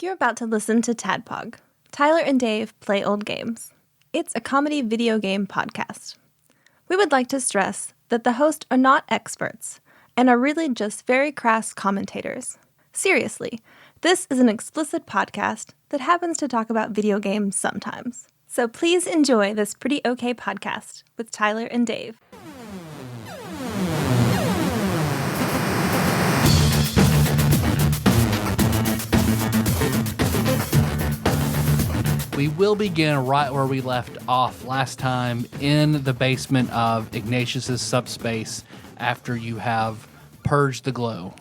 You're about to listen to TADPOG. Tyler and Dave play old games. It's a comedy video game podcast. We would like to stress that the hosts are not experts and are really just very crass commentators. Seriously, this is an explicit podcast that happens to talk about video games sometimes. So please enjoy this pretty okay podcast with Tyler and Dave. We will begin right where we left off last time in the basement of Ignatius's subspace after you have purged the glow.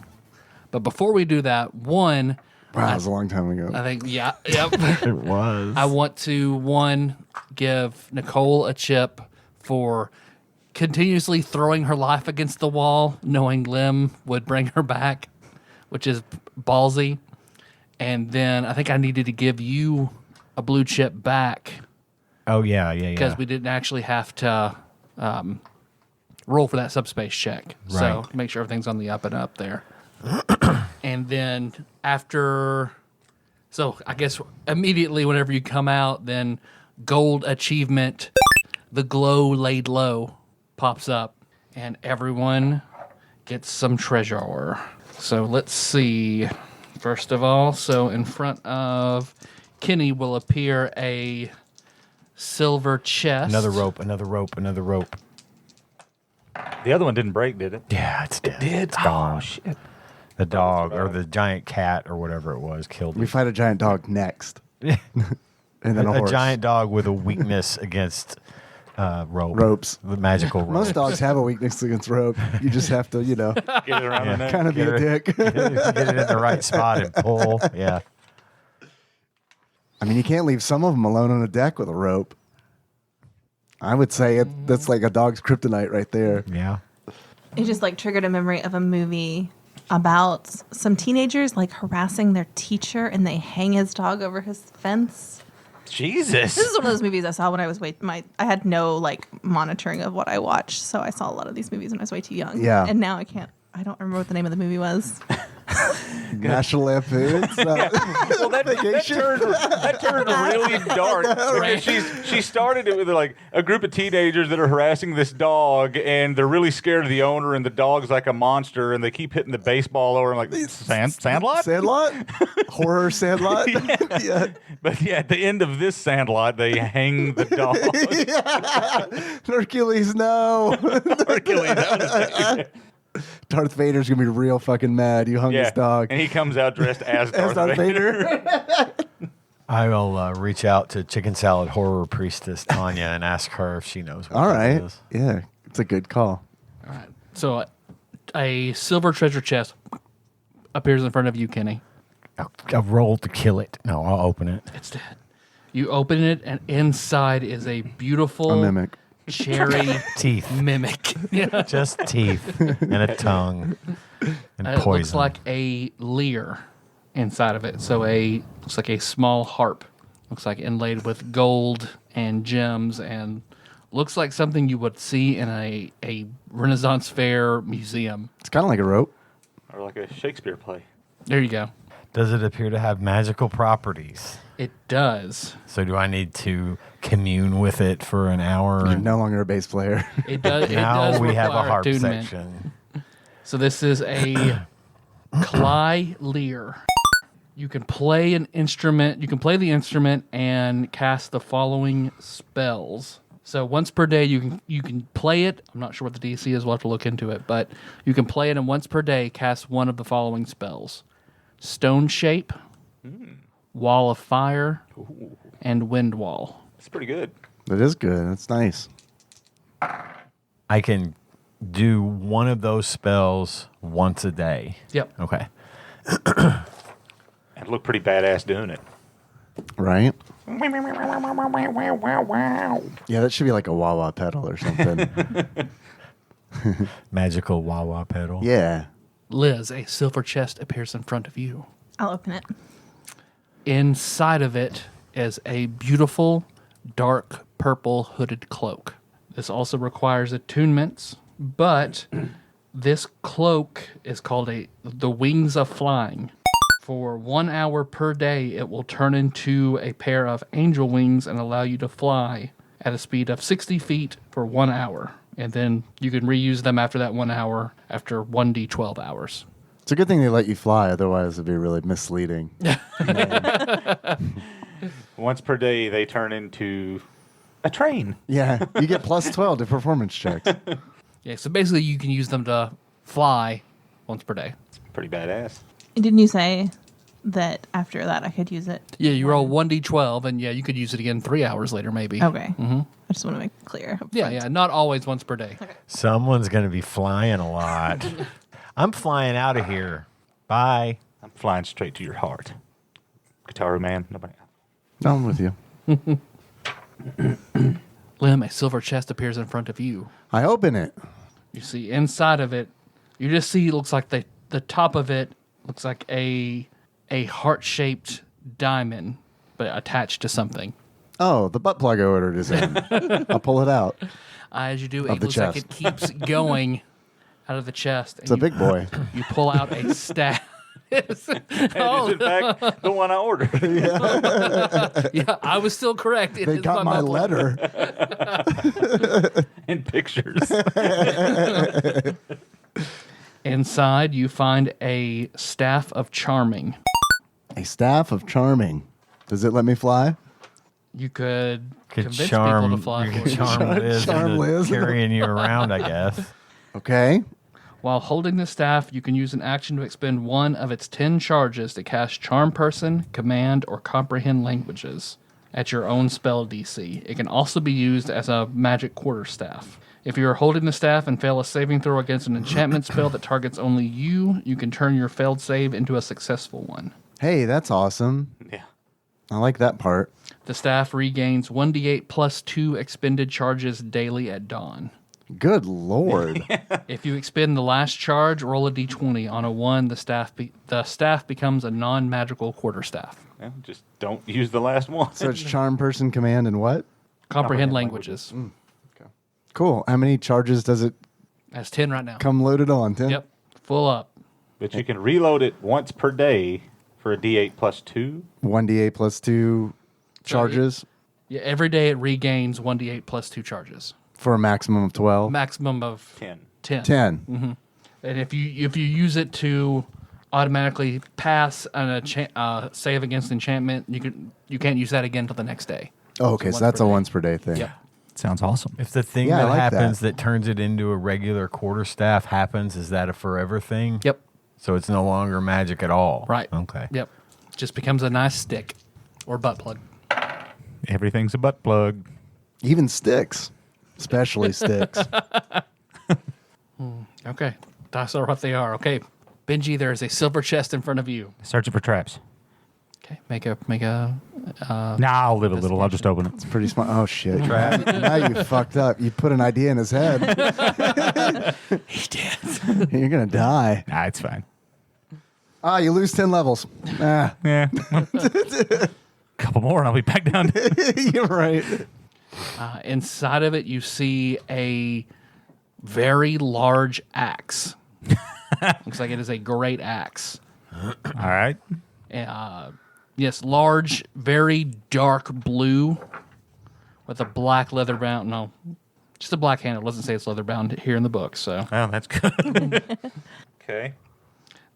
But before we do that, wow, that was a long time ago. I think, yep. It was. I want to, give Nicole a chip for continuously throwing her life against the wall, knowing Lim would bring her back, which is ballsy. And then I think I needed to give you a blue chip back. Oh, yeah. Because we didn't actually have to roll for that subspace check. Right. So make sure everything's on the up and up there. And then so I guess immediately whenever you come out, then gold achievement, the glow laid low pops up, and everyone gets some treasure. So let's see. First of all, so in front of Kenny will appear a silver chest. Another rope. The other one didn't break, did it? Yeah, it's dead. It did? It's gone. Oh, shit. The dog or the giant cat or whatever it was killed We me. fight a giant dog next. And then a horse. giant dog with a weakness against Ropes. The magical rope. Most dogs have a weakness against rope. You just have to, Get it around the neck. kind of be a dick. Get it in the right spot and pull. Yeah. I mean, you can't leave some of them alone on a deck with a rope. I would say that's like a dog's kryptonite right there. Yeah. It just triggered a memory of a movie about some teenagers harassing their teacher, and they hang his dog over his fence. Jesus. This is one of those movies I saw when I was I had no monitoring of what I watched, so I saw a lot of these movies when I was way too young. Yeah. And now I don't remember what the name of the movie was. National Lampoon's. Well, that turned really dark because she started it with a group of teenagers that are harassing this dog, and they're really scared of the owner, and the dog's like a monster, and they keep hitting the baseball over and Sandlot? Sandlot? Horror Sandlot? Yeah. But yeah, at the end of this Sandlot, they hang the dog. Hercules, no. Hercules. Darth Vader's going to be real fucking mad. You hung his dog. And he comes out dressed as Darth Vader. I will reach out to Chicken Salad Horror Priestess Tanya and ask her if she knows what All that right. is. Yeah, it's a good call. All right. So a silver treasure chest appears in front of you, Kenny. A roll to kill it. No, I'll open it. It's dead. You open it, and inside is a beautiful A mimic. cherry Teeth. mimic. Yeah. Just teeth and a tongue and It poison. looks like a lyre inside of it. So looks like a small harp. Looks like inlaid with gold and gems, and looks like something you would see in a Renaissance fair museum. It's kind of like a rope. Or like a Shakespeare play. There you go. Does it appear to have magical properties? It does. So do I need to commune with it for an hour? You're no longer a bass player. It does. It Now does we have a require harp attunement. section. So this is a Cly lyre. You can play an instrument. You can play the instrument and cast the following spells. So once per day, you can play it. I'm not sure what the DC is. We'll have to look into it. But you can play it, and once per day, cast one of the following spells: Stone Shape, Wall of Fire, and Wind Wall. It's pretty good. That is good. That's nice. I can do one of those spells once a day. Yep. Okay. And look pretty badass doing it. Right? Yeah, that should be like a wah-wah pedal or something. Magical wah-wah pedal. Yeah. Liz, a silver chest appears in front of you. I'll open it. Inside of it is a beautiful dark purple hooded cloak. This also requires attunements, but this cloak is called the Wings of Flying. For 1 hour per day, it will turn into a pair of angel wings and allow you to fly at a speed of 60 feet for 1 hour. And then you can reuse them after that 1 hour after 1d12 hours. It's a good thing they let you fly, otherwise it'd be really misleading. Once per day, they turn into a train. Yeah, you get plus 12 to performance checks. Yeah, so basically you can use them to fly once per day. Pretty badass. Didn't you say that after that I could use it? Yeah, you roll 1d12, and yeah, you could use it again 3 hours later, maybe. Okay. I just want to make it clear. up Yeah, front. yeah, not always once per day. Someone's going to be flying a lot. I'm flying out of here. Bye. I'm flying straight to your heart. Guitar man, nobody. No, I'm with you. Lim, a silver chest appears in front of you. I open it. You see inside of it, you just see it looks like the top of it looks like a heart-shaped diamond, but attached to something. Oh, the butt plug I ordered is in. I'll pull it out. As you do, Of it the looks like chest. it keeps going out of the chest. It's a big boy. You pull out a staff. And it's in fact the one I ordered. Yeah, I was still correct. It They is got my butt plug. letter. In pictures. Inside, you find a staff of charming. A staff of charming. Does it let me fly? You could Could convince charm, people to fly you for could you. charm Liz Charm into Liz. carrying you around, I guess. Okay. While holding the staff, you can use an action to expend one of its 10 charges to cast Charm Person, Command, or Comprehend languages at your own spell DC. It can also be used as a magic quarterstaff. If you are holding the staff and fail a saving throw against an enchantment spell that targets only you, you can turn your failed save into a successful one. Hey, that's awesome. Yeah. I like that part. The staff regains 1d8 plus 2 expended charges daily at dawn. Good Lord. If you expend the last charge, roll a d20. On a 1, the staff becomes a non-magical quarterstaff. Yeah, just don't use the last one. So it's charm, person, command, and what? Comprehend languages. Cool. How many charges does it That's 10 right now. come loaded on? 10? Yep, full up. But you can reload it once per day for a D8 plus 2. 1d8 plus 2 charges Yeah, every day it regains 1d8 plus 2 charges. for a maximum of 12. Maximum of 10. 10. 10. And if you use it to automatically pass an save against enchantment, you can't use that again until the next day. Oh, okay. once So that's per a day. once per day thing. Yep. Sounds awesome. If the thing Yeah, I that like happens that. that turns it into a regular quarterstaff happens, is that a forever thing? Yep. So it's no longer magic at all. Right. Okay. Yep. Just becomes a nice stick or butt plug. Everything's a butt plug. Even sticks, especially sticks. Okay. Dice are what they are. Okay. Benji, there is a silver chest in front of you. Searching for traps. Okay. Make a Nah, I'll live a little. I'll just open it. It's pretty smart. Oh, shit. Now you fucked up. You put an idea in his head. He did. You're going to die. Nah, it's fine. Ah, you lose 10 levels. Ah, Yeah. Couple more and I'll be back down. you're right. inside of it, you see a very large axe. Looks like it is a great axe. All right. Yes, large, very dark blue with a black leather bound. No, just a black handle. It doesn't say it's leather bound here in the book. So Well, that's good. Okay.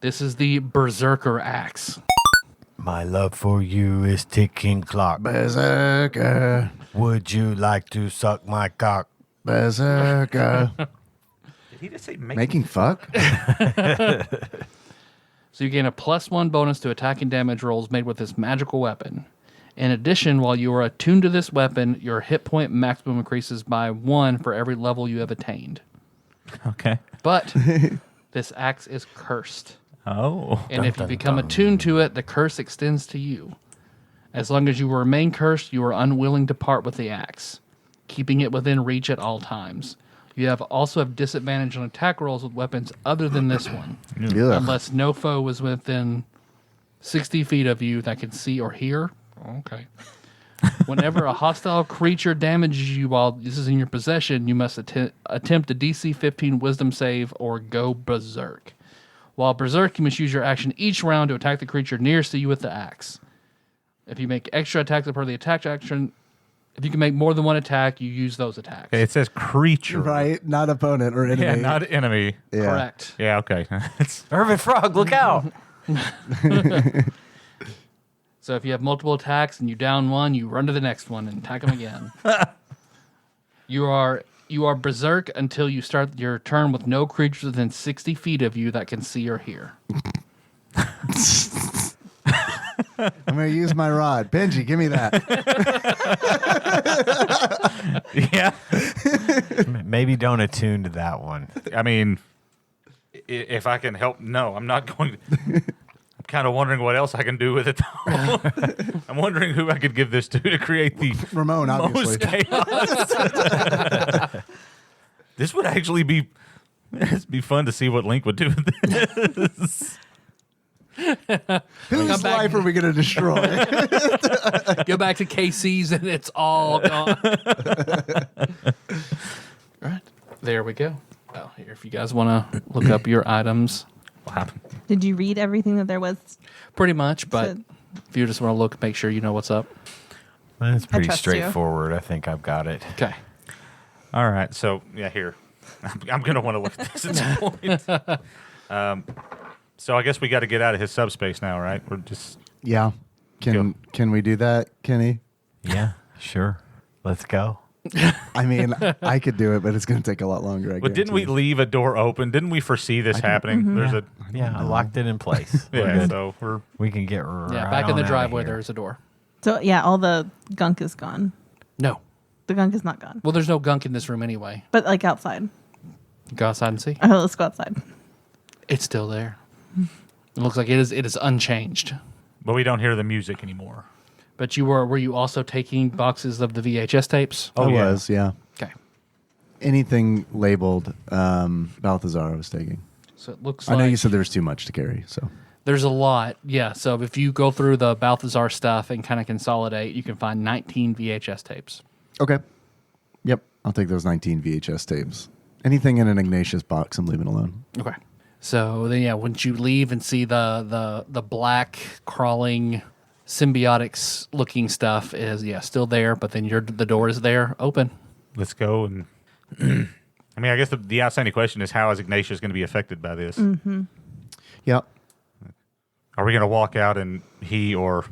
this is the Berserker axe. My love for you is ticking clock. Berserker. Would you like to suck my cock? Berserker. Did he just say Making fuck? So you gain a +1 bonus to attack and damage rolls made with this magical weapon. In addition, while you are attuned to this weapon, your hit point maximum increases by 1 for every level you have attained. Okay. But this axe is cursed. Oh. And if you become attuned to it, the curse extends to you. As long as you remain cursed, you are unwilling to part with the axe, keeping it within reach at all times. You also have disadvantage on attack rolls with weapons other than this one, Ugh. unless no foe was within 60 feet of you that can see or hear. Okay. Whenever a hostile creature damages you while this is in your possession, you must attempt a DC 15 Wisdom save or go berserk. While Berserk, you must use your action each round to attack the creature nearest to you with the axe. If you make extra attacks as part of the attack action, if you can make more than one attack, you use those attacks. Okay, it says creature. Right? Not opponent or enemy. Yeah, not enemy. Yeah. Correct. Yeah, okay. It's Hermit Frog, look out! So if you have multiple attacks and you down one, you run to the next one and attack them again. You are Berserk until you start your turn with no creatures within 60 feet of you that can see or hear. I'm going to use my rod. Benji, give me that. yeah. Maybe don't attune to that one. I mean, if I can help, no, I'm not going to. I'm kind of wondering what else I can do with it, though. I'm wondering who I could give this to create the Ramon, obviously. most chaos. This would actually be it'd be fun to see what Link would do with this. Whose life are we going to destroy? Go back to KC's and it's all gone. All right. There we go. Well, here, if you guys want to look up your items, Wow. Did you read everything that there was? pretty much, but So- if you just want to look, make sure you know what's up. That's pretty trust you. straightforward. I think I've got it. Okay. All right. So, yeah, here. I'm going to want to look at this at some point. So I guess we got to get out of his subspace now, right? We're just... Yeah. Can we do that, Kenny? Yeah, sure. Let's go. I mean, I could do it, but it's going to take a lot longer. But didn't we leave a door open? Didn't we foresee this happening? There's a... Yeah, I locked it in place. We're Yeah, good. so we're... We can get right Yeah, back in on the outta driveway, here. there's a door. So yeah, all the gunk is gone. No. The gunk is not gone, Well, there's no gunk in this room anyway. but like outside. Go outside and see. Oh, let's go outside. It's still there. It looks like it is unchanged. But we don't hear the music anymore. But were you also taking boxes of the VHS tapes? I was, yeah. Okay. Anything labeled Balthazar I was taking. So it looks I like know you said there was too much to carry, so. there's a lot. Yeah, so if you go through the Balthazar stuff and kind of consolidate, you can find 19 VHS tapes. Okay. Yep. I'll take those 19 VHS tapes. Anything in an Ignatius box, I'm leaving alone. Okay. So then, yeah, once you leave and see the black crawling symbiotics looking stuff is still there, but then the door is there open. Let's go. And I mean, I guess the outstanding question is, how is Ignatius going to be affected by this? Yep. Are we going to walk out and he or,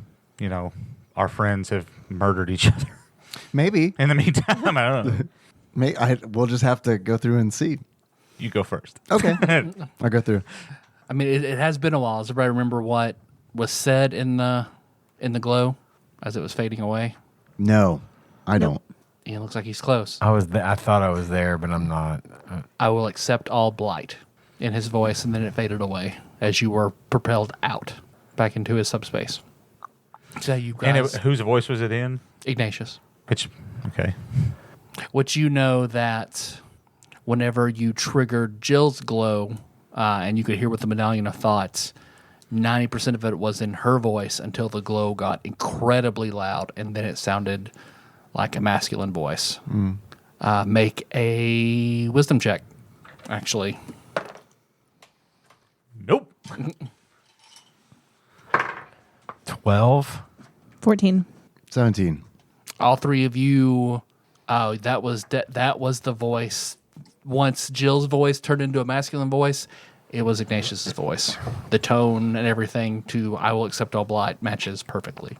our friends have murdered each other? Maybe. In the meantime, I don't know. We'll just have to go through and see. You go first. Okay. I'll go through. I mean, it has been a while. Does everybody remember what was said in the glow as it was fading away? No, I don't. Ian looks like he's close. I was I thought I was there, but I'm not. I will accept all blight in his voice, and then it faded away as you were propelled out back into his subspace. So you guys, And whose voice was it in? Ignatius, Okay. which you know that whenever you triggered Jill's glow, and you could hear with the Medallion of Thoughts, 90% of it was in her voice until the glow got incredibly loud, and then it sounded like a masculine voice. Make a wisdom check, actually. Nope. 12. 14. 17. All three of you, that was the voice. Once Jill's voice turned into a masculine voice, it was Ignatius's voice. The tone and everything to "I will accept all blight" matches perfectly.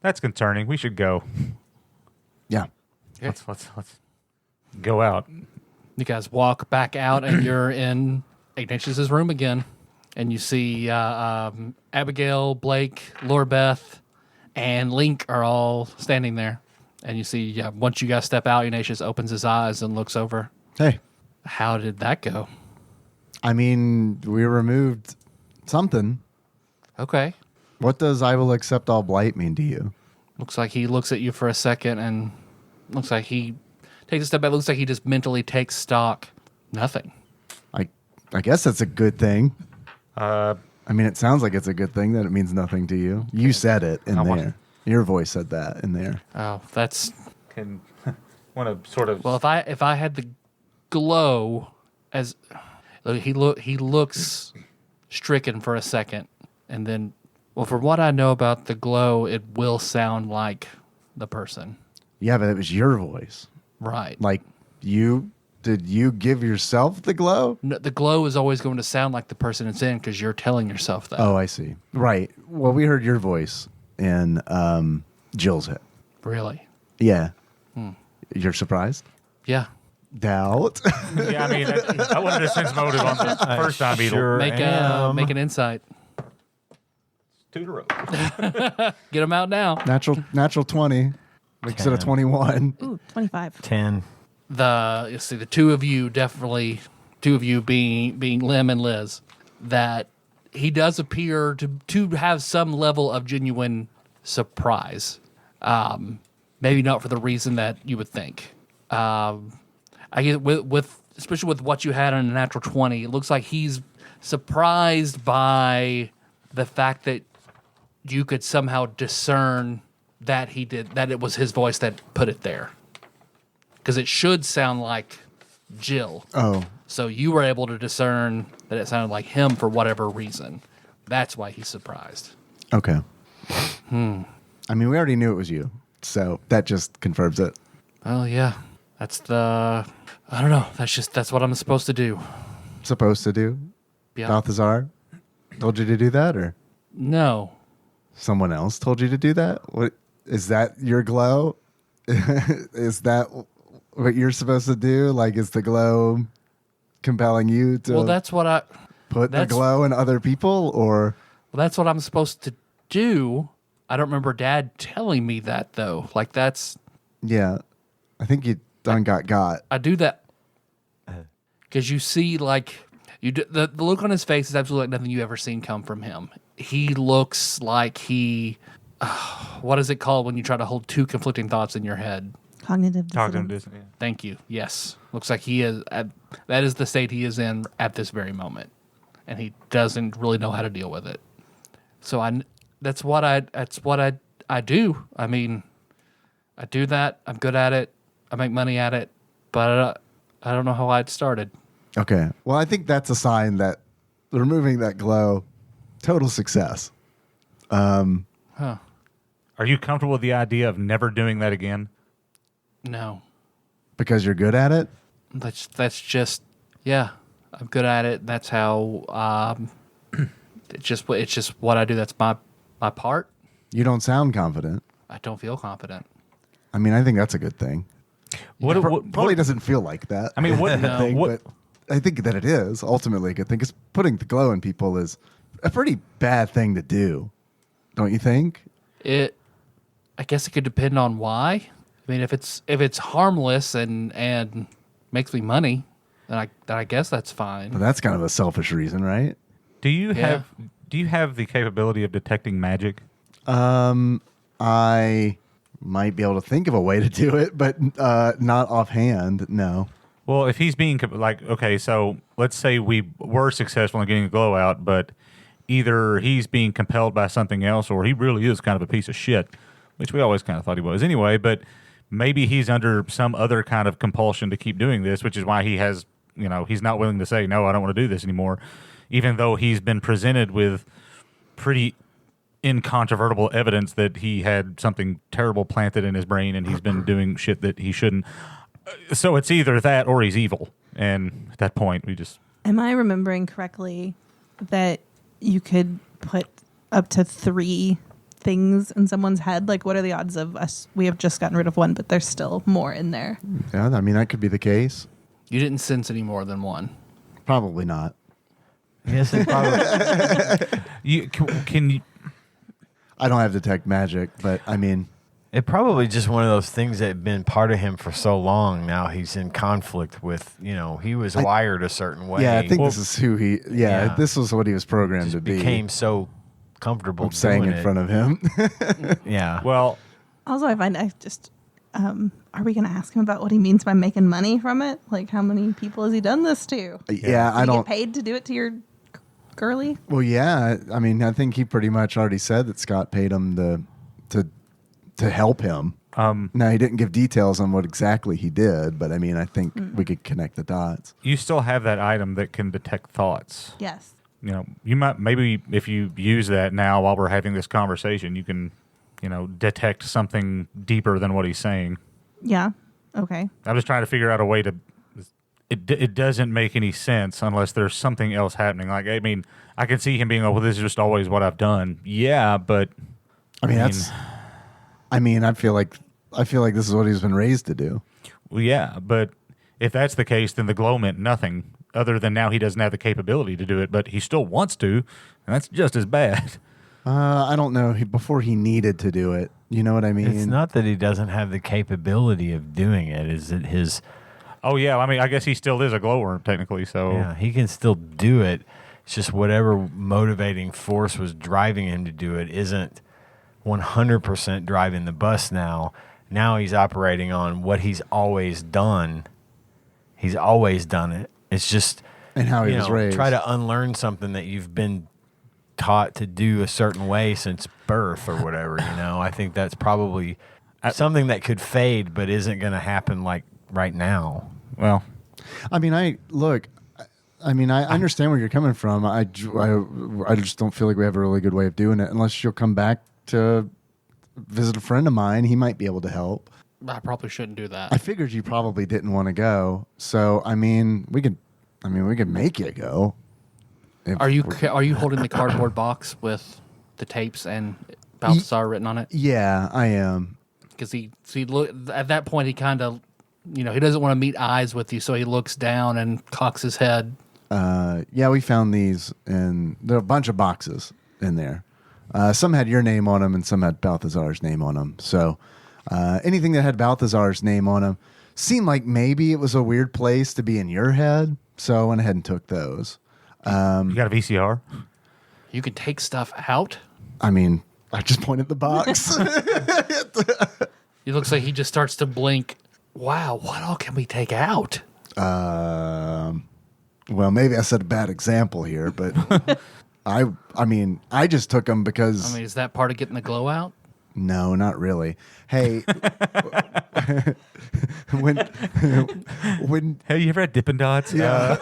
That's concerning. We should go. Yeah. Okay. Let's go out. You guys walk back out, and you're in Ignatius's room again, and you see Abigail, Blake, Lorbeth, and Link are all standing there. And you see, once you guys step out, Ignatius opens his eyes and looks over. Hey, How did that go? I mean, we removed something. Okay. What does I will accept all blight mean to you? Looks like he looks at you for a second, and looks like he takes a step back. Looks like he just mentally takes stock. Nothing. I guess that's a good thing. Uh, I mean, it sounds like it's a good thing that it means nothing to you. You said it in there. Your voice said that in there. Oh, that's can want to sort of... well. If I had the glow as He looks stricken for a second, and then, well, from what I know about the glow, it will sound like the person. Yeah, but it was your voice. Right. Like, did you give yourself the glow? No, the glow is always going to sound like the person it's in because you're telling yourself that. Oh, I see. Right. Well, we heard your voice in Jill's head. Really? Yeah. You're surprised? Yeah. Doubt. Yeah, I mean, I wanted to sense motive on the first time Beetle. Sure Make an insight. Two to row. Get them out now. Natural 20. Makes it a 10. 21. Ooh, 25. 10. You see, the two of you being Lim and Liz, that he does appear to have some level of genuine surprise. Maybe not for the reason that you would think. I guess with especially with what you had on a natural 20, it looks like he's surprised by the fact that you could somehow discern that it was his voice that put it there. Because it should sound like Jill. Oh. So you were able to discern that it sounded like him for whatever reason. That's why he's surprised. Okay. I mean, we already knew it was you. So that just confirms it. Oh, yeah. I don't know. That's what I'm supposed to do. Supposed to do? Yeah. Balthazar told you to do that, or No. someone else told you to do that? What is that your glow? Is that what you're supposed to do? Like, is the glow compelling you to Well, that's what put the that's- glow in other people, or that's what I'm supposed to do. I don't remember Dad telling me that though. Like that's yeah? I think you done got. I do that because you see like the look on his face is absolutely like nothing you ever seen come from him. He looks like what is it called when you try to hold two conflicting thoughts in your head? Cognitive Talk to him, dissonance. Disney. Thank you. Yes. Looks like he is. That is the state he is in at this very moment. And he doesn't really know how to deal with it. So that's what I do. I mean, I do that. I'm good at it. I make money at it. But I don't know how I started. Okay. Well, I think that's a sign that removing that glow, total success. Are you comfortable with the idea of never doing that again? No. Because you're good at it? That's just, yeah, I'm good at it. That's how, it's just what I do. That's my part. You don't sound confident. I don't feel confident. I mean, I think that's a good thing. What, Probably doesn't feel like that. I mean, what? No. thing, what- but I think that it is ultimately a good thing because putting the glow in people is a pretty bad thing to do, don't you think? I guess it could depend on why. I mean, if it's harmless and makes me money, then I guess that's But fine. that's kind of a selfish reason, right? do you Yeah. have the capability of detecting magic? I might be able to think of a way to do it, but not offhand. No. Well, if he's being okay, so let's say we were successful in getting the glow out, but either he's being compelled by something else or he really is kind of a piece of shit, which we always kind of thought he was anyway, but maybe he's under some other kind of compulsion to keep doing this, which is why he has, he's not willing to say, no, I don't want to do this anymore, even though he's been presented with pretty incontrovertible evidence that he had something terrible planted in his brain and he's been doing shit that he shouldn't. So it's either that or he's evil. And at that point, we just... Am I remembering correctly that you could put up to 3 things in someone's head? Like, what are the odds of us? We have just gotten rid of one, but there's still more in there. Yeah, I mean, that could be the case. You didn't sense any more than one. Probably not. Yes, it probably, Can you... I don't have detect magic, but I mean, it probably just one of those things that had been part of him for so long. Now he's in conflict with, he was wired a certain way. yeah, I think this is who he. Yeah, Yeah. this was what he was programmed to be. became so comfortable saying doing in it. front of him. Yeah. Well, Also, I find are we going to ask him about what he means by making money from it? Like, how many people has he done this to? yeah, Does I he don't. get paid to do it to your girly? Well, yeah, I mean, I think he pretty much already said that Scott paid him to help him. Now, he didn't give details on what exactly he did, but I mean, I think we could connect the dots. You still have that item that can detect thoughts. Yes. You know, you might maybe if you use that now while we're having this conversation, you can, detect something deeper than what he's saying. Yeah. Okay. I'm just trying to figure out a way to. It doesn't make any sense unless there's something else happening. Like, I mean, I can see him being, well, this is just always what I've done. Yeah, but I feel like this is what he's been raised to do. well, yeah, but if that's the case, then the glow meant nothing other than now he doesn't have the capability to do it, but he still wants to, and that's just as bad. I don't know. Before he needed to do it, you know what I mean? It's not that he doesn't have the capability of doing it. Is it his? Oh yeah, I mean, I guess he still is a glowworm technically. So Yeah, he can still do it. It's just whatever motivating force was driving him to do it isn't 100% driving the bus now. Now he's operating on what he's always done. He's always done it. It's just And how he was raised. Try to unlearn something that you've been taught to do a certain way since birth or whatever. I think that's probably something that could fade, but isn't going to happen like right now. well, I mean, I understand where you're coming from. I just don't feel like we have a really good way of doing it unless you'll come back to visit a friend of mine. He might be able to help. I probably shouldn't do that. I figured you probably didn't want to go. So, we could make you go. Are you holding the cardboard box with the tapes and Balthazar written on it? Yeah, I am. Because at that point he kind of, he doesn't want to meet eyes with you, so he looks down and cocks his head. Yeah, we found these, and there are a bunch of boxes in there. Some had your name on them, and some had Balthazar's name on them. So anything that had Balthazar's name on them seemed like maybe it was a weird place to be in your head. So I went ahead and took those. you got a VCR? You can take stuff out. I just pointed the box. It looks like he just starts to blink. Wow, what all can we take out? Well, maybe I set a bad example here, but I just took them because Is that part of getting the glow out? no, not really. Hey, when Hey, you ever had Dippin' Dots? yeah,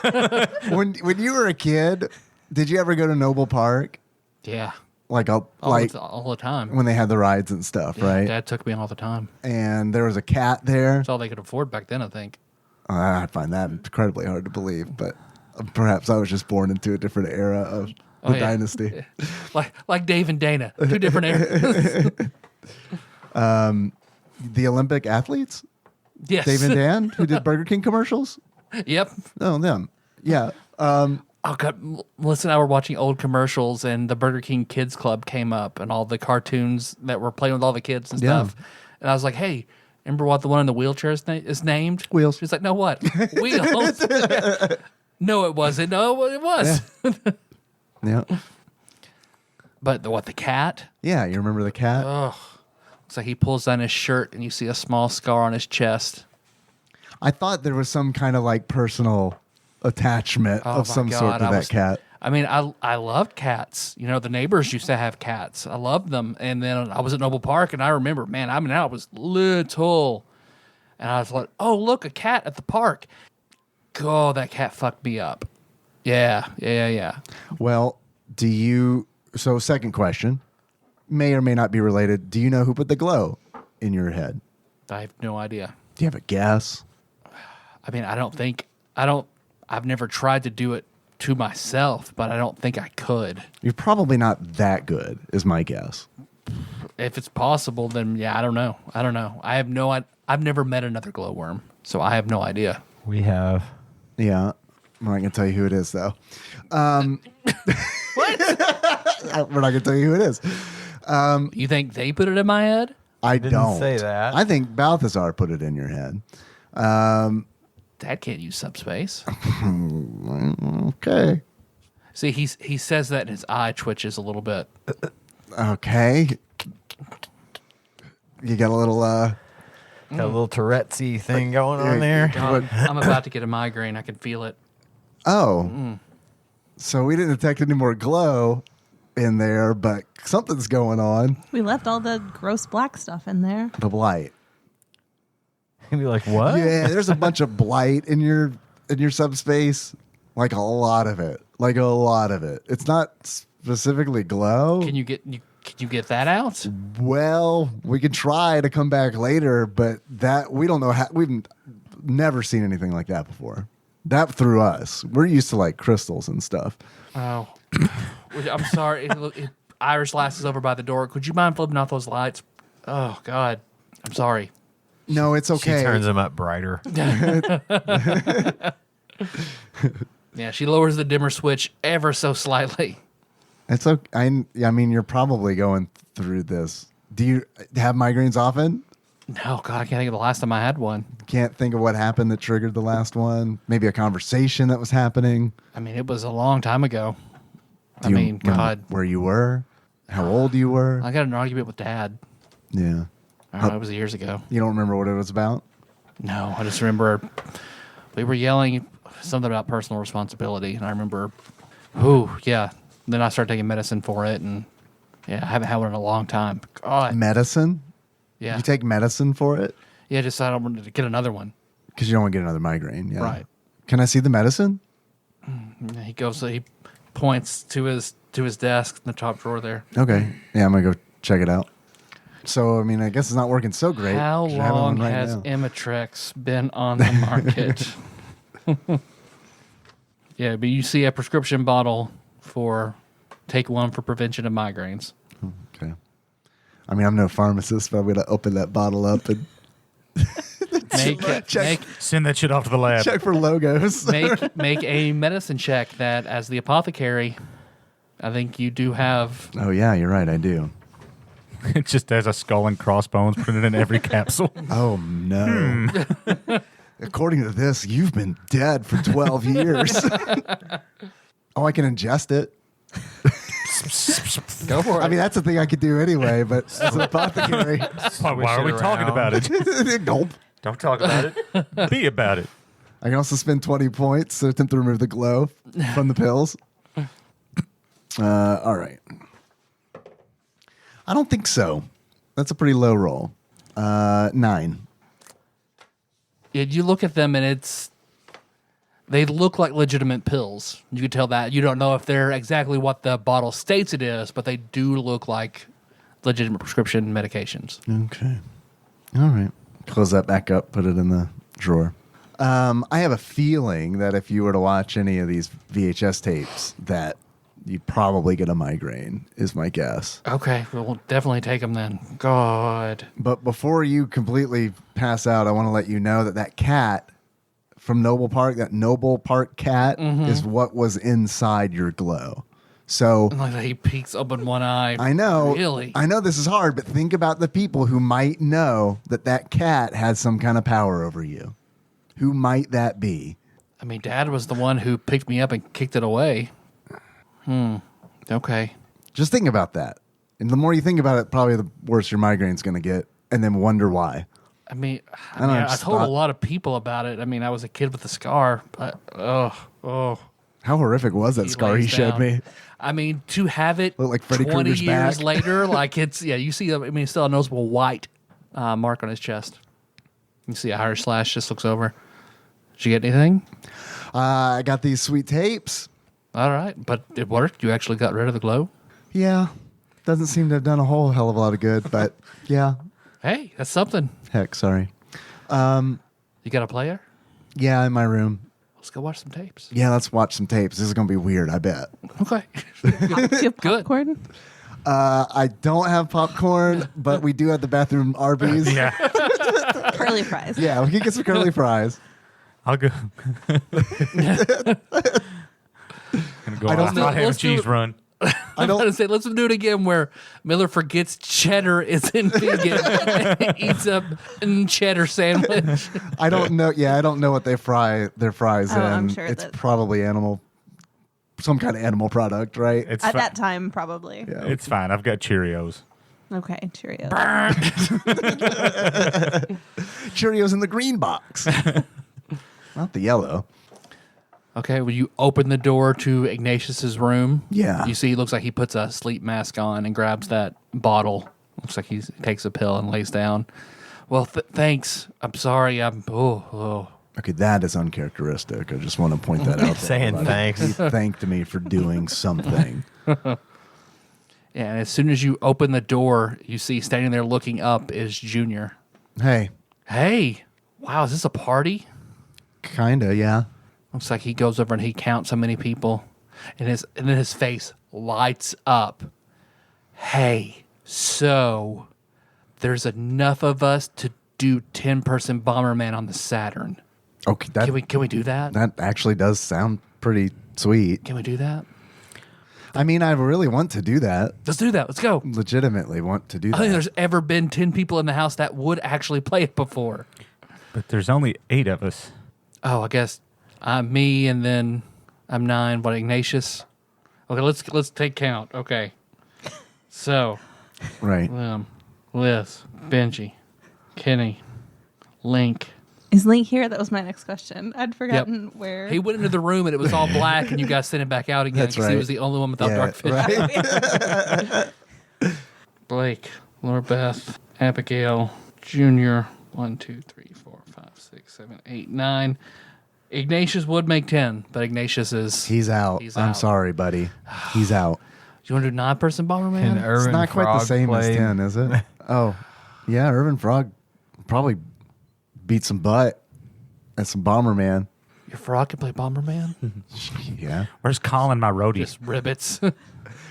when you were a kid, did you ever go to Noble Park? Yeah, Like all the time. when they had the rides and stuff, Yeah, right? Dad took me all the time. And there was a cat there. That's all they could afford back then, I think. I find that incredibly hard to believe, but perhaps I was just born into a different era of the yeah. dynasty. Like Dave and Dana, two different eras. The Olympic athletes, Yes. Dave and Dan, who did Burger King commercials. Yep. No, them. Yeah. Oh God, Melissa and I were watching old commercials, and the Burger King Kids Club came up, and all the cartoons that were playing with all the kids and Yeah. stuff. And I was like, "Hey, remember what the one in the wheelchair is named?" Wheels. She's like, "No, what? Wheels?" No, it wasn't. No, it was. Yeah. But the cat? Yeah. You remember the cat? Looks like he pulls down his shirt, and you see a small scar on his chest. I thought there was some kind of like personal attachment Oh of my some God, sort to that cat. I loved cats. The neighbors used to have cats. I loved them. And then I was at Noble Park, and I remember, I was little. And I was like, oh, look, a cat at the park. Oh, that cat fucked me up. Yeah. Well, so second question, may or may not be related. Do you know who put the glow in your head? I have no idea. Do you have a guess? I've never tried to do it to myself, but I don't think I could. You're probably not that good, is my guess. If it's possible, then yeah, I don't know. I've never met another glowworm, so I have no idea. We have. Yeah. I'm not going to tell you who it is, though. What? We're not going to tell you who it is. You think they put it in my head? I didn't don't say that. I think Balthazar put it in your head. Dad can't use subspace. Okay. See, he says that and his eye twitches a little bit. Okay. You got a little Got a little Tourette'sy thing going on there. God, I'm about to get a migraine. I can feel it. Oh. So we didn't detect any more glow in there, but something's going on. We left all the gross black stuff in there. The blight. He'd be like, what? Yeah, there's a bunch of blight in your subspace. Like a lot of it. It's not specifically glow. Can you get that out? Well, we could try to come back later, but that we don't know how. We've never seen anything like that before. That through us. We're used to like crystals and stuff. Oh, I'm sorry. Irish Lass is over by the door. Could you mind flipping off those lights? Oh God, I'm sorry. No, it's okay. She turns them up brighter. Yeah, she lowers the dimmer switch ever so slightly. It's okay. I mean, you're probably going through this. Do you have migraines often? No, God, I can't think of the last time I had one. Can't think of what happened that triggered the last one. Maybe a conversation that was happening. I mean, it was a long time ago. Do you remember God, where you were, how old you were. I got in an argument with Dad. Yeah. It was years ago. You don't remember what it was about? No, I just remember we were yelling something about personal responsibility, and I remember, yeah. Then I started taking medicine for it, and yeah, I haven't had one in a long time. God, Medicine? yeah, You take medicine for it? yeah. Just I don't want to get another one. Because you don't want to get another migraine. Yeah. Right. Can I see the medicine? He goes. He points to his desk in the top drawer there. Okay. Yeah, I'm going to go check it out. So, I mean, I guess it's not working so great. How 'cause you're having long one right has now. Imitrex been on the market? Yeah, but you see a prescription bottle for take one for prevention of migraines. Okay. I mean, I'm no pharmacist, but I'm going to open that bottle up and Send that shit off to the lab. check for logos. make a medicine check that, as the apothecary, I think you do have. Oh, yeah, you're right. I do. It just has a skull and crossbones printed in every capsule. Oh, no. According to this, you've been dead for 12 years. Oh, I can ingest it. Go for it. I mean, that's a thing I could do anyway, but as an apothecary, Why are we talking about it? gulp. Don't talk about it. Be about it. I can also spend 20 points to attempt to remove the glow from the pills. All right. I don't think so. That's a pretty low roll. 9. Yeah, you look at them and they look like legitimate pills. You can tell that. You don't know if they're exactly what the bottle states it is, but they do look like legitimate prescription medications. Okay. All right. Close that back up. Put it in the drawer. I have a feeling that if you were to watch any of these VHS tapes, that you'd probably get a migraine, is my guess. Okay, we'll definitely take them then. God. But before you completely pass out, I want to let you know that cat from Noble Park, that Noble Park cat, is what was inside your glow. So Like he peeks open one eye. I know, Really? I know this is hard, but think about the people who might know that cat has some kind of power over you. Who might that be? I mean, Dad was the one who picked me up and kicked it away. Okay. Just think about that. And the more you think about it, probably the worse your migraine's going to get, and then wonder why. I mean, don't know, I just told thought- a lot of people about it. I mean, I was a kid with a scar, but oh. How horrific was that scar he lays showed down. me? I mean, to have it Looked like Freddy 20 Krueger's years back. later, like you see, I mean, still a noticeable white mark on his chest. You see Irish Slash just looks over. Did you get anything? I got these sweet tapes. All right, but it worked. You actually got rid of the glow. Yeah. Doesn't seem to have done a whole hell of a lot of good, but yeah. Hey, that's something. Heck, sorry. You got a player? Yeah, in my room. Let's go watch some tapes. Yeah, let's watch some tapes. This is going to be weird, I bet. Okay. Do you have Good. popcorn? I don't have popcorn, but we do have the bathroom Arby's. Yeah. Curly fries. Yeah, we can get some curly fries. I'll go. Gonna go I on don't a know. hot ham and Let's do- cheese run. I don't want to say, let's do it again where Miller forgets cheddar is in vegan and eats a cheddar sandwich. I don't know. Yeah, I don't know what they fry their fries Oh, in. I'm sure it's that- probably some kind of animal product, right? It's At fi- that time, probably. Yeah. It's fine. I've got Cheerios. Okay, Cheerios. Cheerios in the green box, not the yellow. Okay, well, you open the door to Ignatius's room. Yeah. You see, he looks like he puts a sleep mask on and grabs that bottle. Looks like he takes a pill and lays down. Well, thanks. I'm sorry. Okay, that is uncharacteristic. I just want to point that out. Saying thanks. He thanked me for doing something. Yeah, and as soon as you open the door, you see standing there looking up is Junior. Hey, Hey, wow, is this a party? kinda, yeah. Looks like he goes over and he counts how many people, and then his face lights up. Hey, so there's enough of us to do 10-person Bomberman on the Saturn. Okay, Can we do that? that actually does sound pretty sweet. Can we do that? I mean, I really want to do that. Let's do that. Let's go. Legitimately want to do I that. don't think there's ever been 10 people in the house that would actually play it before. But there's only 8 of us. Oh, I guess I'm me, and then I'm 9. What, Ignatius? Okay, let's take count. Okay, so Right. Liz, Benji, Kenny, Link. Is Link here? That was my next question. I'd forgotten where. He went into the room and it was all black, and you guys sent him back out again That's because he right. was the only one without Yeah, dark vision. right. Blake, Laura Beth, Abigail, Junior. 1, 2, 3, 4, 5, 6, 7, 8, 9. Ignatius would make 10, but Ignatius is. He's out. He's I'm out. sorry, buddy. He's out. You want to do 9-person Bomberman? Can Irvin It's not quite the Frog same as play? 10, is it? Oh, yeah. Urban Frog probably beat some butt at some Bomberman. Your frog can play Bomberman? Yeah. Where's Colin, my roadie? Just ribbits.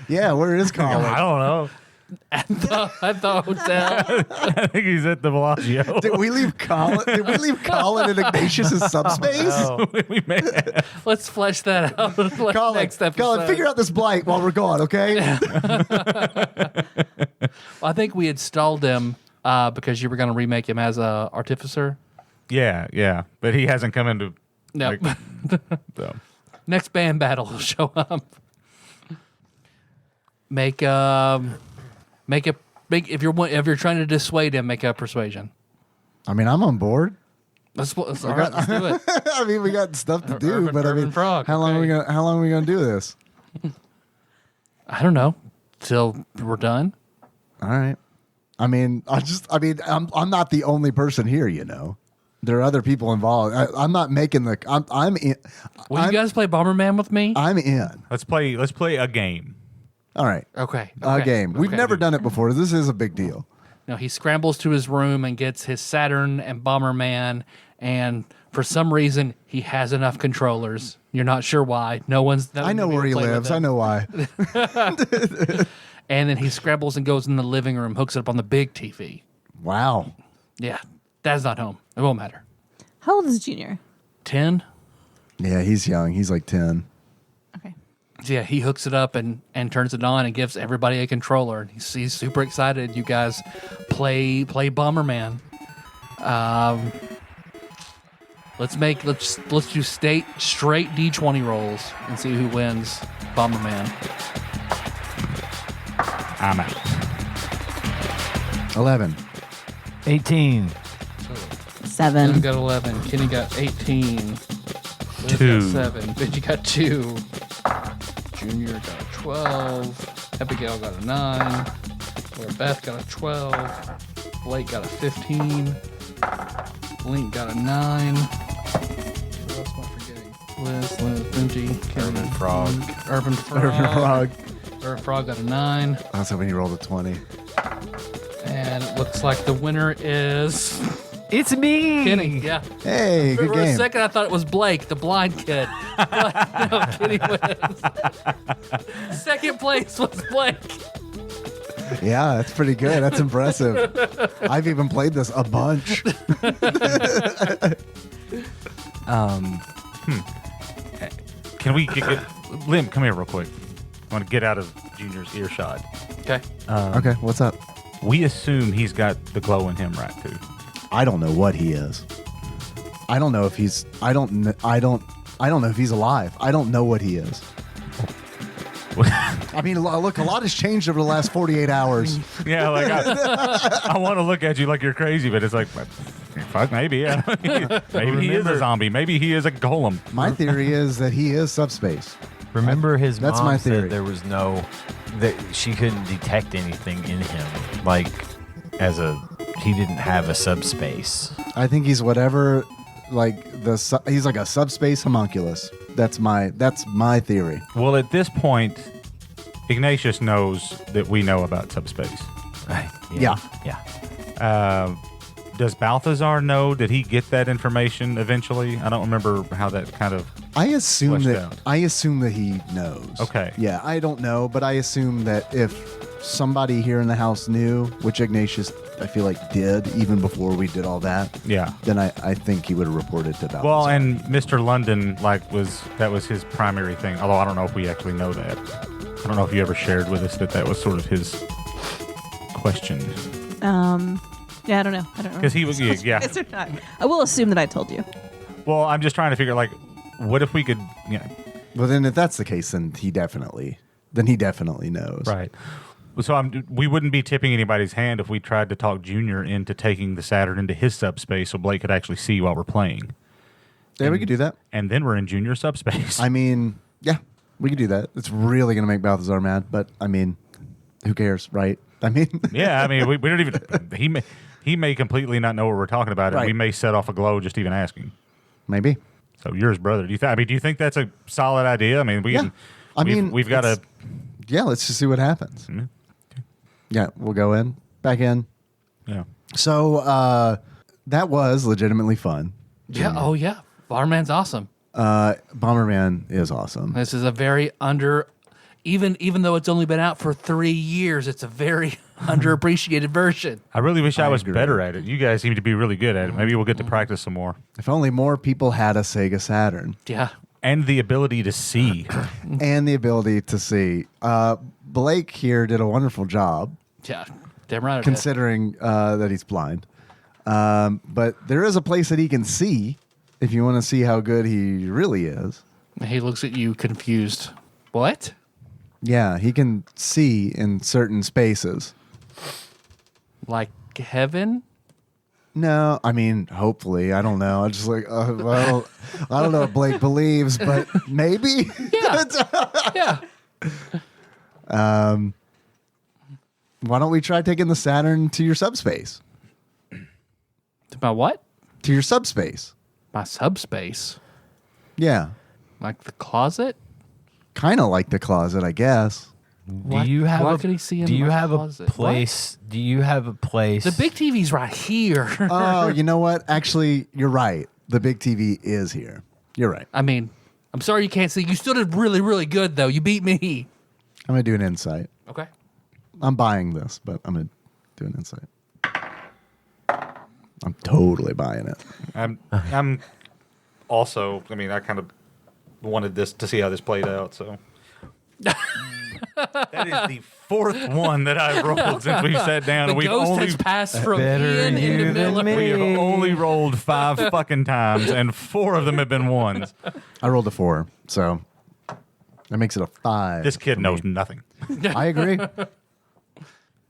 Yeah, where is Colin? I don't know. at the hotel. I think he's at the Bellagio. Did we leave Colin? Did we leave Colin in Ignatius' subspace? we may have. Let's flesh that out. Colin, Next episode. Colin, figure out this blight while we're gone, okay? I think we had stalled him because you were going to remake him as a artificer. Yeah. But he hasn't come into. No. Like, so. Next band battle will show up. Make if you're trying to dissuade him, make a persuasion. I mean, I'm on board. Let's do it. I mean, we got stuff to do, Urban- but I Urban mean, Frog, how long okay. are we gonna do this? I don't know till we're done. All right. I mean, I'm not the only person here, you know. There are other people involved. I'm not making the. I'm in. Will you guys play Bomberman with me? I'm in. Let's play a game. All right. Okay. A game. We've okay. never done it before. This is a big deal. No, he scrambles to his room and gets his Saturn and Bomberman, and for some reason he has enough controllers. You're not sure why. I know where he lives. I know why. And then he scrambles and goes in the living room, hooks it up on the big TV. Wow. Yeah, Dad's not home. It won't matter. How old is Junior? 10? Yeah, he's young. He's like 10. Okay. So yeah, he hooks it up and turns it on and gives everybody a controller. And he's super excited. You guys play Bomberman. Let's do straight D20 rolls and see who wins Bomberman. I'm out. 11. 18. Ken 7. got 11. Kenny got 18. Liz 2. got 7. Benji got 2. Junior got a 12. Abigail got a 9. Laura Beth got a 12. Blake got a 15. Link got a 9. Who else am I forgetting? Liz, Benji, Kenny, Urban Frog. Urban Frog. Urban Frog. Urban Frog got a 9. I was hoping he rolled a 20. And it looks like the winner is It's me. Kenny. Yeah. Hey, good For a game. second, I thought it was Blake, the blind kid. But no, Kenny wins. Second place was Blake. Yeah, that's pretty good. That's impressive. I've even played this a bunch. Can we get Lim? Come here real quick. I want to get out of Junior's earshot. Okay. Okay, what's up? We assume he's got the glow in him, right? Too. I don't know what he is. I don't know if he's. I don't know if he's alive. I don't know what he is. I mean, look, a lot has changed over the last 48 hours. Yeah, like I want to look at you like you're crazy, but it's like, fuck, maybe, yeah. Maybe he is a zombie. Maybe he is a golem. My theory is that he is subspace. Remember his That's mom my theory. said there was no, that she couldn't detect anything in him, like as a he didn't have a subspace. I think he's whatever, like he's like a subspace homunculus. That's my theory. Well, at this point, Ignatius knows that we know about subspace. Right. Yeah. Does Balthazar know? Did he get that information eventually? I don't remember how that kind of. I assume Fleshed that out. he knows. Okay. Yeah, I don't know, but I assume that if somebody here in the house knew, which Ignatius I feel like did even before we did all that. Yeah. Then I think he would have reported to Balthazar. Well, and Mr. London that was his primary thing. Although I don't know if we actually know that. I don't know if you ever shared with us that was sort of his question. Yeah, I don't know. Because he was, yeah. Yes or not. I will assume that I told you. Well, I'm just trying to figure, like, what if we could, Well, then if that's the case, then he definitely knows. Right. So we wouldn't be tipping anybody's hand if we tried to talk Junior into taking the Saturn into his subspace so Blake could actually see while we're playing. Yeah, we could do that. And then we're in Junior subspace. I mean, yeah, we could do that. It's really going to make Balthazar mad, but I mean, who cares, right? I mean, yeah, I mean, we don't even. He may completely not know what we're talking about, and Right. we may set off a glow just even asking. maybe. So yours, brother. Do you think that's a solid idea? I mean, Yeah. we've got to. Yeah, let's just see what happens. Mhm. Yeah, we'll go back in. Yeah. So that was legitimately fun. Yeah. Oh, yeah. Barman's awesome. Bomberman is awesome. This is a very even though it's only been out for 3 years, it's a very underappreciated version. I really wish I was agree. better at it. You guys seem to be really good at it. Maybe we'll get to practice some more. If only more people had a Sega Saturn Yeah. And the ability to see. and the ability to see. Blake here did a wonderful job, Yeah. Damn right. it is. considering that he's blind. But there is a place that he can see if you want to see how good he really is. He looks at you confused. What? Yeah, he can see in certain spaces. Like heaven? No, I mean, hopefully. I don't know. I just like, well, I don't know what Blake believes, but maybe. Yeah. Yeah. Why don't we try taking the Saturn to your subspace? My what? To your subspace. My subspace. Yeah. Like the closet? Kind of like the closet, I guess. What- Do you have what a, could he see in do you my have closet? a place? Do you have a place? The big TV's right here. Oh, you know what? Actually, you're right. The big TV is here. You're right. I mean, I'm sorry you can't see. You still did really, really good, though. You beat me. I'm going to do an insight. Okay. I'm buying this, but I'm going to do an insight. I'm totally buying it. I'm also. I mean, I kind of wanted this to see how this played out. So that is the fourth one that I've rolled since we've sat down, The and we've ghost only has passed from Better Ian you into than Miller. me. we have only rolled 5 fucking times, and 4 of them have been ones. I rolled a 4, so that makes it a 5. This kid knows nothing. I agree.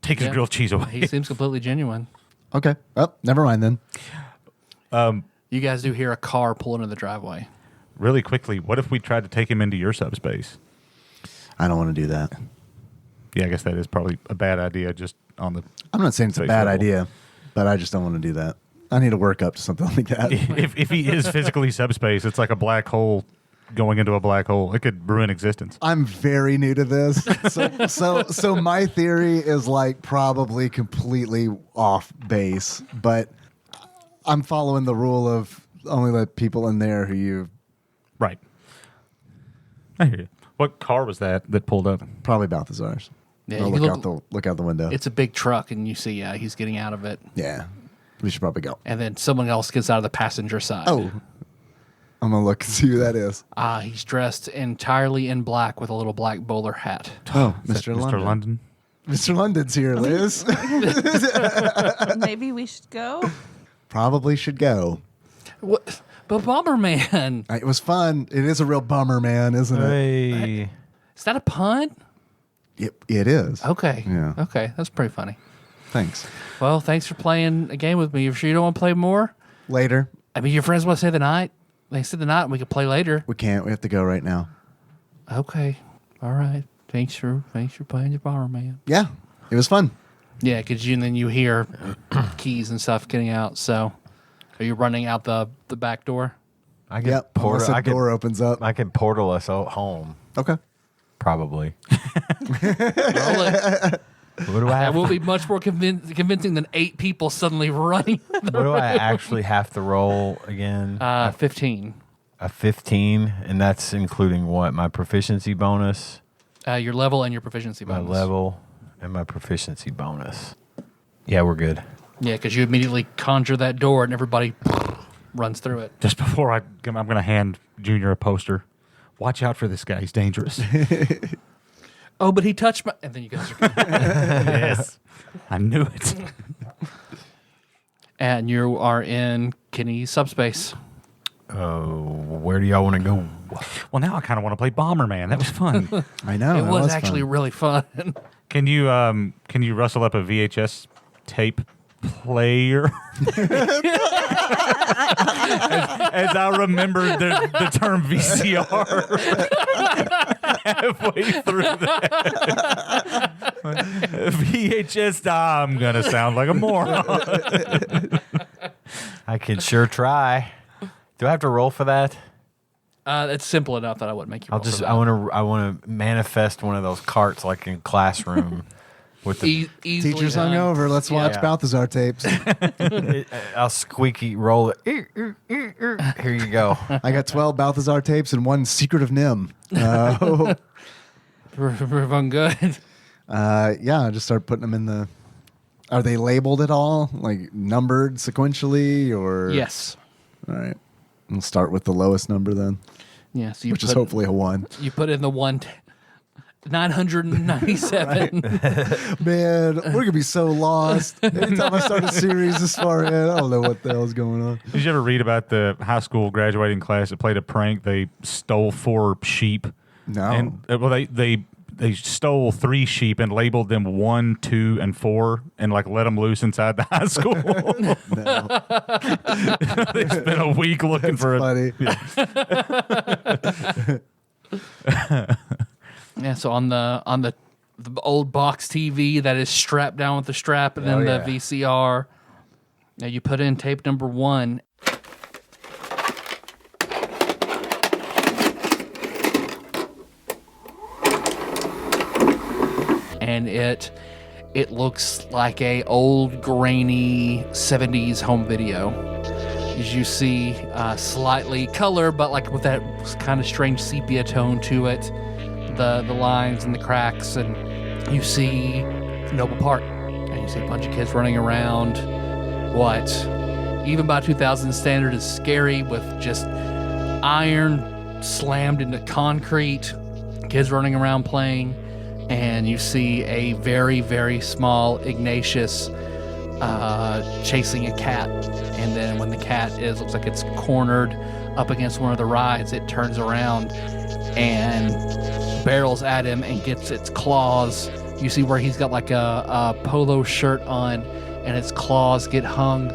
Take his Yeah. grilled cheese away. He seems completely genuine. Okay. Oh, never mind then. You guys do hear a car pull into the driveway. Really quickly, what if we tried to take him into your subspace? I don't want to do that. Yeah, I guess that is probably a bad idea. Just on the I'm not saying it's a Face bad level. idea, but I just don't want to do that. I need to work up to something like that. if he is physically subspace, it's like a black hole going into a black hole. It could ruin existence. I'm very new to this, so my theory is like probably completely off base, but I'm following the rule of only let people in there who you Right. I hear you. What car was that pulled up? probably Balthazar's. Yeah, I'll you look out the window. It's a big truck, and you see he's getting out of it. Yeah, we should probably go. And then someone else gets out of the passenger side. Oh, I'm gonna look and see who that is. He's dressed entirely in black with a little black bowler hat. Oh, Mr. Mr. London. London. Mr. London's here, Liz. Maybe we should go. Probably should go. What? But Bomberman, It was fun. It is a real bummer, man, isn't it? Hey. is that a pun? It is. Okay. Yeah. Okay, that's pretty funny. Thanks. Well, thanks for playing a game with me. You sure you don't want to play more? Later. I mean, your friends want to stay the night. They stay the night, and we can play later. We can't. We have to go right now. Okay. All right. Thanks for playing your Bomberman. Yeah, it was fun. Yeah, because then you hear keys and stuff getting out. So, are you running out the back door? I can Yep. Unless the door opens up. I can portal us home. Okay. Probably. Roll it. What do I That have? will be much more convincing than 8 people suddenly running. What do I actually have to roll again? 15. A 15, and that's including what? My proficiency bonus, Your level and your proficiency my bonus. level, and my proficiency bonus. Yeah, we're good. Yeah, because you immediately conjure that door and everybody runs through it. Just before I'm going to hand Junior a poster. Watch out for this guy. He's dangerous. Oh, but he touched my... And then you guys are... Yes. I knew it. And you are in Kenny's subspace. Oh, where do y'all want to go? Well, now I kind of want to play Bomberman. That was fun. I know. It that was fun. actually really fun. Can you rustle up a VHS tape player? as I remembered the term VCR halfway through that. VHS, I'm going to sound like a moron. I can sure try. Do I have to roll for that? It's simple enough that I wouldn't make you roll for that. I want to manifest one of those carts like in classroom with the Easily Teacher's done. hungover. Let's watch Yeah. Balthazar tapes. I'll squeaky roll it. Here you go. I got 12 Balthazar tapes and 1 Secret of Nim. We're fun good. Yeah, I just start putting them in the. Are they labeled at all? Like numbered sequentially or? Yes. All right. We'll start with the lowest number then, Yeah, so you which is hopefully a 1. You put in the 997. Man, we're going to be so lost. Anytime I start a series this far in, I don't know what the hell's going on. Did you ever read about the high school graduating class that played a prank? They stole 4 sheep. No. And they stole 3 sheep and labeled them 1, 2, and 4 and like let them loose inside the high school. No. They spent a week looking for Funny. Yeah, so on the old box TV that is strapped down with the strap and then Oh, the yeah. VCR. Now you put in tape number 1. And it looks like a old grainy 70s home video. As you see slightly color, but like with that kind of strange sepia tone to it, the lines and the cracks, and you see Noble Park, and you see a bunch of kids running around. What, even by 2000 standard, is scary with just iron slammed into concrete, kids running around playing, and you see a very, very small Ignatius chasing a cat. And then when the cat looks like it's cornered up against one of the rides, it turns around and barrels at him and gets its claws. You see where he's got like a polo shirt on, and its claws get hung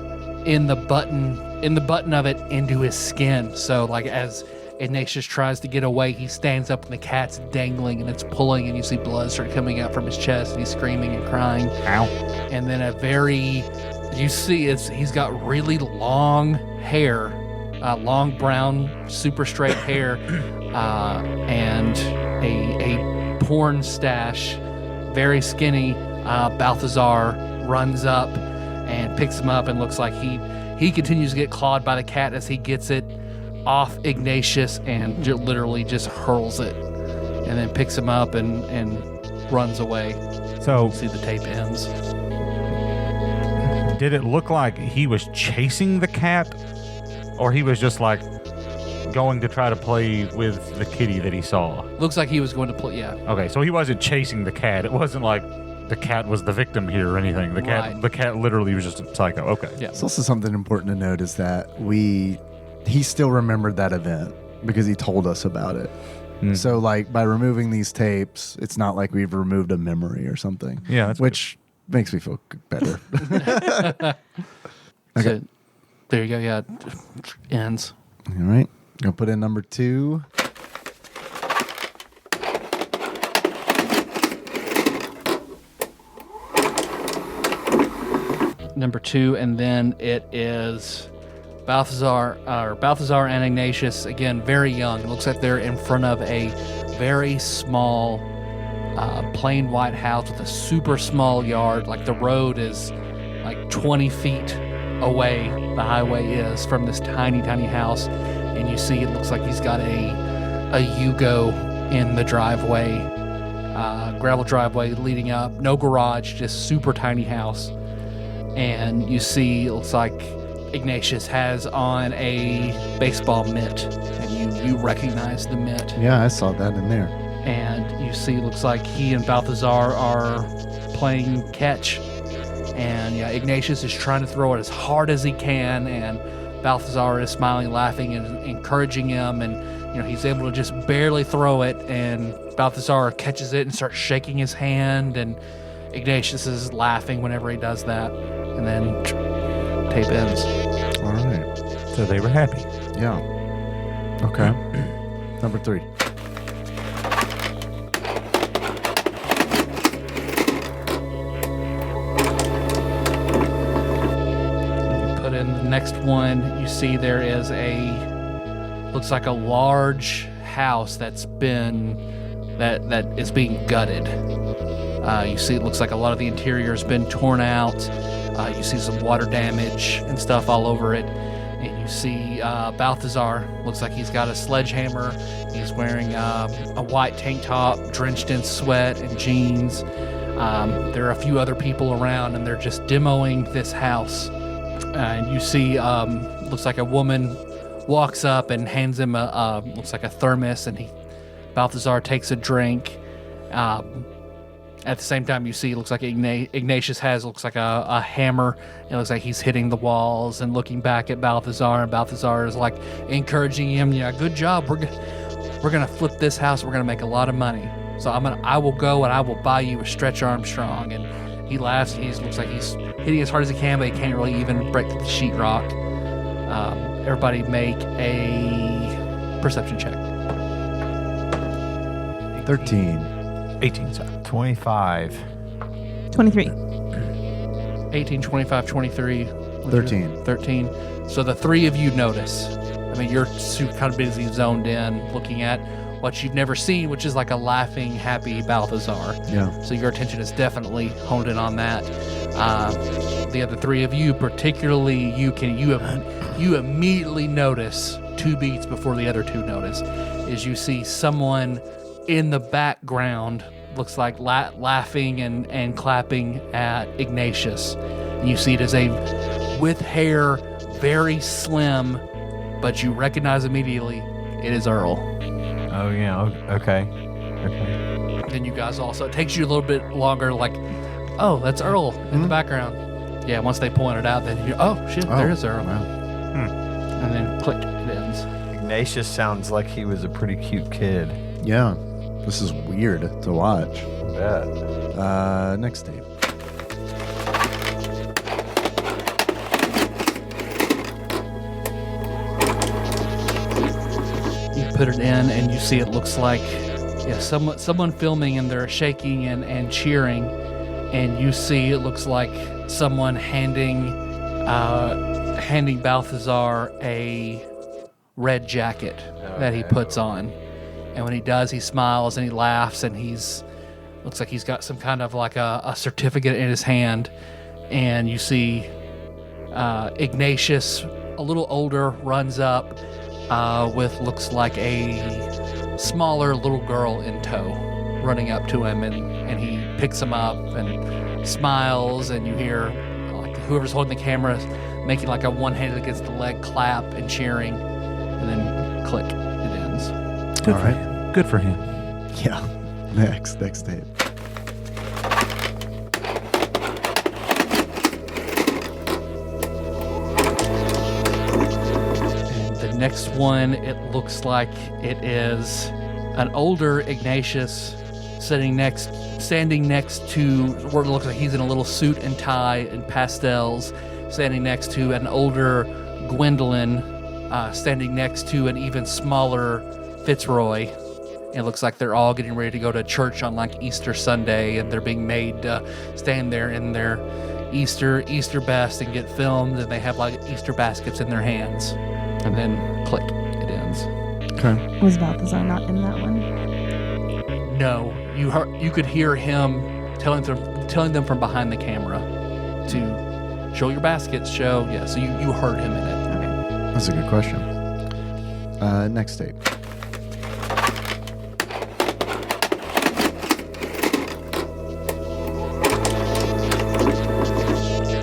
in the button of it into his skin. So like as Ignatius tries to get away, he stands up and the cat's dangling and it's pulling, and you see blood start coming out from his chest, and he's screaming and crying. Ow. And then you see he's got really long hair, long brown, super straight hair, and a porn stash, very skinny. Balthazar runs up and picks him up, and looks like he continues to get clawed by the cat as he gets it off Ignatius and literally just hurls it, and then picks him up and runs away. So See the tape ends. did it look like he was chasing the cat, or he was just like going to try to play with the kitty that he saw? Looks like he was going to play. Yeah. Okay, so he wasn't chasing the cat. It wasn't like the cat was the victim here or anything. Right. The cat literally was just a psycho. Okay. Yeah. It's also something important to note is that he still remembered that event because he told us about it. So like by removing these tapes, it's not like we've removed a memory or something. Yeah, that's which makes me feel better. So, there you go. Yeah. Ends. All right. Gonna put in number 2. number 2, and then it is Balthazar and Ignatius, again, very young. It looks like they're in front of a very small, plain white house with a super small yard. Like the road is like 20 feet away, the highway is, from this tiny, tiny house. And you see it looks like he's got a Yugo in the driveway, gravel driveway leading up. No garage, just super tiny house. And you see it looks like Ignatius has on a baseball mitt, and you recognize the mitt. Yeah, I saw that in there. And you see, looks like he and Balthazar are playing catch. And yeah, Ignatius is trying to throw it as hard as he can, and Balthazar is smiling, laughing, and encouraging him. And he's able to just barely throw it, and Balthazar catches it and starts shaking his hand, and Ignatius is laughing whenever he does that. And then tape ends. All right. So they were happy. Yeah. Okay. Number 3. Put in the next one. You see there is looks like a large house that is being gutted. You see it looks like a lot of the interior has been torn out. You see some water damage and stuff all over it. And you see Balthazar, looks like he's got a sledgehammer. He's wearing a white tank top, drenched in sweat and jeans. There are a few other people around, and they're just demoing this house. And you see, looks like a woman walks up and hands him looks like a thermos, and Balthazar takes a drink. At the same time, you see, it looks like Ignatius looks like a hammer. It looks like he's hitting the walls and looking back at Balthazar, and Balthazar is like encouraging him. Yeah, good job. We're gonna flip this house. We're gonna make a lot of money. So I will go and I will buy you a Stretch Armstrong. And he laughs. And looks like he's hitting as hard as he can, but he can't really even break the sheetrock. Everybody make a perception check. 13. 18, sorry. 25. 23. 18, 25, 23. 13. 13. So the three of you notice. I mean, you're kind of busy, zoned in, looking at what you've never seen, which is like a laughing, happy Balthazar. Yeah. So your attention is definitely honed in on that. The other three of you, particularly you immediately notice 2 beats before the other two notice, is you see someone in the background, looks like laughing and clapping at Ignatius. And you see it as with hair, very slim, but you recognize immediately it is Earl. Oh, yeah. Okay. Then you guys also, it takes you a little bit longer, like, oh, that's Earl in the background. Yeah, once they point it out, then there is Earl. Wow. And then click, it ends. Ignatius sounds like he was a pretty cute kid. Yeah. This is weird to watch. Yeah. Next tape. You put it in, and you see it looks like someone filming, and they're shaking and cheering, and you see it looks like someone handing Balthazar a red jacket that he puts on. And when he does, he smiles and he laughs, and looks like he's got some kind of like a certificate in his hand. And you see Ignatius, a little older, runs up with looks like a smaller little girl in tow, running up to him, and he picks him up and smiles, and you hear like whoever's holding the camera making like a one-handed against the leg clap and cheering, and then click, it ends. All right. Good for him. Yeah. Next tape. And the next one, it looks like it is an older Ignatius standing next to where it looks like he's in a little suit and tie and pastels, standing next to an older Gwendolyn, standing next to an even smaller Fitzroy. It looks like they're all getting ready to go to church on like Easter Sunday, and they're being made to stand there in their Easter best and get filmed, and they have like Easter baskets in their hands, and then click, it ends. Okay. Was Balthazar not in that one? No, you could hear him telling them from behind the camera to show your baskets. Show, yeah. So you heard him in it. Okay. That's a good question. Next tape.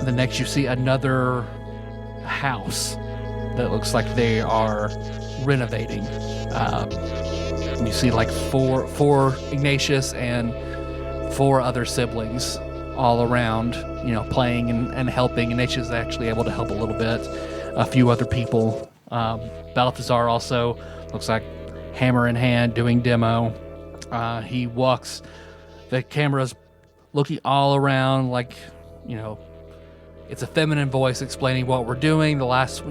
The next, you see another house that looks like they are renovating. You see like four Ignatius and 4 other siblings all around, playing and helping. Ignatius is actually able to help a little bit. A few other people. Balthazar also looks like hammer in hand doing demo. He walks. The camera's looking all around like, it's a feminine voice explaining what we're doing. The last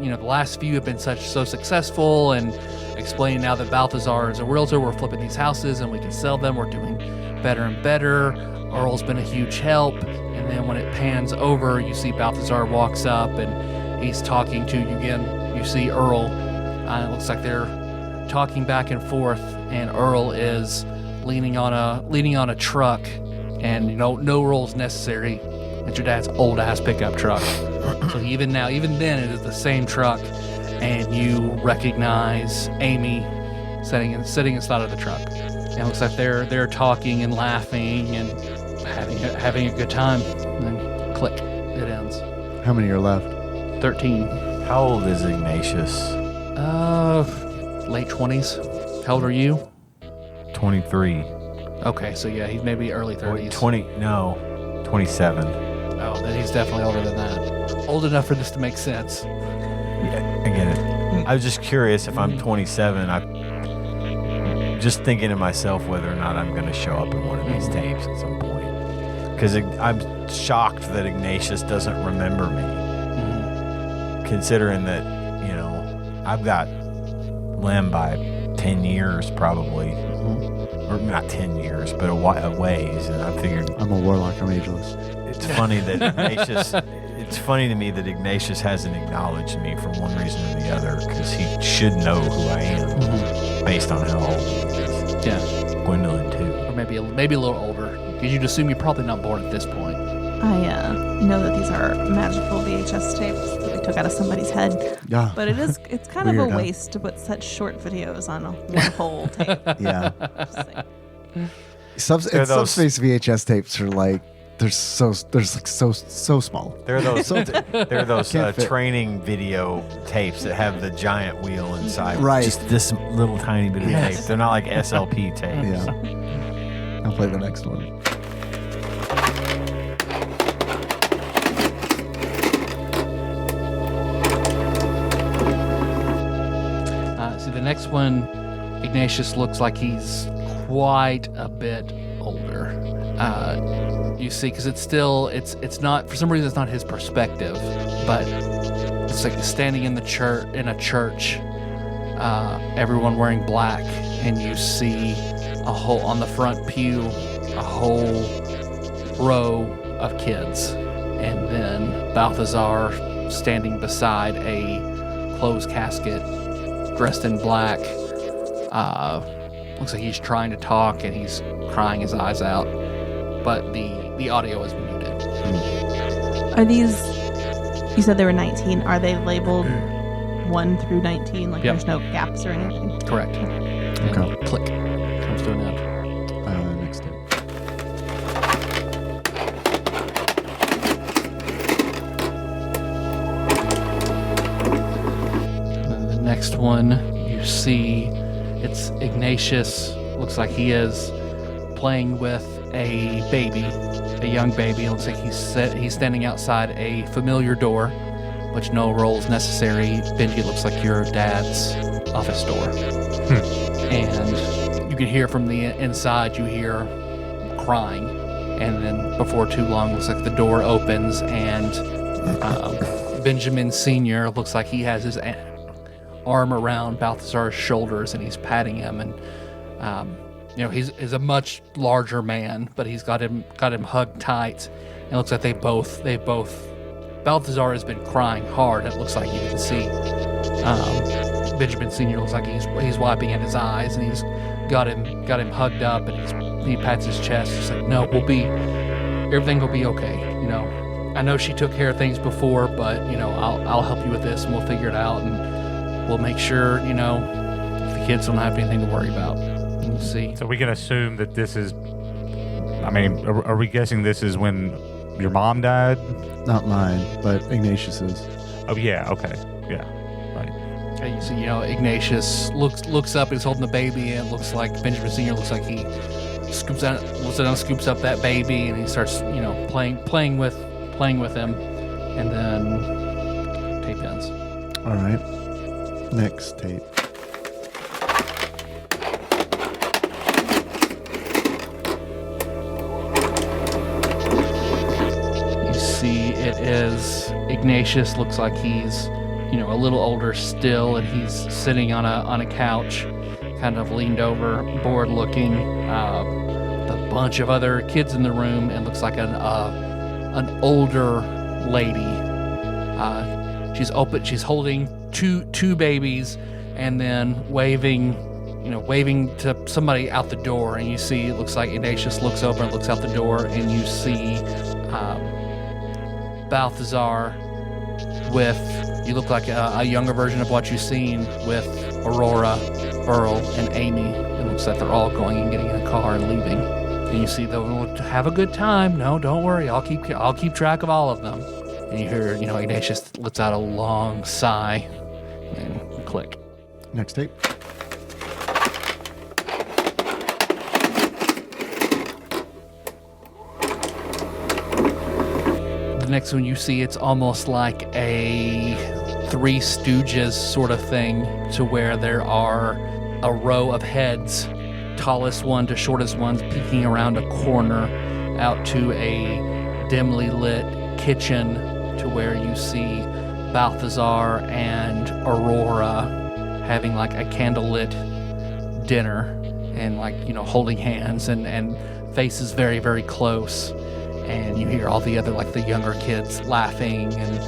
few have been so successful, and explaining now that Balthazar is a realtor. We're flipping these houses and we can sell them. We're doing better and better. Earl's been a huge help. And then when it pans over, you see Balthazar walks up and he's talking to you again. You see Earl. It looks like they're talking back and forth, and Earl is leaning on a truck, and no rolls necessary. It's your dad's old ass pickup truck. So even then, it is the same truck, and you recognize Amy sitting inside of the truck. And it looks like they're talking and laughing and having a good time. And then click, it ends. How many are left? 13. How old is Ignatius? Late 20s. How old are you? 23. Okay, so yeah, he's maybe early 30s. 27. Oh, then he's definitely older than that. Old enough for this to make sense. Yeah, I get it. I was just curious if I'm 27. I'm just thinking to myself whether or not I'm going to show up in one of these tapes at some point. Because I'm shocked that Ignatius doesn't remember me. Considering that, I've got Lem by 10 years probably. Or not 10 years, but a ways. And I figured... I'm a warlock. I'm ageless. It's funny that Ignatius... It's funny to me that Ignatius hasn't acknowledged me for one reason or the other, because he should know who I am based on how old he is. Yeah. Gwendolyn, too. Or maybe a little older. Because you'd assume you're probably not born at this point. I know that these are magical VHS tapes that we took out of somebody's head. Yeah. But it's kind Weird, of a huh? waste to put such short videos on one whole tape. Yeah. Just saying. Subspace VHS tapes are like they're so small. There are those Can't fit. training video tapes that have the giant wheel inside. Right. Just this little tiny bit of Yes. tape. They're not like SLP tapes. Yeah. I'll play the next one. So the next one, Ignatius looks like he's quite a bit older. You see, because it's not, for some reason it's not his perspective, but it's like standing in a church, everyone wearing black, and you see on the front pew, a whole row of kids, and then Balthazar standing beside a closed casket, dressed in black. Looks like he's trying to talk and he's crying his eyes out, but the audio is muted. Are these, you said they were 19, are they labeled 1 through 19? Like Yep. there's no gaps or anything? Correct. Okay. And click. Comes to an end. Next tape. And the next one, you see, it's Ignatius. Looks like he is playing with a young baby. It looks like he's standing outside a familiar door, which no rolls necessary. Benji, it looks like your dad's office door. And you can hear from the inside, you hear crying. And then before too long, looks like the door opens and Benjamin Sr. looks like he has his arm around Balthazar's shoulders and he's patting him. And he's a much larger man, but he's got him hugged tight. And it looks like they both Balthazar has been crying hard. It looks like you can see Benjamin Sr. looks like he's wiping at his eyes, and he's got him hugged up, and he pats his chest. He's like, no, everything will be okay. I know she took care of things before, but I'll help you with this, and we'll figure it out, and we'll make sure the kids don't have anything to worry about. And you see. So we can assume that this is. I mean, are we guessing this is when your mom died? Not mine, but Ignatius's. Oh yeah. Okay. Yeah. Right. And you see, Ignatius looks up. He's holding the baby, and it looks like Benjamin Sr. looks like he scoops up that baby, and he starts playing with him, and then tape ends. All right. Next tape. You see, it is Ignatius. Looks like he's a little older still, and he's sitting on a couch, kind of leaned over, bored looking. A bunch of other kids in the room, and looks like an older lady. She's holding two babies, and then waving to somebody out the door. And you see, it looks like Ignatius looks over and looks out the door, and you see Balthazar you look like a younger version of what you've seen, with Aurora, Earl, and Amy. It looks like they're all going and getting in a car and leaving. And you see they'll have a good time. No, don't worry. I'll keep track of all of them. And you hear, Ignatius lets out a long sigh, and click. Next tape. The next one you see, it's almost like a Three Stooges sort of thing, to where there are a row of heads, tallest one to shortest ones, peeking around a corner out to a dimly lit kitchen, to where you see Balthazar and Aurora having like a candlelit dinner, and holding hands and faces very, very close. And you hear all the other, the younger kids laughing, and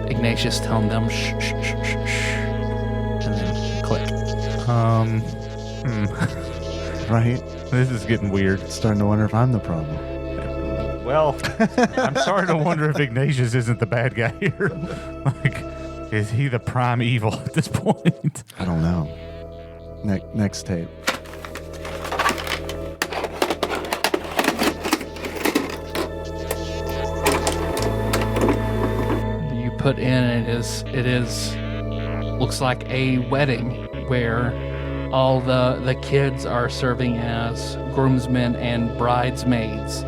Ignatius telling them shh, shh, shh, shh, shh, and then click. Right. This is getting weird. Starting to wonder if I'm the problem. Well, I'm starting to wonder if Ignatius isn't the bad guy here. Is he the prime evil at this point? I don't know. Next tape. Put in it is looks like a wedding, where all the kids are serving as groomsmen and bridesmaids.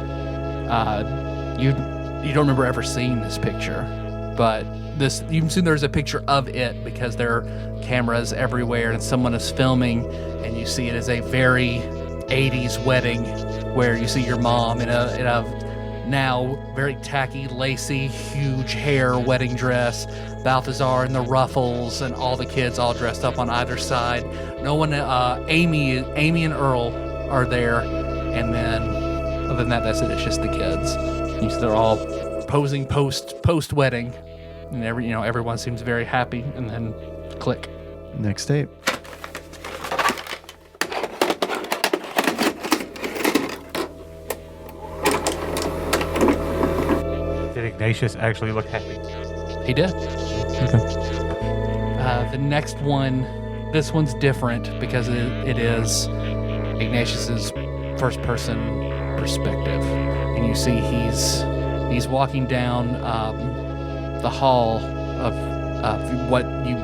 You don't remember ever seeing this picture, but you can see there's a picture of it, because there are cameras everywhere and someone is filming, and you see it as a very 80s wedding, where you see your mom in a now very tacky, lacy, huge hair wedding dress, Balthazar in the ruffles, and all the kids all dressed up on either side. No one, Amy and Earl are there, and then other than that, that's it. It's just the kids. You see they're all posing post wedding, and everyone seems very happy. And then click. Next tape. Ignatius actually look happy. He did. Okay. The next one, this one's different, because it is Ignatius's first person perspective, and you see he's walking down the hall of what you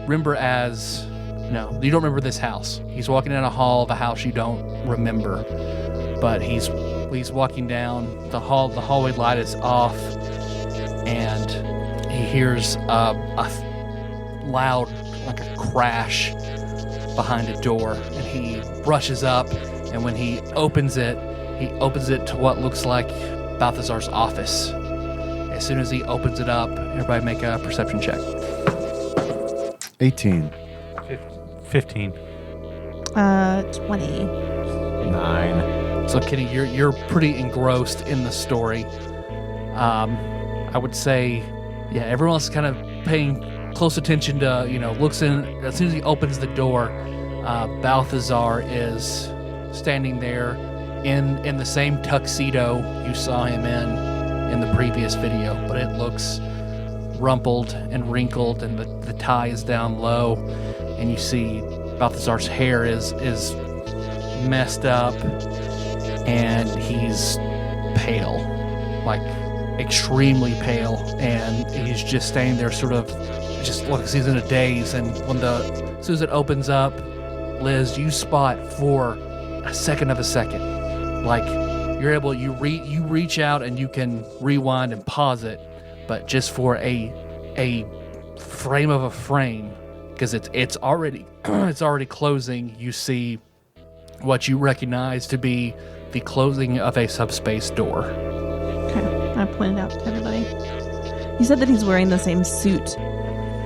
remember as you don't remember this house. He's walking down a hall of a house you don't remember, but he's walking down the hall. The hallway light is off, and he hears a loud, like a crash behind a door, and he rushes up, and when he opens it to what looks like Balthazar's office. As soon as he opens it up, everybody make a perception check. 18. 15. 20. 9. So, Kitty, you're pretty engrossed in the story. I would say, yeah, everyone's kind of paying close attention to, looks in. As soon as he opens the door, Balthazar is standing there in the same tuxedo you saw him in the previous video, but it looks rumpled and wrinkled, and the tie is down low, and you see Balthazar's hair is messed up, and he's pale, like extremely pale, and he's just standing there sort of just looks he's in a daze. And as soon as it opens up, Liz, you spot for a second, like you reach out and you can rewind and pause it, but just for a frame of a frame, because it's already it's already closing, you see what you recognize to be the closing of a subspace door. Okay, I pointed out to everybody. You said that he's wearing the same suit.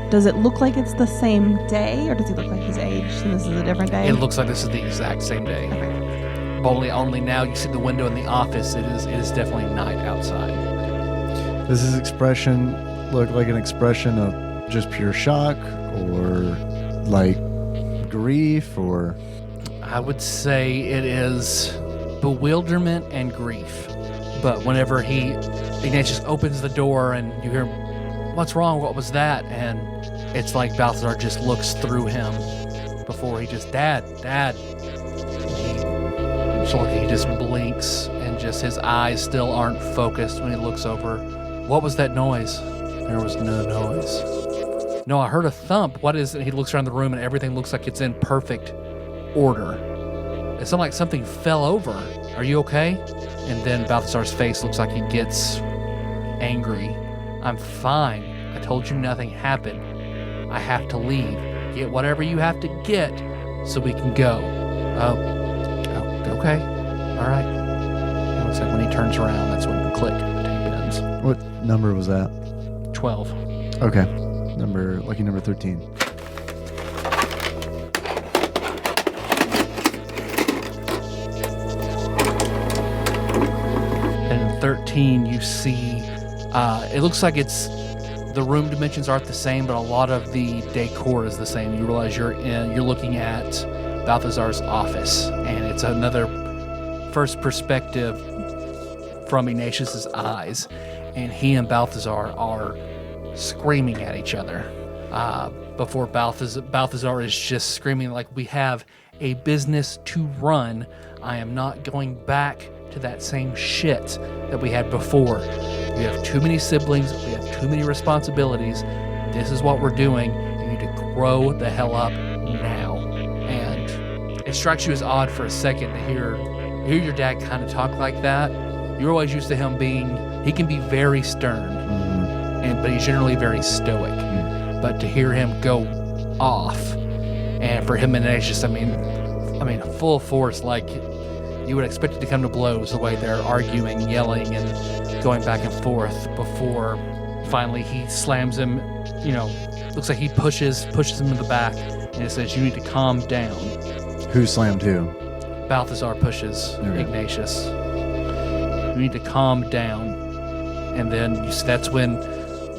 Does it look like it's the same day, or does he look like he's aged and this is a different day? It looks like this is the exact same day. Okay. Only now you see the window in the office. It is definitely night outside. Does his expression look like an expression of just pure shock, or like grief, or? I would say it is bewilderment and grief. But whenever Ignatius opens the door and you hear, "What's wrong? What was that?" And it's like Balthazar just looks through him before he just, Dad. He just blinks, and just his eyes still aren't focused when he looks over. "What was that noise?" "There was no noise." "No, I heard a thump. What is it?" He looks around the room and everything looks like it's in perfect order. It sounded like something fell over. "Are you okay?" And then Balthazar's face looks like he gets angry. "I'm fine. I told you nothing happened. I have to leave. Get whatever you have to get so we can go." Oh, okay. All right. It looks like when he turns around, that's when click, the tape ends. What number was that? 12. Okay. Lucky number 13. And in 13, you see, it looks like the room dimensions aren't the same, but a lot of the decor is the same. You realize you're looking at Balthazar's office, and it's another first perspective from Ignatius's eyes, and he and Balthazar are screaming at each other. Before Balthazar is just screaming like, "We have a business to run. I am not going back to that same shit that we had before. We have too many siblings. We have too many responsibilities. This is what we're doing. You need to grow the hell up now." And it strikes you as odd for a second to hear your dad kind of talk like that. You're always used to him he can be very stern, but he's generally very stoic. But to hear him go off, and for him and Ignatius, I mean, full force, like you would expect it to come to blows the way they're arguing, yelling, and going back and forth before finally he slams him. Looks like he pushes him in the back, and it says, "You need to calm down." Who slammed who? Balthazar pushes Ignatius. "You need to calm down." And then that's when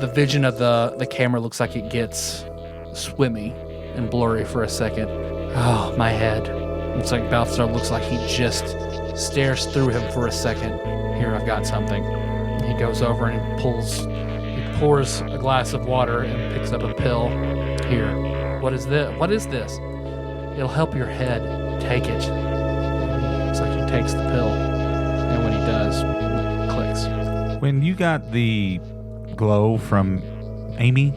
the vision of the camera looks like it gets swimmy and blurry for a second. Oh, my head. It's like Balthazar looks like he just stares through him for a second. "Here, I've got something." He goes over and he pours a glass of water and picks up a pill. "Here, what is this? What is this?" "It'll help your head. Take it." Looks like he takes the pill, and when he does, it clicks. When you got the glow from Amy,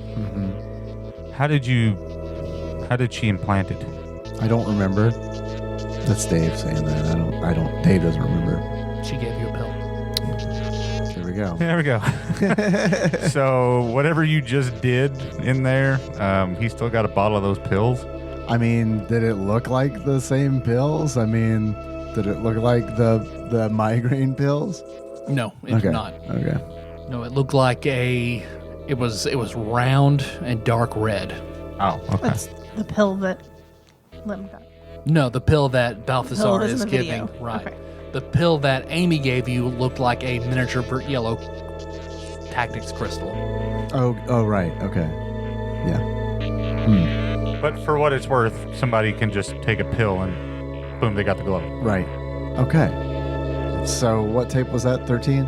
how did she implant it? I don't remember. That's Dave saying that. I don't. Dave doesn't remember. She gave you a pill. There we go. There we go. So whatever you just did in there, he still got a bottle of those pills. I mean, did it look like the same pills? I mean, did it look like the migraine pills? No, it did not. Okay. No, it looked like it was round and dark red. Oh, okay. That's the pill that Lim got. No, the pill that Balthazar that's in is the video. giving. Right. Okay. The pill that Amy gave you looked like a miniature yellow tactics crystal. Oh, right. Okay. Yeah. But for what it's worth, somebody can just take a pill and boom, they got the glow. Right. Okay. So what tape was that? 13?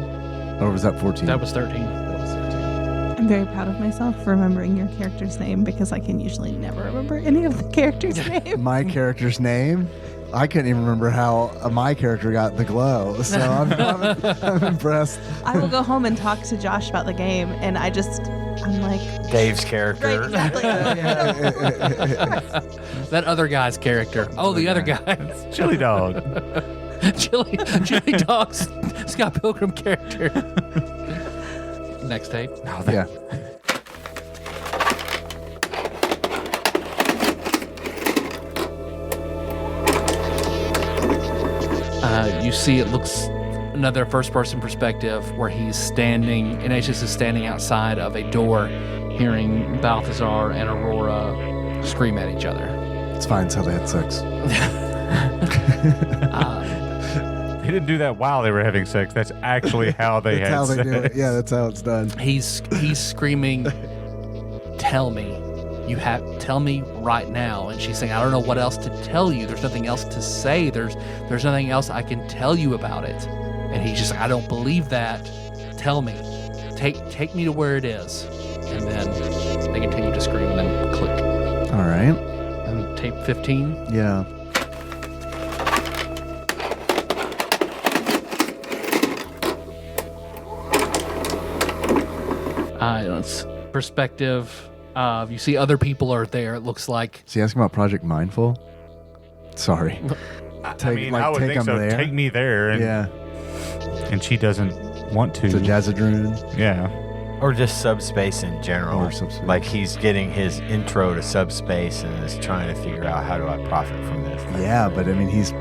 Or was that 14? That was 13. I'm very proud of myself for remembering your character's name because I can usually never remember any of the characters' names. My character's name? I couldn't even remember how my character got the glow. So I'm impressed. I will go home and talk to Josh about the game, and I'm like, Dave's character. right, exactly. That other guy's character. Oh, the other guy. Chili dog. Chili Dog's Scott Pilgrim character. Next tape. Yeah. You see it looks another first-person perspective where he's standing, Ignatius is standing outside of a door hearing Balthazar and Aurora scream at each other. It's fine. It's how they had sex. They didn't do that while they were having sex. That's actually how they That's had how they sex. do it. Yeah, that's how it's done. He's screaming, "Tell me. Tell me right now." And she's saying, "I don't know what else to tell you. There's nothing else to say. There's nothing else I can tell you about it." And he's just like, "I don't believe that. Tell me. Take me to where it is." And then they continue to scream and then click. All right. And tape 15. Yeah. It's perspective. You see other people are there. It looks like. Is he asking about Project Mindful? Sorry. I mean, I would think so. there. Take me there. And, Yeah. and she doesn't want to. It's a Jazzadroon. Yeah. Or just subspace in general. Or subspace. Like he's getting his intro to subspace and is trying to figure out how do I profit from this. Yeah, but I mean, he's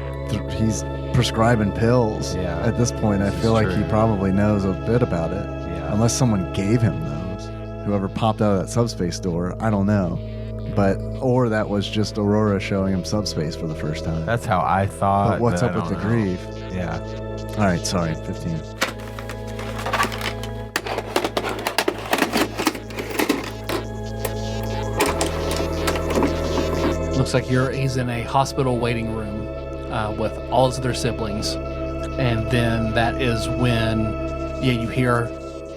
prescribing pills. Yeah. At this point, I feel like he true. probably knows a bit about it. Yeah. Unless someone gave him those. Whoever popped out of that subspace door, I don't know. Or that was just Aurora showing him subspace for the first time. That's how I thought. But what's but up I with the don't know. grief? Yeah. All right, sorry, 15. Looks like he's in a hospital waiting room with all his other siblings. And then that is when, you hear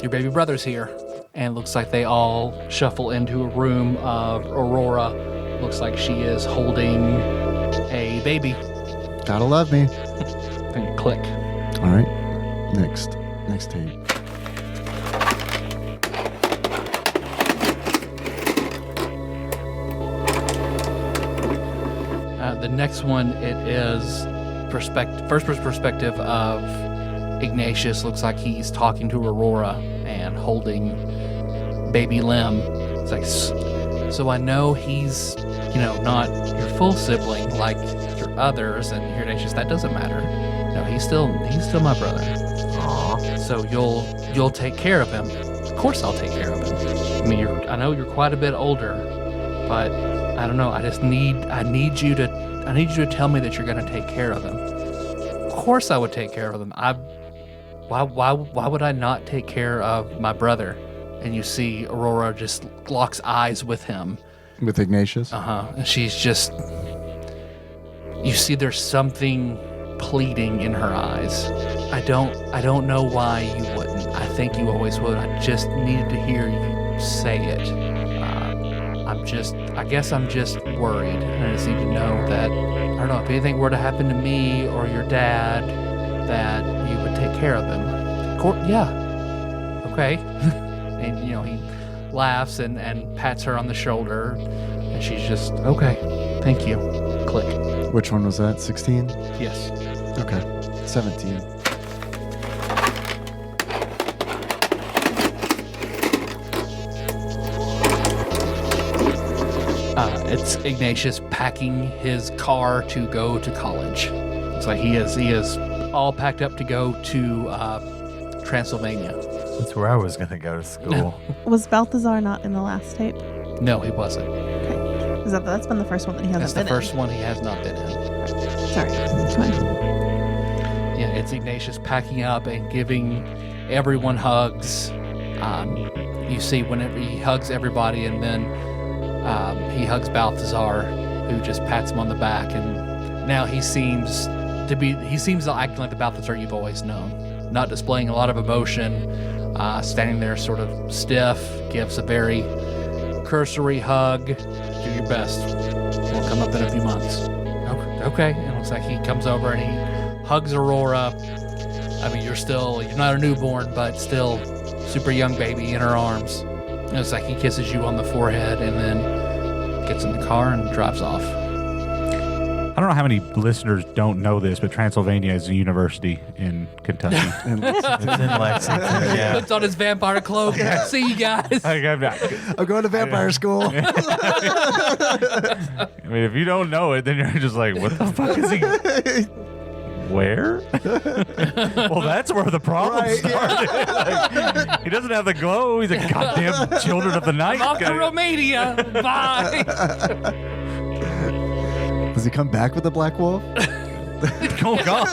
your baby brother's here. And it looks like they all shuffle into a room of Aurora. Looks like she is holding a baby. Gotta love me. Then click. All right, next tape. The next one, it is first-person perspective of Ignatius. Looks like he's talking to Aurora and holding baby Lem. It's like, so I know he's, not your full sibling like your others, and your Ignatius, that doesn't matter. No, he's still my brother. Aw. So you'll take care of him. Of course, I'll take care of him. I mean, I know you're quite a bit older, but I don't know. I need you to tell me that you're going to take care of him. Of course, I would take care of him. Why would I not take care of my brother? And you see Aurora just locks eyes with him. With Ignatius? And she's just. You see, there's something pleading in her eyes. I don't know why you wouldn't. I think you always would. I just needed to hear you say it. I guess I'm just worried. And I just need to know that, I don't know, if anything were to happen to me or your dad, that you would take care of him. Yeah. Okay. And, he laughs and pats her on the shoulder. And she's just, okay, thank you. Click. Which one was that? 16? Yes. Okay. 17. It's Ignatius packing his car to go to college. It's like he is all packed up to go to Transylvania. That's where I was going to go to school. Was Balthazar not in the last tape? No, he wasn't. That's been the first one that he hasn't That's the been first one he has not been in. in. Sorry. It's fine. Yeah, it's Ignatius packing up and giving everyone hugs. You see whenever he hugs everybody, and then he hugs Balthazar, who just pats him on the back, and now he seems to act like the Balthazar you've always known, not displaying a lot of emotion, standing there sort of stiff, gives a very cursory hug. Do your best. We'll come up in a few months. Okay. It looks like he comes over and he hugs Aurora. I mean, you're not a newborn, but still super young baby in her arms. It looks like he kisses you on the forehead and then gets in the car and drives off. I don't know how many listeners don't know this, but Transylvania is a university in Kentucky. It's in Lexington. Yeah. Puts on his vampire cloak. See you guys. I'm going to vampire school. I mean, if you don't know it, then you're just like, what the fuck is he? Where? Well, that's where the problem started. Like, he doesn't have the glow. He's a goddamn Children of the Night Off guy. to Romania. Bye. Does he come back with the Black Wolf? Oh, God.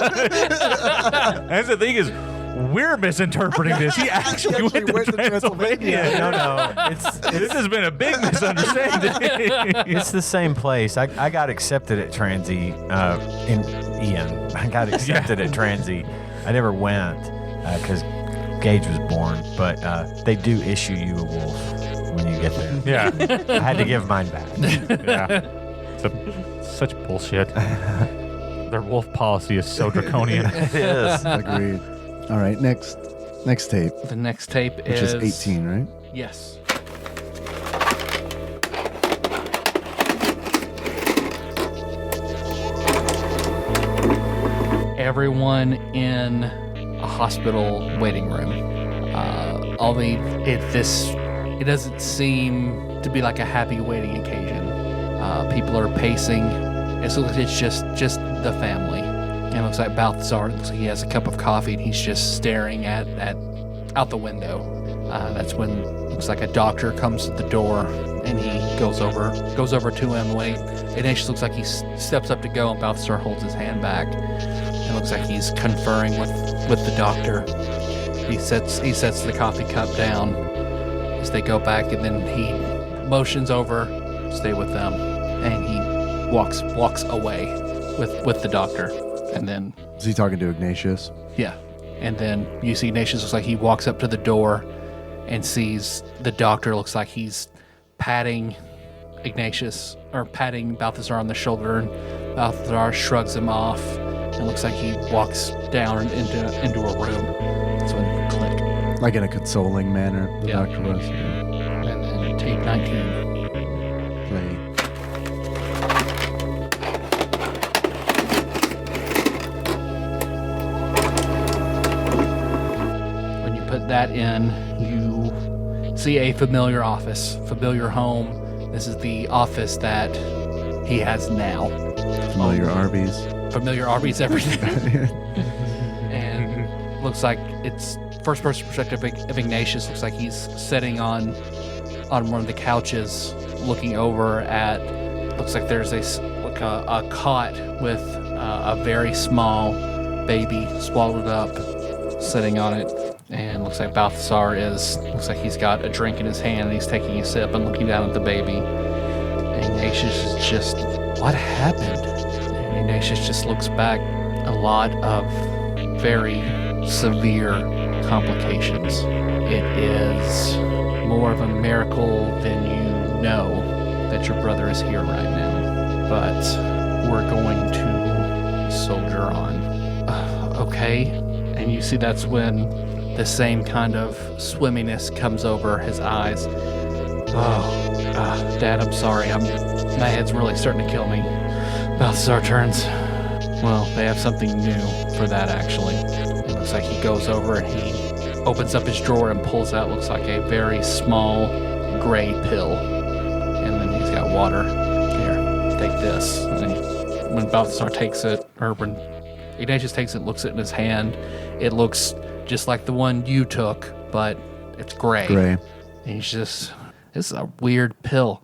That's the thing is, we're misinterpreting this. He actually went to Transylvania. No. This has been a big misunderstanding. It's the same place. I got accepted at Transy in Ian. I got accepted at Transy. I never went because Gage was born, but they do issue you a wolf when you get there. Yeah. I had to give mine back. Yeah. It's such bullshit. Their wolf policy is so draconian. It is. Agreed. All right, next tape, The next tape which is 18, right? Yes. Everyone in a hospital waiting room. It doesn't seem to be like a happy waiting occasion. People are pacing. It's just the family. And it looks like Balthazar, looks like he has a cup of coffee and he's just staring at out the window. That's when it looks like a doctor comes to the door and he goes over to him. Ignatius looks like he steps up to go and Balthazar holds his hand back. It looks like he's conferring with the doctor. He sets the coffee cup down as they go back, and then he motions over, stay with them, and he walks away with the doctor. And then Is he talking to Ignatius? yeah, and then you see Ignatius looks like he walks up to the door and sees the doctor. Looks like he's patting Ignatius or patting Balthazar on the shoulder, and Balthazar shrugs him off. It looks like he walks down into a room. That's when you click. Like in a consoling manner, the Yeah. doctor was. And then tape 19. Play. When you put that in, you see a familiar office, familiar home. This is the office that he has now. Familiar Arby's. Familiar Arby's everything. And looks like it's first person perspective of Ignatius. Looks like he's sitting on one of the couches looking over at, looks like there's a cot with a very small baby swaddled up sitting on it. And looks like Balthazar looks like he's got a drink in his hand and he's taking a sip and looking down at the baby. And Ignatius is just, what happened? And Ignatius just looks back, a lot of very severe complications. It is more of a miracle than you know that your brother is here right now. But we're going to soldier on. Okay. And you see that's when the same kind of swimminess comes over his eyes. Dad, I'm sorry. My head's really starting to kill me. Balthazar turns. Well, they have something new for that, actually. It looks like he goes over and he opens up his drawer and pulls out, looks like a very small gray pill. And then he's got water. Here, take this. And when Balthazar takes it, or when Ignatius takes it, looks at it in his hand, it looks just like the one you took, but it's gray. Gray. And he's just, this is a weird pill.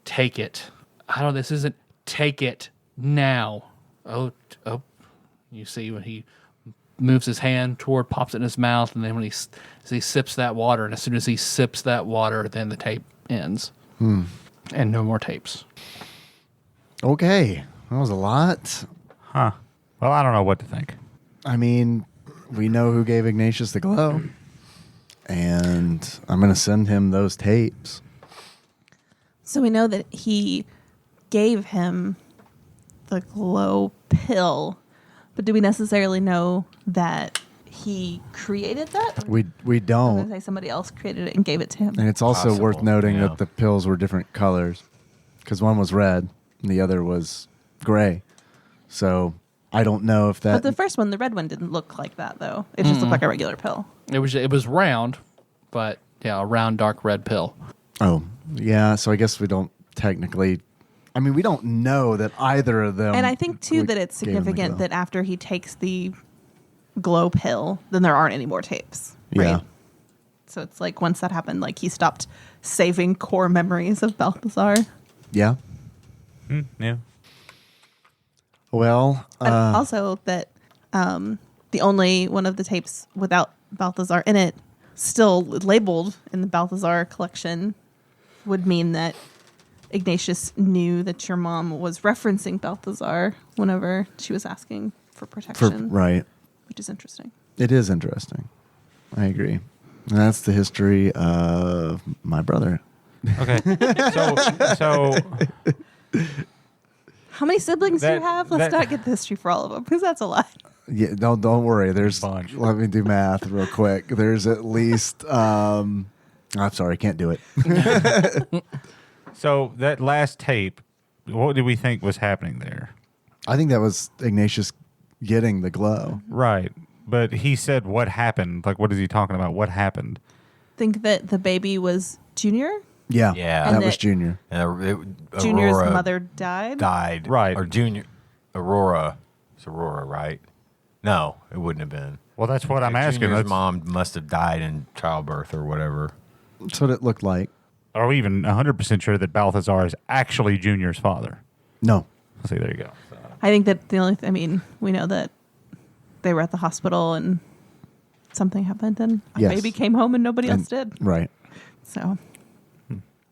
Take it. I don't. This isn't. Take it now. Oh. You see when he moves his hand toward, pops it in his mouth, and then when he sips that water, and as soon as he sips that water, then the tape ends, and no more tapes. Okay, that was a lot. Huh. Well, I don't know what to think. I mean, we know who gave Ignatius the glow, and I'm going to send him those tapes. So we know that he gave him the glow pill, but do we necessarily know that he created that? We I'm going to don't. say somebody else created it and gave it to him. And it's also Possible, worth noting yeah. that the pills were different colors, because one was red and the other was gray. So I don't know if But that. the first one, the red one, didn't look like that, though. It just looked like a regular pill. It was round, but yeah, a round dark red pill. Oh, yeah. So I guess we don't technically. I mean, we don't know that either of them. And I think, too, that it's gave him the significant glow. that after he takes the glow pill, then there aren't any more tapes. Right? Yeah. So it's like once that happened, like he stopped saving core memories of Balthazar. Yeah. Yeah. Well, And also that the only one of the tapes without Balthazar in it, still labeled in the Balthazar collection, would mean that Ignatius knew that your mom was referencing Balthazar whenever she was asking for protection, right. which is interesting. It is interesting. I agree. And that's the history of my brother. Okay. So How many siblings do you That- have? Let's that- not get the history for all of them, because that's a lot. Yeah, don't worry. There's Bunch. let me do math real quick. There's at least I'm sorry, I can't do it. So that last tape, what did we think was happening there? I think that was Ignatius getting the glow. Right. But he said what happened. Like, what is he talking about? What happened? Think that the baby was Junior? Yeah. Yeah. That And was that- Junior. And Junior's Aurora mother died? died. Right. Or Aurora. It's Aurora, right? No, it wouldn't have been. Well, that's what I'm asking. Junior's That's- mom must have died in childbirth or whatever. That's what it looked like. Are we even 100% sure that Balthazar is actually Junior's father? No. See, there you go. I think that the only, we know that they were at the hospital and something happened and a Yes. baby came home and nobody else And- did. Right. So,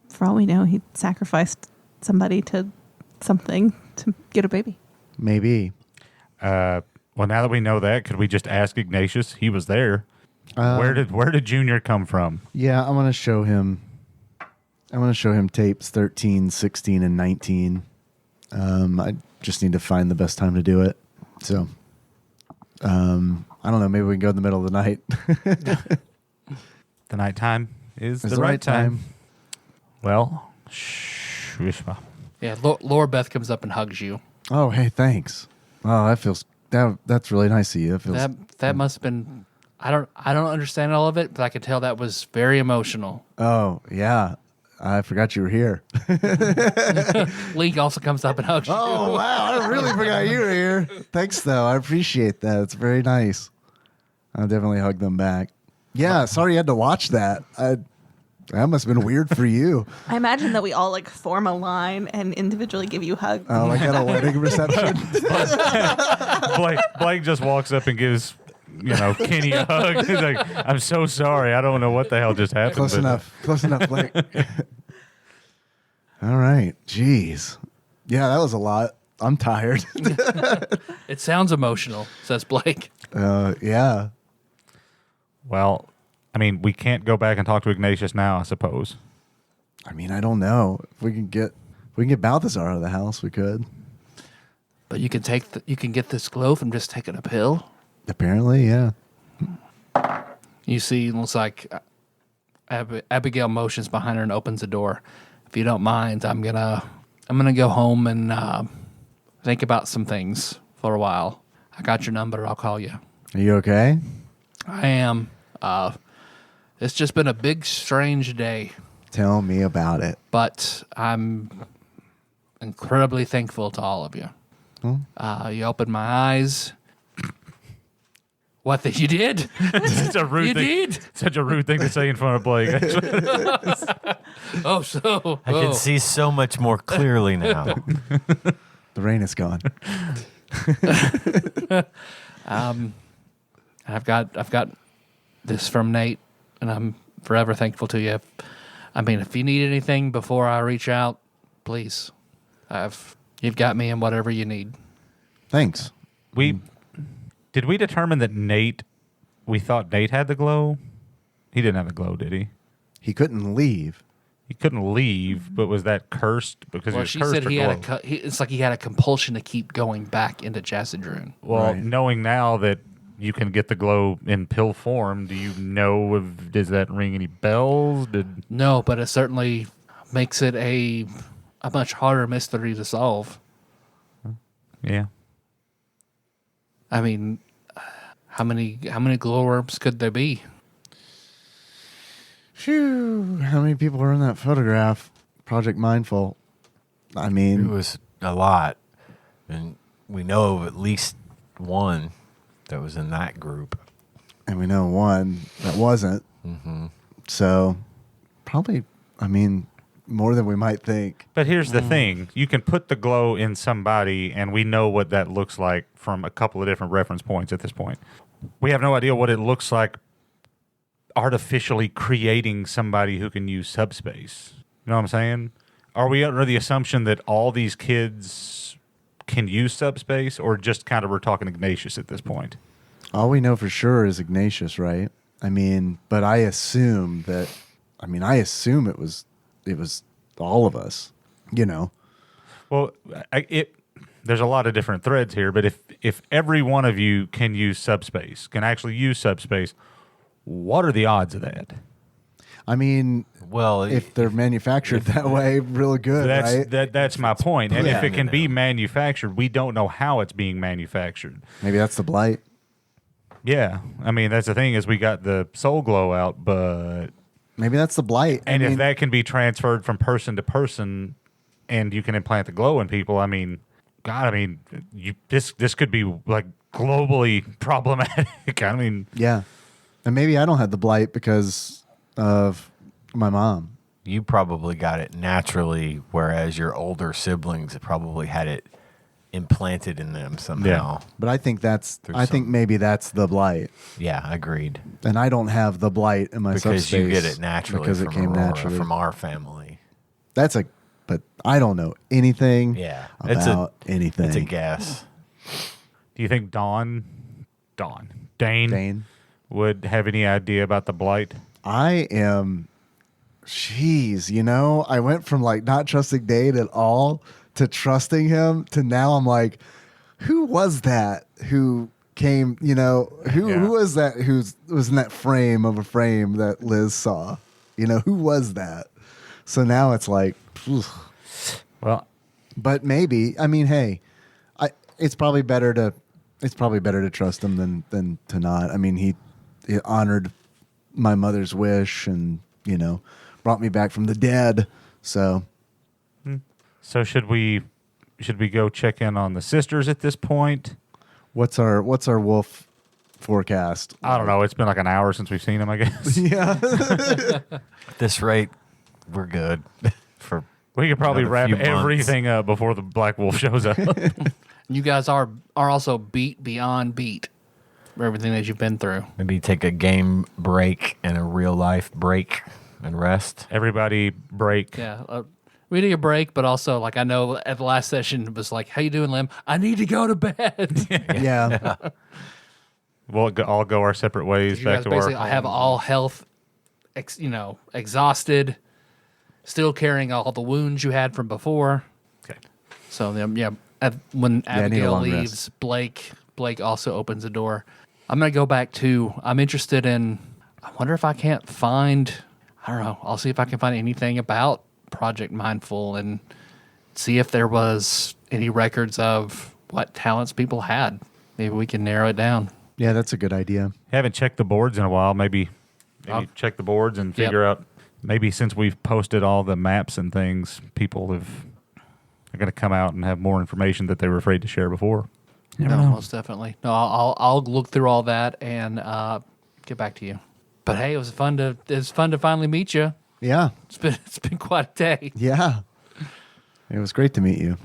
for all we know, he sacrificed somebody to something to get a baby. Maybe. Well, now that we know that, could we just ask Ignatius? He was there. Where did Junior come from? Yeah, I'm gonna show him tapes 13, 16, and 19. I just need to find the best time to do it. So I don't know, maybe we can go in the middle of the night. The nighttime is It's the right time. Well, wishma. Yeah, Laura Beth comes up and hugs you. Oh, hey, thanks. Oh, that's really nice of you. That feels That must have been. I don't understand all of it, but I could tell that was very emotional. Oh, yeah. I forgot you were here. Link also comes up and hugs you. Oh, wow. I really forgot you were here. Thanks, though. I appreciate that. It's very nice. I'll definitely hug them back. Yeah, sorry you had to watch that. That must have been weird for you. I imagine that we all like form a line and individually give you hugs. Like at a wedding reception. Blake just walks up and gives Kenny a hug. He's like, "I'm so sorry. I don't know what the hell just happened." Close enough, Blake. All right. Jeez. Yeah, that was a lot. I'm tired. It sounds emotional, says Blake. Yeah. Well, I mean, we can't go back and talk to Ignatius now, I suppose. I mean, I don't know. If we can get Balthazar out of the house, we could. But you can get this glow from just taking a pill. Apparently, yeah. You see, it looks like Abigail motions behind her and opens the door. If you don't mind, I'm gonna go home and think about some things for a while. I got your number. I'll call you. Are you okay? I am. It's just been a big, strange day, Tell me about it. but I'm incredibly thankful to all of you. You opened my eyes. What that you did? Such a rude You thing. did? Such a rude thing to say in front of Blake. Oh, so I can see so much more clearly now. The rain is gone. I've got this from Nate, and I'm forever thankful to you. If you need anything before I reach out, please. You've got me in whatever you need. Thanks. Did we determine that we thought Nate had the glow? He didn't have the glow, did he? He couldn't leave. He couldn't leave, but was that cursed? Because Well, he was she cursed said for he glow. had it's like he had a compulsion to keep going back into Chassidrune. Well, Right. knowing now that you can get the glow in pill form, do you know does that ring any bells? No, but it certainly makes it a much harder mystery to solve. Yeah. I mean, how many glow orbs could there be? Phew. How many people were in that photograph? Project Mindful. I It mean, was a lot. And we know of at least one that was in that group. and we know one that wasn't. So probably, more than we might think. But here's the thing. You can put the glow in somebody, and we know what that looks like from a couple of different reference points at this point. We have no idea what it looks like artificially creating somebody who can use subspace. You know what I'm saying? Are we under the assumption that all these kids can use subspace, or just kind of we're talking Ignatius at this point? All we know for sure is Ignatius, right? But I assume it was all of us, Well, there's a lot of different threads here, but if every one of you can use subspace, can actually use subspace, what are the odds of that? Well, if they're manufactured that way, real good, right? That's my point. And Yeah. if it can be manufactured, we don't know how it's being manufactured. Maybe that's the blight. Yeah, that's the thing is we got the soul glow out, but Maybe that's the blight. if that can be transferred from person to person, and you can implant the glow in people, this could be like globally problematic. Yeah. And maybe I don't have the blight because of my mom. you probably got it naturally, whereas your older siblings probably had it implanted in them somehow. But I think There's maybe that's the blight. Yeah, agreed. And I don't have the blight in my Because subspace. you get it naturally because it from came Aurora, naturally from our family. But I don't know anything Yeah, about anything. It's a guess. Do you think Dane Dane. would have any idea about the blight? I am, I went from like not trusting Dane at all to trusting him to now I'm like, who was that who came, who was that who was in that frame that Liz saw? Who was that? So now it's like, phew. Well, But maybe, hey, it's probably better to trust him than to not. He honored my mother's wish and, brought me back from the dead. So so should we go check in on the sisters at this point? what's our wolf forecast? I don't know. It's been like an hour since we've seen them, I guess. Yeah. At this rate, we're good for. We could probably Another wrap few months. everything up before the Black Wolf shows up. You guys are also beat beyond beat for everything that you've been through. Maybe take a game break and a real life break and rest. Everybody break. Yeah. We need a break, but also, like, I know at the last session it was like, how you doing, Lim? I need to go to bed. Yeah. We'll all go our separate ways You back guys to basically our. have all health, exhausted, still carrying all the wounds you had from before. Okay. So, when I need a Abigail long leaves, Blake also opens the door. I'm going to go back to, I'm interested in, I wonder if I can't find, I don't know, I'll see if I can find anything about Project Mindful and see if there was any records of what talents people had. Maybe we can narrow it down. Yeah, that's a good idea. Haven't checked the boards in a while. Maybe I'll- check the boards and figure out. Maybe since we've posted all the maps and things, people are going to come out and have more information that they were afraid to share before. No, most definitely. No, I'll look through all that and get back to you. But hey, it was fun to finally meet you. Yeah. It's been quite a day. Yeah. It was great to meet you.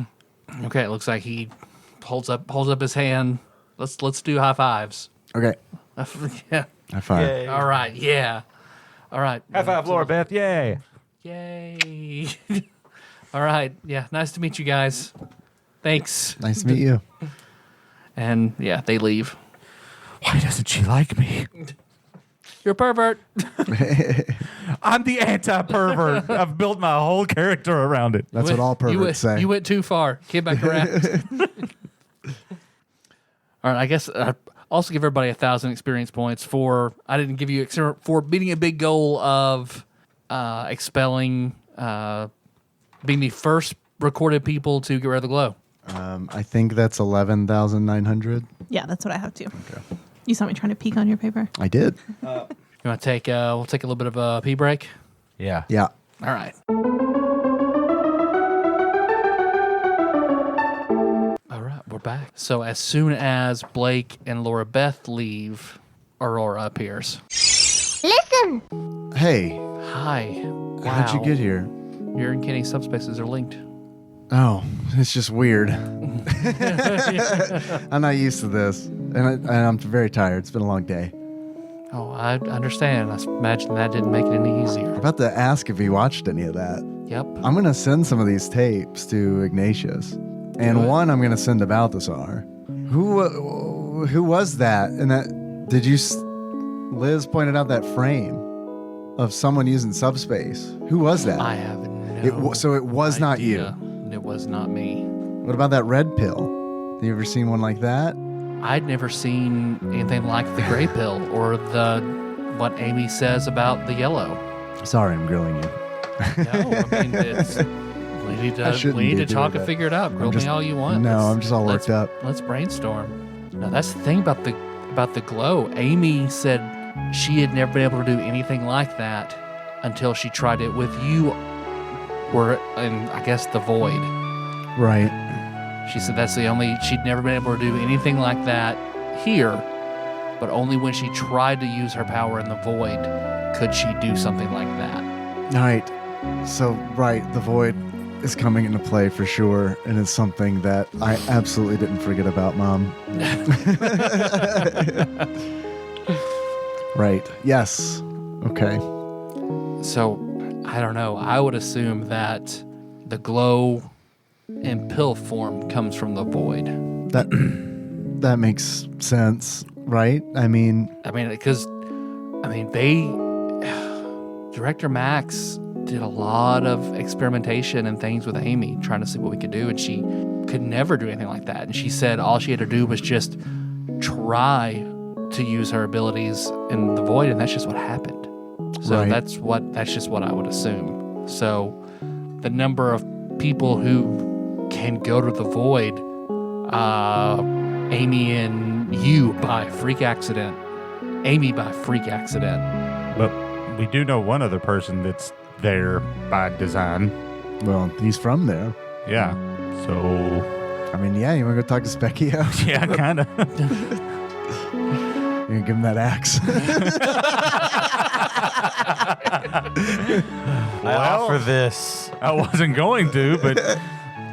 Okay, it looks like he holds up his hand. Let's do high fives. Okay. Yeah. High five. Yay. All right. Yeah. All right. High five, Laura Beth. Yay. Yay. All right. Yeah. Nice to meet you guys. Thanks. Nice to meet you. And yeah, they leave. Why doesn't she like me? You're a pervert. I'm the anti-pervert. I've built my whole character around it. That's what all perverts say. You went too far. Came back around. All right. I guess also give everybody 1,000 experience points for. I didn't give you for beating a big goal of expelling, being the first recorded people to get rid of the glow. I think that's 11,900. Yeah, that's what I have too. Okay. You saw me trying to peek on your paper. I did. You want to take? We'll take a little bit of a pee break. Yeah. Yeah. All right. All right, we're back. So as soon as Blake and Laura Beth leave, Aurora appears. Hey, Hi. how'd you get here? Your and Kenny's subspaces are linked. Oh, it's just weird. I'm not used to this. And I'm very tired. It's been a long day. Oh, I understand. I imagine that didn't make it any easier. About to ask if he watched any of that. Yep. I'm going to send some of these tapes to Ignatius. And one I'm going to send to Balthazar. Who was that? And that did you Liz pointed out that frame of someone using subspace. Who was that? I have no So it was not you. idea. It was not me. What about that red pill? You ever seen one like that? I'd never seen anything like the gray pill or what Amy says about the yellow. Sorry, I'm grilling you. No, I mean, we need to talk and figure it out. Grill me all you want. No, I'm just all worked up. Let's brainstorm. Now that's the thing about the glow. Amy said she had never been able to do anything like that until she tried it with you, or in I guess the void. Right. She said she'd never been able to do anything like that here, but only when she tried to use her power in the void could she do something like that. All right. So, right, the void is coming into play for sure, and it's something that I absolutely didn't forget about, Mom. Right. Yes. Okay. So, I don't know. I would assume that the glow in pill form comes from the void. That makes sense, right? Because Director Max did a lot of experimentation and things with Amy, trying to see what we could do, and she could never do anything like that. And she said all she had to do was just try to use her abilities in the void, and that's just what happened. So Right. that's just what I would assume. So the number of people who can go to the void, Amy and you by freak accident. Amy by freak accident. But we do know one other person that's there by design. Well, he's from there. Yeah. So, Yeah, you want to go talk to Specchio? yeah, kind of. You gonna give him that axe? I offer this. I wasn't going to, but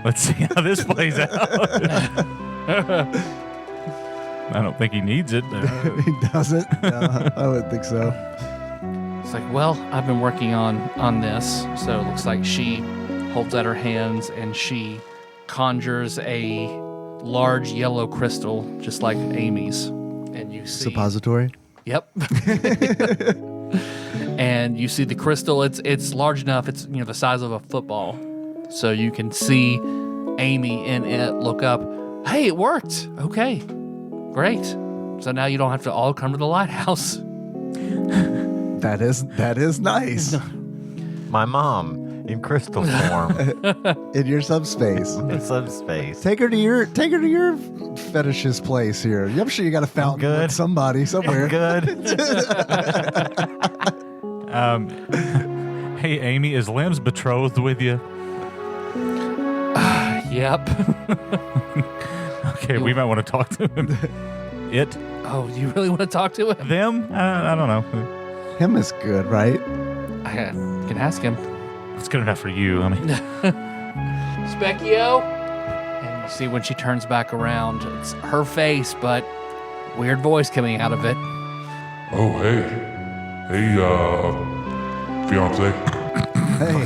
let's see how this plays out. I don't think he needs it. He doesn't? No, I wouldn't think so. It's like, well, I've been working on this. So it looks like she holds out her hands and she conjures a large yellow crystal, just like Amy's. And you see... Suppository? Yep. And you see the crystal. It's large enough. It's the size of a football. So you can see Amy in it look up. Hey, it worked. Okay, great. So now you don't have to all come to the lighthouse. That is nice. My mom in crystal form In your subspace. in subspace. Take her to your fetish's place here. I'm sure you got a fountain good. with somebody somewhere. Good. Hey, Amy, is Lem's betrothed with you? Yep. Okay, we might want to talk to him. It? Oh, you really want to talk to him? Them? I don't know. Him is good, right? I can ask him. It's good enough for you. I mean, Specchio? And you see when she turns back around, it's her face, but weird voice coming out of it. Oh, hey. Hey, fiance. Hey,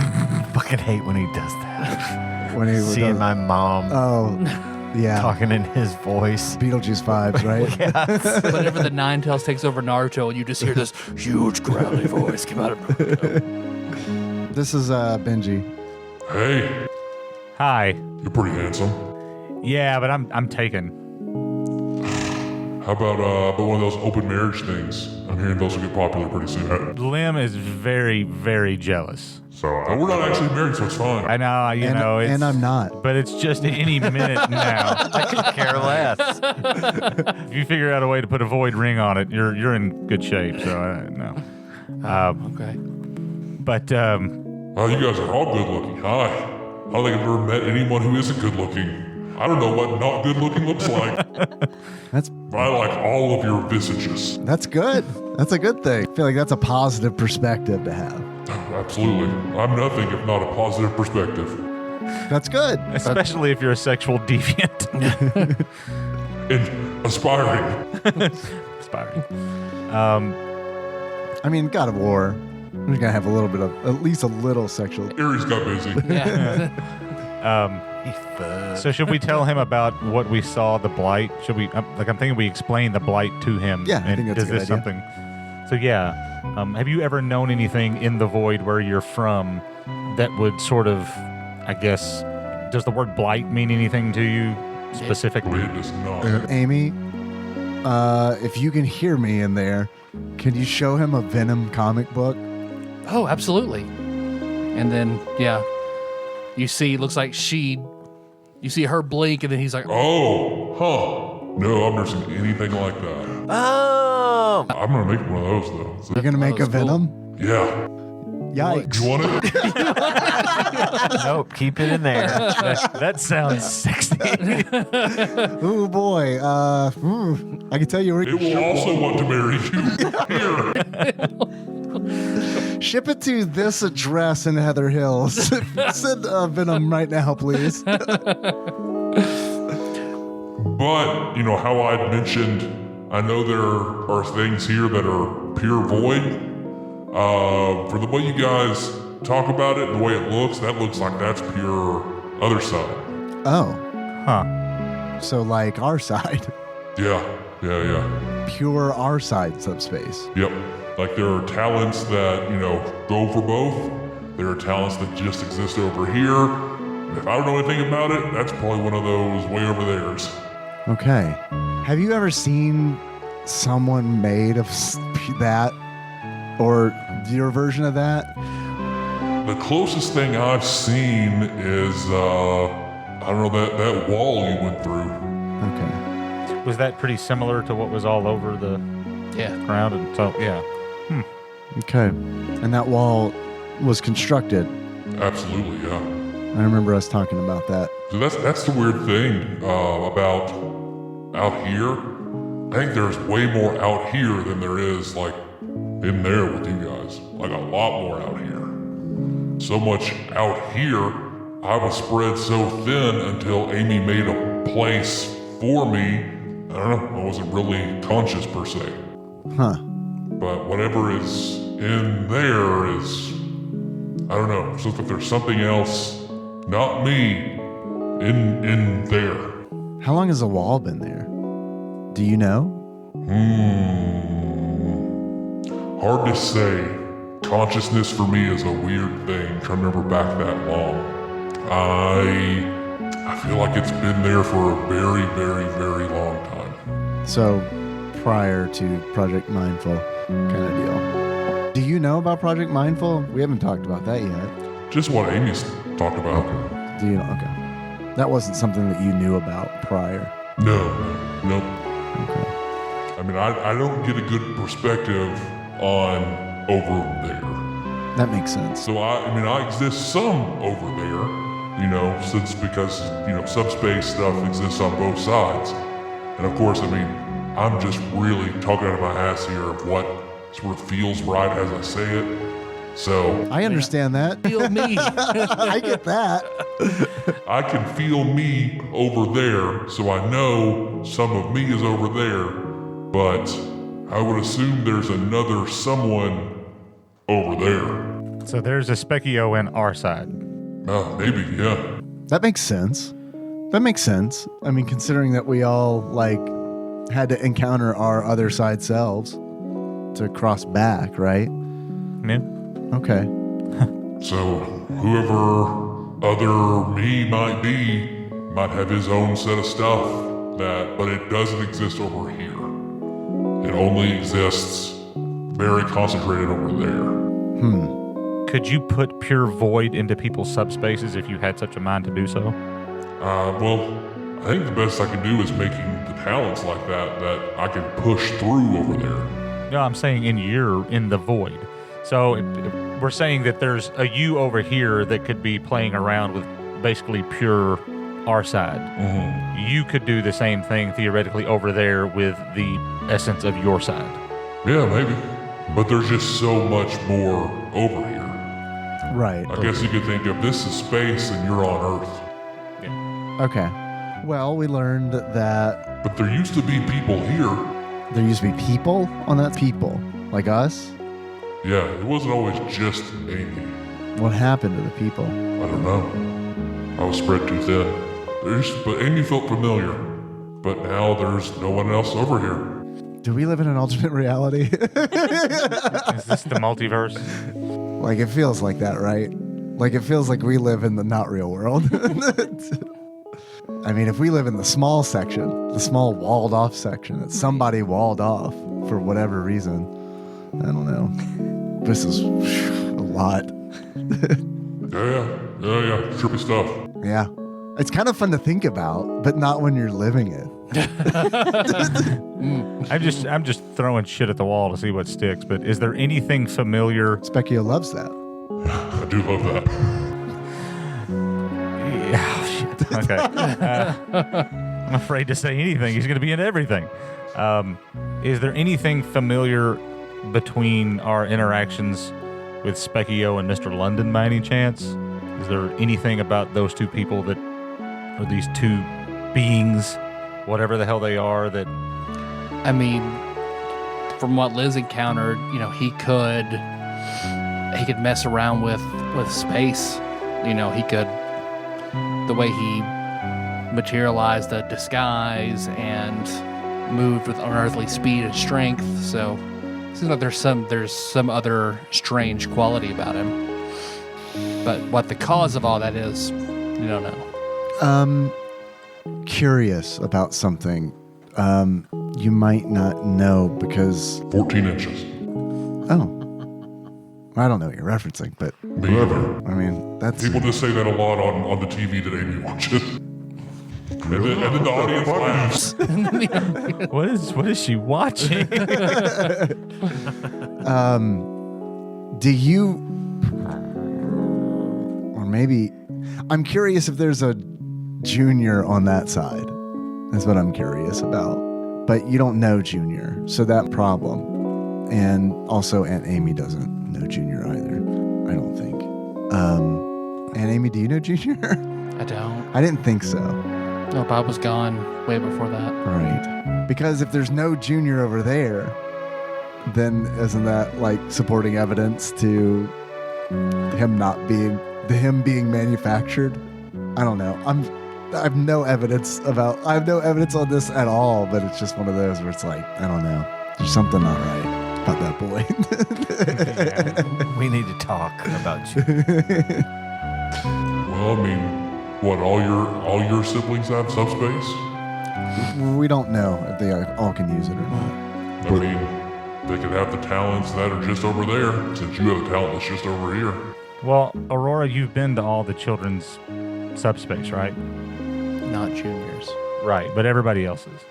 Fucking hate when he does that. when he Seeing does- my mom Oh, yeah. talking in his voice. Beetlejuice vibes, right? Whenever the Ninetales takes over Naruto, and you just hear this huge growly voice come out of Naruto. This is Benji. Hey, hi. you're pretty handsome. Yeah, but I'm taken. How about one of those open marriage things? I'm hearing those will get popular pretty soon. Lim is very, very jealous. So we're not actually married, so it's fine. I know, you know, it's, and I'm not. but it's just any minute now. I could care less. If you figure out a way to put a void ring on it, you're in good shape. So no. Okay. But Wow, you guys are all good looking. Hi. I don't think I've ever met anyone who isn't good looking. I don't know what not good looking looks like. That's I like all of your visages. good. That's a good thing. I feel like that's a positive perspective to have. Absolutely. I'm nothing if not a positive perspective. That's good. especially if you're a sexual deviant. And aspiring. Aspiring. I mean, God of War. We're gonna have a little bit of, at least a little sexual. Aries got busy. Yeah. So should we tell him about what we saw, the blight? Should we? I'm thinking we explain the blight to him. Yeah, I think that's a does good this idea. something? So yeah, have you ever known anything in the void where you're from that would sort of, I guess, does the word blight mean anything to you specifically? It does not. Amy, if you can hear me in there, can you show him a Venom comic book? Oh, absolutely. And then, yeah, you see, looks like you see her blink, and then he's like, Oh, huh. No, I've never seen anything like that. Oh, I'm gonna make one of those though. So, You're gonna make a that's cool. Venom? yeah. Yikes! You want it? nope. Keep it in there. That sounds sexy. Oh boy. I can tell you It will also want to marry you. Here. ship it to this address in Heather Hills. Send Venom right now, please. But, you know, how I'd mentioned, I know there are things here that are pure void. For the way you guys talk about it, the way it looks, that looks like that's pure other side. Oh, Huh. so like our side, Yeah. pure our side subspace. Yep. Like there are talents that, you know, go for both. There are talents that just exist over here. And if I don't know anything about it, that's probably one of those way over theirs. Okay. Have you ever seen someone made of that, or your version of that? The closest thing I've seen is, I don't know, that wall you went through. Okay. Was that pretty similar to what was all over the yeah. ground? And so yeah. Okay. And that wall was constructed. Absolutely, yeah. I remember us talking about that. So that's the weird thing about out here. I think there's way more out here than there is like in there with you guys. Like a lot more out here. So much out here, I was spread so thin until Amy made a place for me. I don't know, I wasn't really conscious per se. Huh. But whatever is in there is, I don't know, it's like there's something else, not me, in there. How long has the wall been there? Do you know? Hard to say. Consciousness for me is a weird thing. Trying to remember back that long. I feel like it's been there for a very, very, very long time. So, prior to Project Mindful kind of deal. Do you know about Project Mindful? We haven't talked about that yet. Just what Amy's talked about. Do you know? Okay. That wasn't something that you knew about prior. No. Okay. I mean, I don't get a good perspective on over there. That makes sense. So I mean, I exist some over there. because subspace stuff exists on both sides. And of course, I'm just really talking out of my ass here of what sort of feels right as I say it. So I understand that. Feel me. I get that. I can feel me over there, so I know some of me is over there, but I would assume there's another someone over there. So there's a Specchio in our side. Maybe, yeah. That makes sense. Considering that we all had to encounter our other side selves to cross back, right? Yeah. Okay. So whoever other me might be might have his own set of stuff but it doesn't exist over here. It only exists very concentrated over there. Could you put pure void into people's subspaces if you had such a mind to do so? Well, I think the best I can do is making the talents like that I can push through over there. No, I'm saying in the void. So if we're saying that there's a you over here that could be playing around with basically pure our side. Mm-hmm. You could do the same thing theoretically over there with the essence of your side. Yeah, maybe. But there's just so much more over here. Right. I guess you could think of this as space and you're on Earth. Okay. Well, we learned that But there used to be people here. there used to be people on that people, like us. Yeah, it wasn't always just Amy. What happened to the people? I don't know. I was spread too thin. But Amy felt familiar. But now there's no one else over here. Do we live in an alternate reality? Is this the multiverse? It feels like that, right? It feels like we live in the not real world. If we live in the small section, the small walled off section that somebody walled off for whatever reason, I don't know. This is a lot. Yeah, trippy stuff. Yeah. It's kind of fun to think about, but not when you're living it. I'm just throwing shit at the wall to see what sticks, but is there anything familiar? Specchio loves that. I do love that. Yeah, shit. Okay. I'm afraid to say anything. He's going to be in everything. Is there anything familiar between our interactions with Specchio and Mr. London by any chance? Is there anything about those two people that, or these two beings, whatever the hell they are, that... From what Liz encountered, he could mess around with space. He could, the way he materialized the disguise and moved with unearthly speed and strength. So it seems like there's some other strange quality about him. But what the cause of all that is, you don't know. Curious about something. You might not know because 14 inches. Oh. I don't know what you're referencing, but Me either. that's People just say that a lot on the TV that Amy watches. And then the audience laughs. What is she watching? Do you, or maybe, I'm curious if there's a junior on that side. That's what I'm curious about. But you don't know Junior, so that problem. And also Aunt Amy doesn't know Junior either, I don't think. Aunt Amy, do you know Junior? I don't. I didn't think so. No, Bob was gone way before that. Right. Because if there's no Junior over there, then isn't that supporting evidence to him being manufactured? I don't know. I have no evidence on this at all, but it's just one of those where it's I don't know. There's something not right about that boy. Yeah, we need to talk about you. Well, what, all your siblings have subspace? We don't know if they all can use it or not. They could have the talents that are just over there, since you have the talent that's just over here. Well, Aurora, you've been to all the children's subspace, right? Not Junior's. Right, but everybody else's.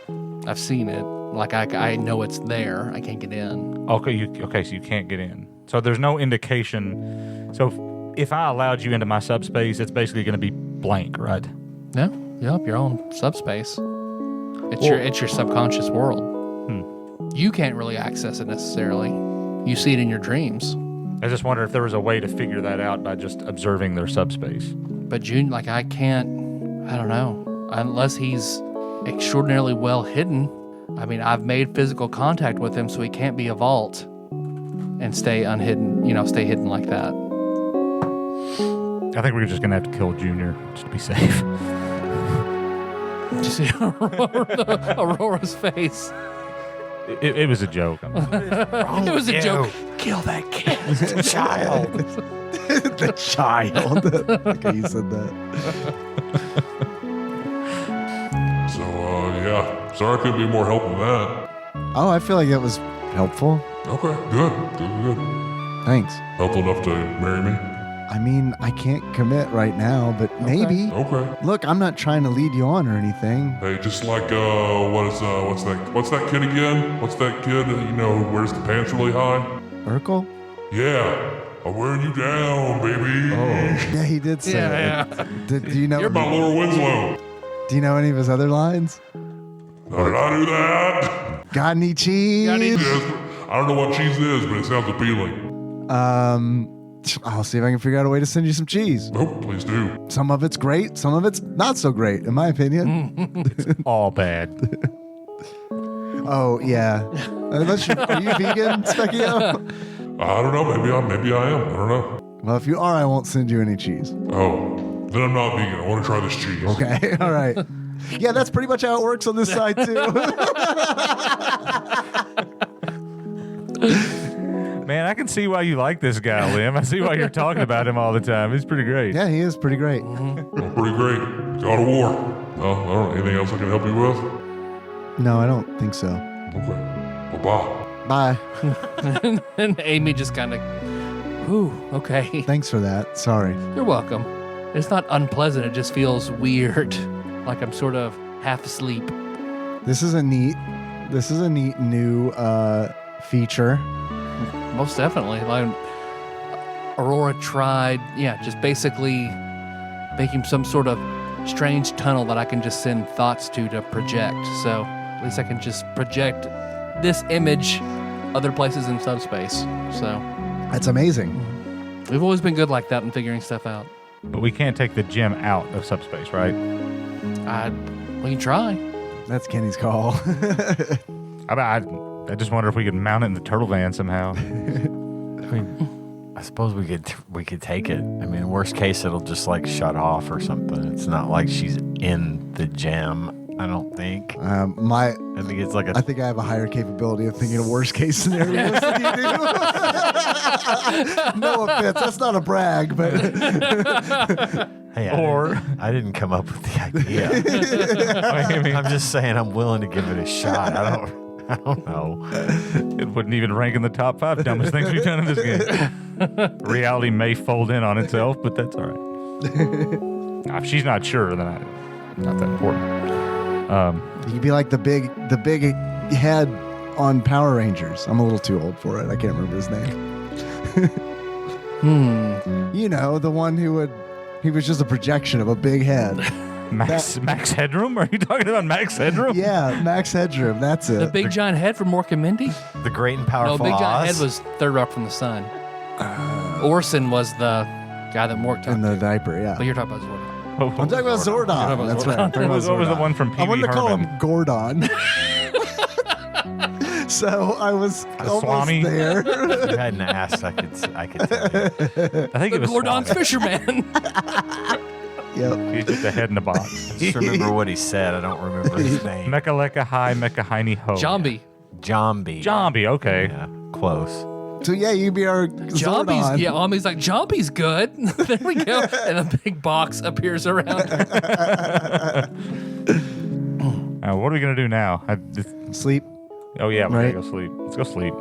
I've seen it. I know it's there. I can't get in. Okay, so you can't get in. So there's no indication. So if I allowed you into my subspace, it's basically going to be blank, right? No, yep, your own subspace. It's your subconscious world. You can't really access it necessarily. You see it in your dreams. I just wonder if there was a way to figure that out by just observing their subspace. But June, like I don't know, unless he's extraordinarily well hidden. I mean, I've made physical contact with him, so he can't be a vault and stay unhidden, stay hidden like that. I think we're just going to have to kill Junior just to be safe. Did you see Aurora's face? It was a joke. It was a joke. Kill that kid. The child. The child. Okay, you said that. So, yeah. Sorry I couldn't be more help than that. Oh, I feel like that was helpful. Okay, good. Thanks. Helpful enough to marry me? I mean, I can't commit right now, but maybe. Okay. Look, I'm not trying to lead you on or anything. Hey, just like, what's that kid again? What's that kid that, who wears the pants really high? Urkel? Yeah, I'm wearing you down, baby. Oh, yeah, he did say that. Yeah. Do you know? You're my Laura Winslow. Do you know any of his other lines? How did I do that? Got any cheese? Yes, I don't know what cheese is, but it sounds appealing. I'll see if I can figure out a way to send you some cheese. Nope, please do. Some of it's great, some of it's not so great, in my opinion. All bad. Oh, yeah. Are you vegan, Specchio? I don't know, maybe I am. I don't know. Well, if you are, I won't send you any cheese. Oh, then I'm not vegan. I want to try this cheese. Okay, all right. Yeah, that's pretty much how it works on this side, too. Man, I can see why you like this guy, Lim. I see why you're talking about him all the time. He's pretty great. Yeah, he is pretty great. Well, pretty great. God of War. Well, I don't know. Anything else I can help you with? No, I don't think so. Okay. Well, bye. Bye. And Amy just kind of, okay. Thanks for that. Sorry. You're welcome. It's not unpleasant. It just feels weird. Like I'm sort of half asleep. This is a neat new feature. Most definitely. Like, Aurora tried, just basically making some sort of strange tunnel that I can just send thoughts to project. So at least I can just project this image other places in subspace. So That's amazing. we've always been good like that in figuring stuff out. But we can't take the gem out of subspace, right? We can try. That's Kenny's call. I just wonder if we could mount it in the turtle van somehow. I mean, I suppose we could take it. I mean, worst case, it'll just like shut off or something. It's not like she's in the gem. I don't think. I think it's like I think I have a higher capability of thinking of worst case scenarios than you do. No offense, that's not a brag, but Hey, I didn't come up with the idea. I'm just saying I'm willing to give it a shot. I don't know. It wouldn't even rank in the top 5 dumbest things we've done in this game. Reality may fold in on itself, but that's all right. Now, if she's not sure, then not that important. you'd be like the big head on Power Rangers. I'm a little too old for it. I can't remember his name. You know, the one he was just a projection of a big head. Max Headroom? Are you talking about Max Headroom? Yeah, Max Headroom. That's it. The big giant head from Mork and Mindy? The great and powerful No, big giant Oz. head was third up from the sun. Orson was the guy that Mork talked in the to. diaper, yeah. But you're talking about Zordon. I'm talking about Zordon. That's right. I'm talking What about was the Zordon. one from Pee Wee I wanted to call Herman? him Gordon. So I was almost Swami? there. If you hadn't asked, I could tell you. I think it was Gordon's Swami. Fisherman. Yep. He's just a head in a box. I just remember what he said. I don't remember his name. Mecca Lecca Hi, Mecca Heiny Ho. Zombie. Jambi. Jambi, okay. Yeah, close. So yeah, you'd be our Zombie's, Zordon. yeah, Amy's like, Zombie's good. There we go. And a big box appears around her. What are we going to do now? Sleep, Oh, yeah, we're Right. going to go sleep. Let's go sleep.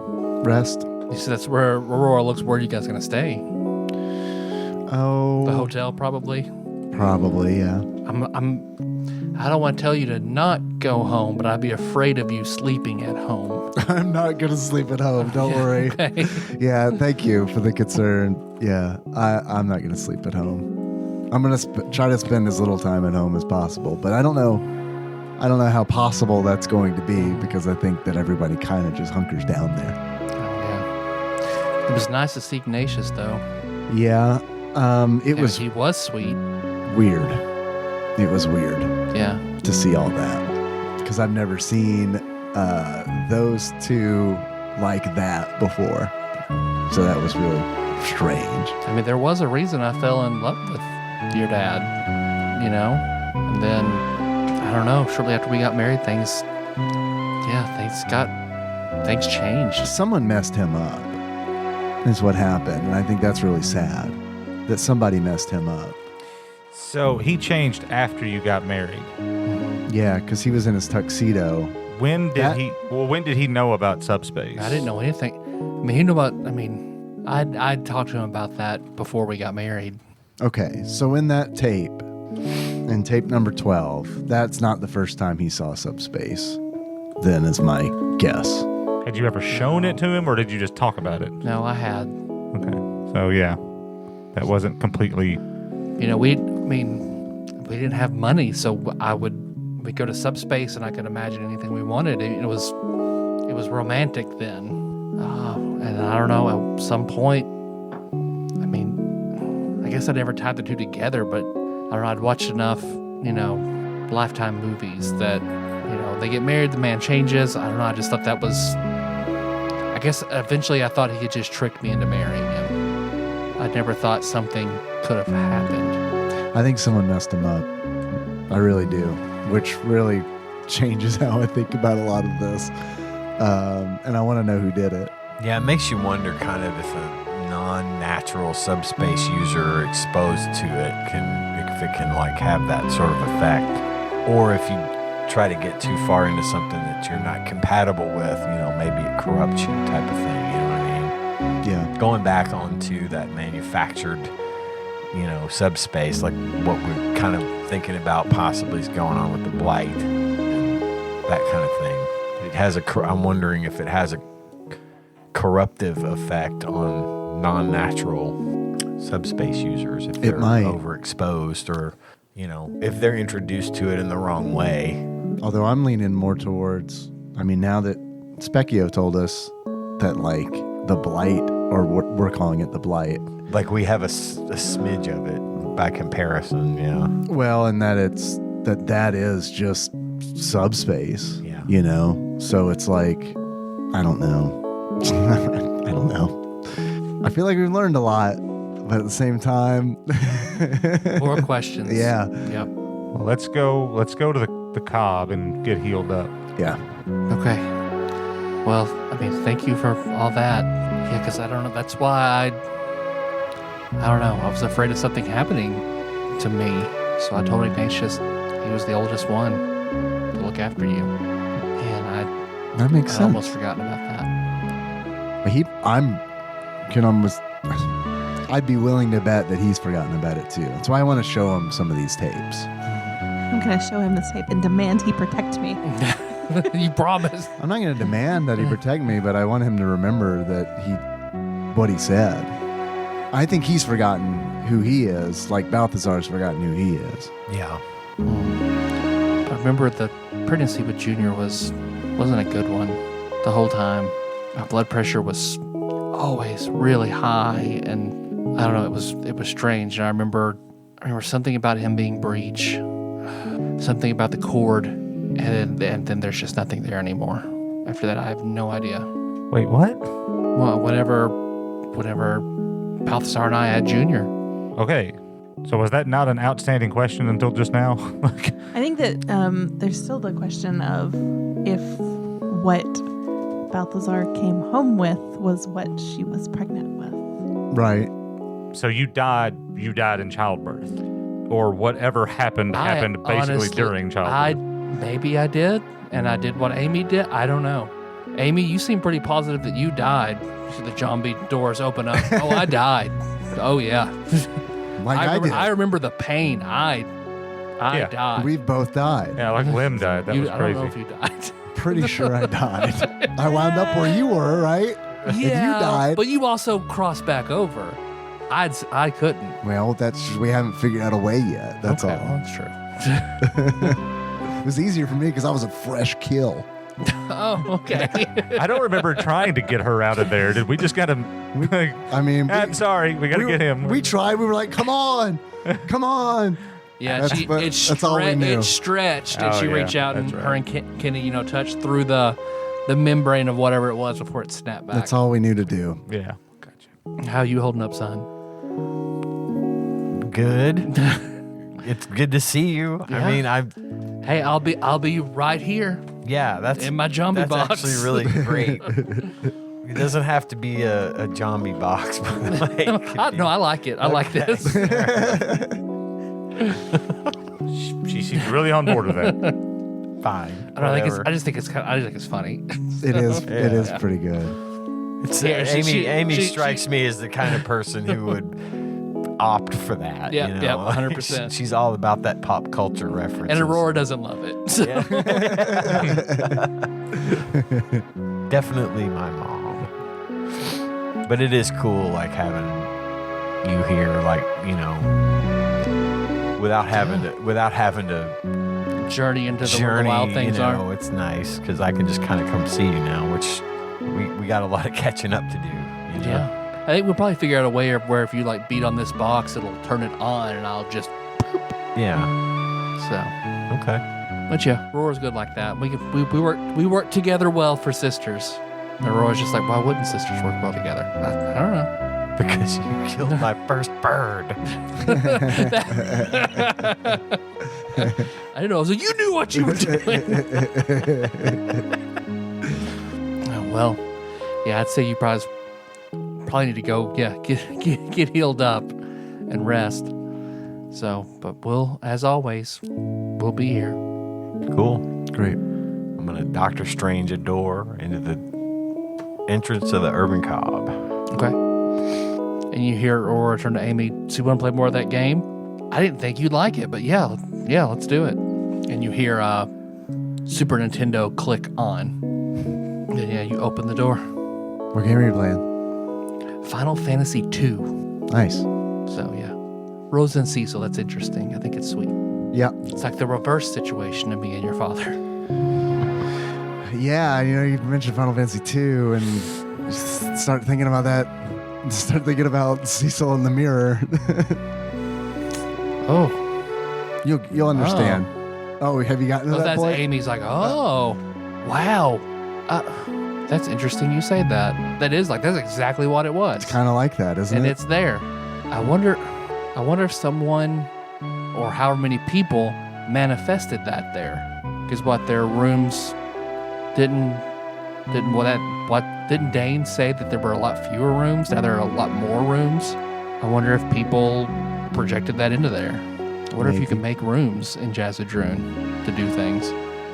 rest. You see, that's where Aurora looks. Where are you guys going to stay? Oh, The hotel, probably. probably, yeah. I don't want to tell you to not go home, but I'd be afraid of you sleeping at home. I'm not gonna sleep at home. Don't worry. Okay. Yeah, thank you for the concern. Yeah, I'm not gonna sleep at home. I'm gonna try to spend as little time at home as possible, but I don't know how possible that's going to be because I think that everybody kind of just hunkers down there. Oh, yeah. It was nice to see Ignatius, though. Yeah, He was sweet. weird. It was weird Yeah. to see all that because I've never seen those two like that before. So that was really strange. I mean, there was a reason I fell in love with your dad, you know? And then, I don't know, shortly after we got married, things changed. Someone messed him up, is what happened. And I think that's really sad that somebody messed him up. So he changed after you got married. Yeah, because he was in his tuxedo. When did he know about subspace? I didn't know anything. I mean, he knew about, I'd talked to him about that before we got married. Okay, so in that tape, in tape number 12, that's not the first time he saw subspace, then is my guess. Had you ever shown it to him, or did you just talk about it? No, I had. Okay, so yeah, that wasn't completely. We didn't have money, so we'd go to subspace, and I could imagine anything we wanted. It was romantic then, and I don't know. At some point, I guess I never tied the two together, but I don't know. I'd watched enough, Lifetime movies that they get married, the man changes. I don't know. I just thought that was. I guess eventually I thought he had just tricked me into marrying him. I never thought something could have happened. I think someone messed him up. I really do, which really changes how I think about a lot of this. And I want to know who did it. Yeah, it makes you wonder kind of if a non-natural subspace user exposed to it if it can like have that sort of effect, or if you try to get too far into something that you're not compatible with, maybe it corrupts you type of thing. You know what I mean? Yeah. Going back onto that manufactured, subspace, like what we're kind of thinking about possibly is going on with the blight, and that kind of thing. It has I'm wondering if it has a corruptive effect on non-natural subspace users if they're overexposed, or if they're introduced to it in the wrong way. Although I'm leaning more towards, now that Specchio told us that like the blight, or what we're calling it the blight, like we have a smidge of it by comparison. Yeah. Well, and that that is just subspace. Yeah. So it's like, I don't know. I don't know. I feel like we've learned a lot, but at the same time, More questions. Yeah. Yep. Well, let's go to the Cobb and get healed up. Yeah. Okay. Well, thank you for all that. Yeah, because I don't know. That's why I don't know. I was afraid of something happening to me. So I told Ignatius he was the oldest one to look after you. And That makes I'd sense. almost forgotten about that. I'd be willing to bet that he's forgotten about it too. That's why I want to show him some of these tapes. I'm going to show him this tape and demand he protect me. You promised. I'm not going to demand that he protect me, but I want him to remember what he said. I think he's forgotten who he is, like Balthazar's forgotten who he is. Yeah. I remember the pregnancy with Junior wasn't a good one the whole time. My blood pressure was always really high, and I don't know, it was strange. And I remember something about him being breech, something about the cord, and then there's just nothing there anymore. After that, I have no idea. Wait, what? Well, whenever Balthazar and I had Junior. Okay. So was that not an outstanding question until just now? I think that there's still the question of if what Balthazar came home with was what she was pregnant with. Right. So you died in childbirth, or whatever happened basically honestly, during childbirth. Maybe I did, and I did what Amy did. I don't know. Amy, you seem pretty positive that you died. You see the zombie doors open up. Oh, I died. Oh yeah. I remember the pain. I died. We both died. Yeah, like Lim died. That was I crazy. don't know if you died. Pretty sure I died. I wound up where you were, right? Yeah, And you died. but you also crossed back over. I couldn't. Well, that's just, we haven't figured out a way yet. That's Okay, all. well, that's true. It was easier for me because I was a fresh kill. Oh, okay. I don't remember trying to get her out of there. Did we just got to? I mean, I'm sorry. We got to get him. We tried. We were like, come on, come on. Yeah, That's all we knew. it stretched, and Oh, she yeah, reached out, and that's right. her and Kenny, touched through the membrane of whatever it was before it snapped back. That's all we knew to do. Yeah. Gotcha. How you holding up, son? Good. It's good to see you. Yeah. I mean, Hey, I'll be right here that's in my zombie that's box. actually really great. It doesn't have to be a zombie box, but like, I like it. I like this. She seems really on board with that. fine. I just think it's funny. It is. Yeah. It is pretty good. It's, Yeah, Amy she- strikes me as the kind of person who would opt for that. Yeah, you know? yeah, 100%. She's all about that pop culture reference. And Aurora doesn't love it. So. Definitely my mom. But it is cool, like having you here, like without having to Journey into the journey. wild things are. It's nice because I can just kind of come see you now, which we got a lot of catching up to do. You know? Yeah. I think we'll probably figure out a way where if you like beat on this box, it'll turn it on, and I'll just Yeah. so. Okay. But yeah, Aurora's good like that. We work together well for sisters. And Aurora's just like, why wouldn't sisters work well together? I don't know. Because you killed my first bird. I didn't know. I was like, you knew what you were doing. Oh, well, yeah, I'd say you probably need to go, get healed up and rest. So, but as always, we'll be here. Cool. Great. I'm gonna Doctor Strange a door into the entrance of the Urban Cobb. Okay. And you hear Aurora turn to Amy, so you want to play more of that game? I didn't think you'd like it, but yeah, let's do it. And you hear Super Nintendo click on. And yeah, you open the door. What game are you playing? Final Fantasy II. Nice. So yeah. Rose and Cecil, that's interesting. I think it's sweet. Yeah. It's like the reverse situation of me and your father. Yeah, you mentioned Final Fantasy 2 and just start thinking about that. Start thinking about Cecil in the mirror. Oh. You'll understand. Oh, have you gotten to that That's point? Amy's like, oh, wow. That's interesting you say that. That's exactly what it was. It's kind of like that, isn't And it? it's there. I wonder if someone or however many people manifested that there. Because their rooms didn't Dane say that there were a lot fewer rooms? Now there are a lot more rooms. I wonder if people projected that into there. I wonder if you can make rooms in Jazzadrune to do things.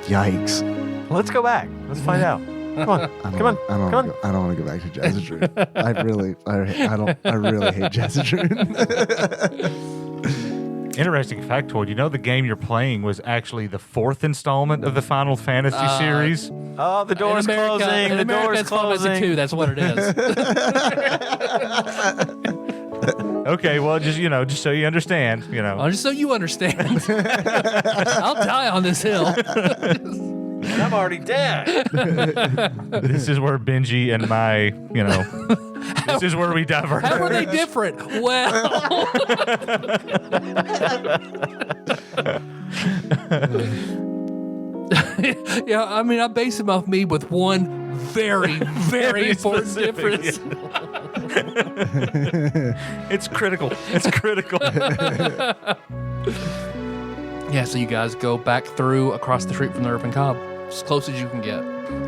Yikes. Let's go back. Let's find out. Come on. I Come don't on. want to go back to Jazzadrune. I really hate Jazzadrune. Interesting factoid. You know the game you're playing was actually the 4th installment of the Final Fantasy series? Oh, the door's closing. In The America, door's it's Final Fantasy closing. II. That's what it is. Okay, well, just so you understand, Oh, just so you understand. I'll die on this hill. I'm already dead. This is where Benji and my, this is where we diverge. How are they different? Well, yeah, I mean, I base them off me with one very, very important specific, difference. It's critical. It's critical. Yeah, so you guys go back through across the street from the Urban Cobb, as close as you can get.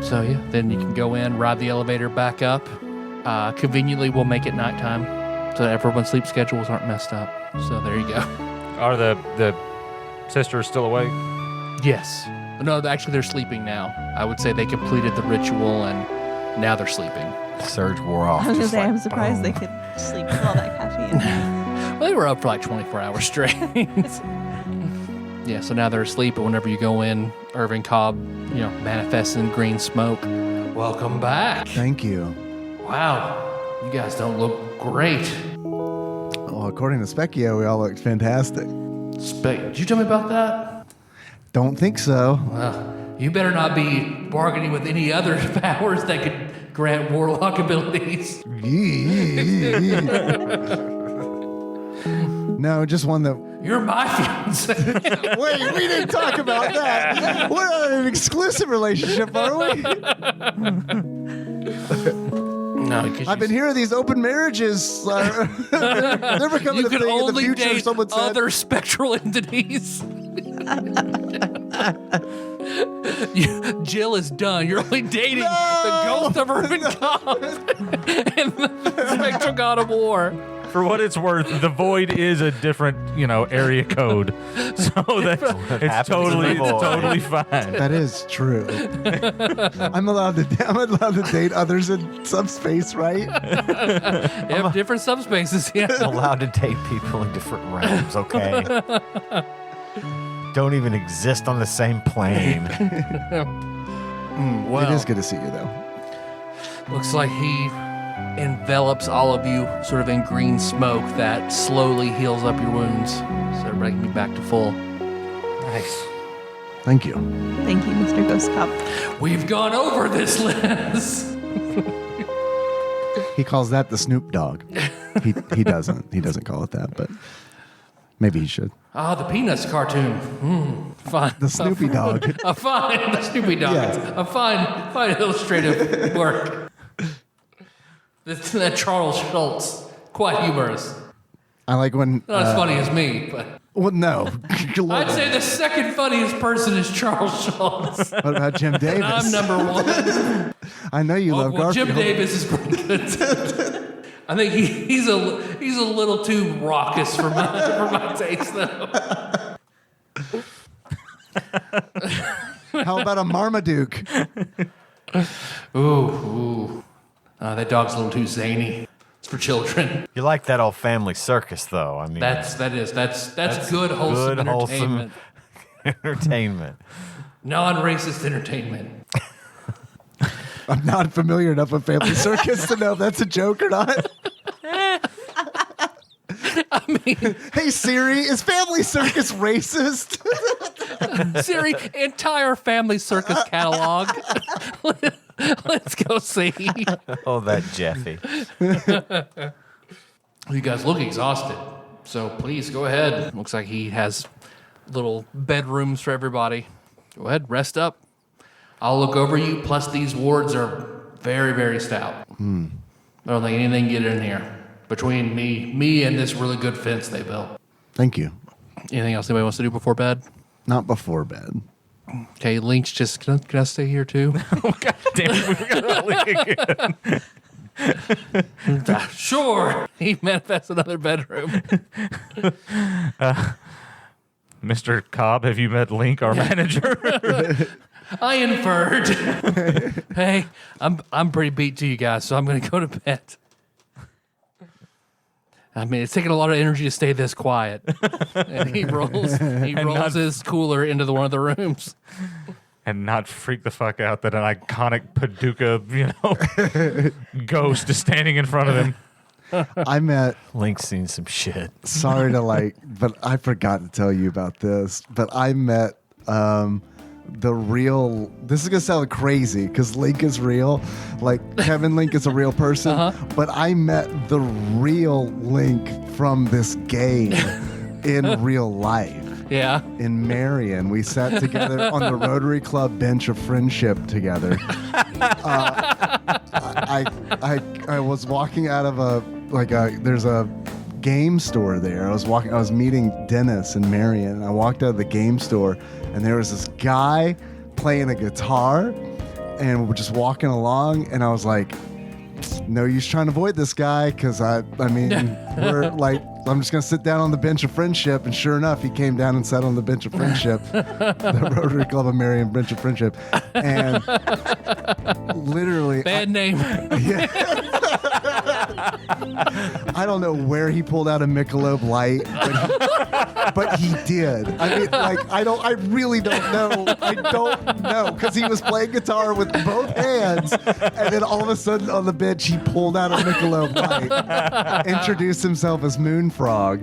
So yeah, then you can go in, ride the elevator back up. Conveniently, we'll make it nighttime so that everyone's sleep schedules aren't messed up. So there you go. Are the sisters still awake? Yes. No, actually, they're sleeping now. I would say they completed the ritual and now they're sleeping. Surge wore off. I was gonna just say, like, I'm surprised boom. they could sleep with all that caffeine. Well, they were up for like 24 hours straight. Yeah, so now they're asleep, but whenever you go in, Irving Cobb, manifests in green smoke. Welcome back. Thank you. Wow, you guys don't look great. Well, according to Specchio, we all looked fantastic. Did you tell me about that? Don't think so. Well, you better not be bargaining with any other powers that could grant warlock abilities. No, just one that. You're my fiance. Wait, we didn't talk about that. We're in an exclusive relationship, are we? No, I've been hearing these open marriages. They're becoming you a can thing in the only future. date Someone said. other spectral entities. Jill is done. You're only dating the ghost of Urban God and the spectral god of war. For what it's worth, the void is a different, area code, so it's totally fine. That is true. I'm allowed to date others in subspace, right? You have different subspaces, yeah. I'm allowed to date people in different realms, okay? Don't even exist on the same plane. Well, It is good to see you, though. looks like he envelops all of you sort of in green smoke that slowly heals up your wounds. So bringing me back to full. Nice. Thank you. Thank you, Mr. Ghost Cop. We've gone over this, Liz. He calls that the Snoop Dogg. He doesn't. He doesn't call it that, but maybe he should. Ah, the Peanuts cartoon. Fine. The Snoopy Dog. A fine, the Snoopy Dog. Yeah. It's a fine illustrative work. That Charles Schultz, quite humorous. I like when. Not as funny as me, but Well, no. I'd say the second funniest person is Charles Schultz. What about Jim Davis? And I'm number one. I know you love Well, Garfield. Jim Davis is pretty good. I think he's a little too raucous for my taste, though. How about a Marmaduke? Ooh. That dog's a little too zany. It's for children. You like that old family circus, though. I mean, That's good, wholesome entertainment. Entertainment. Non-racist entertainment. I'm not familiar enough with Family Circus to know if that's a joke or not. I mean, Hey Siri, is Family Circus racist? Siri, entire Family Circus catalog. Let's go see. Oh, that Jeffy. You guys look exhausted, so please go ahead. Looks like he has little bedrooms for everybody. Go ahead, rest up. I'll look over you, plus these wards are very, very stout. I don't think anything can get in here. Between me and this really good fence they built. Thank you. Anything else anybody wants to do before bed? Not before bed. Okay, Link's just, can I stay here too? God damn it, we forgot about Link again. Sure. He manifests another bedroom. Mr. Cobb, have you met Link, our manager? I inferred. Hey, I'm pretty beat to you guys, so I'm going to go to bed. I mean, it's taking a lot of energy to stay this quiet. And he rolls his cooler into one of the rooms. And not freak the fuck out that an iconic Paducah, ghost is standing in front of him. I met. Link's seen some shit. Sorry to but I forgot to tell you about this. But I met the real. This is gonna sound crazy because Link is real. Like Kevin Link is a real person. But I met the real Link from this game in real life. Yeah. In Marion, we sat together on the Rotary Club bench of friendship together. I was walking out of there's a game store there. I was meeting Dennis in Marion, and I walked out of the game store, and there was this guy playing a guitar, and we're just walking along, and I was like, no use trying to avoid this guy, because I mean, we're like, I'm just going to sit down on the bench of friendship. And sure enough, he came down and sat on the bench of friendship, the Rotary Club of Marion bench of friendship. And literally. Bad name. Yeah. I don't know where he pulled out a Michelob Light, but but he did. I mean, like, I really don't know. I don't know, because he was playing guitar with both hands, and then all of a sudden on the bench he pulled out a Michelob Light, introduced himself as Moonfrog,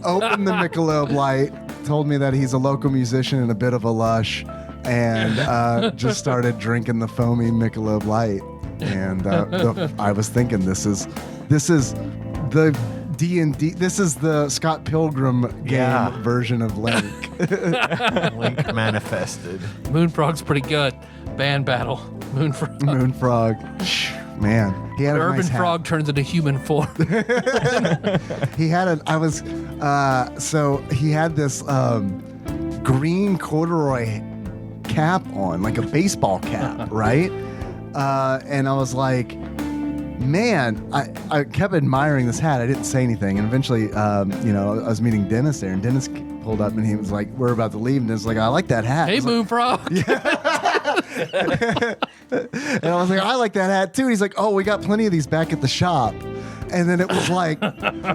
opened the Michelob Light, told me that he's a local musician and a bit of a lush, and just started drinking the foamy Michelob Light. And I was thinking, this is the D&D. This is the Scott Pilgrim game version of Link. Link manifested. Moonfrog's pretty good. Band battle. Moonfrog. Man, he had a Urban nice hat. Frog turns into human form. He had he had this green corduroy cap on, like a baseball cap, right? And I was like, man, I kept admiring this hat. I didn't say anything. And eventually, I was meeting Dennis there, and Dennis pulled up and he was like, we're about to leave. And Dennis was like, I like that hat. Hey, Moonfrog. And I was like, I like that hat too. And he's like, oh, we got plenty of these back at the shop. And then it was like,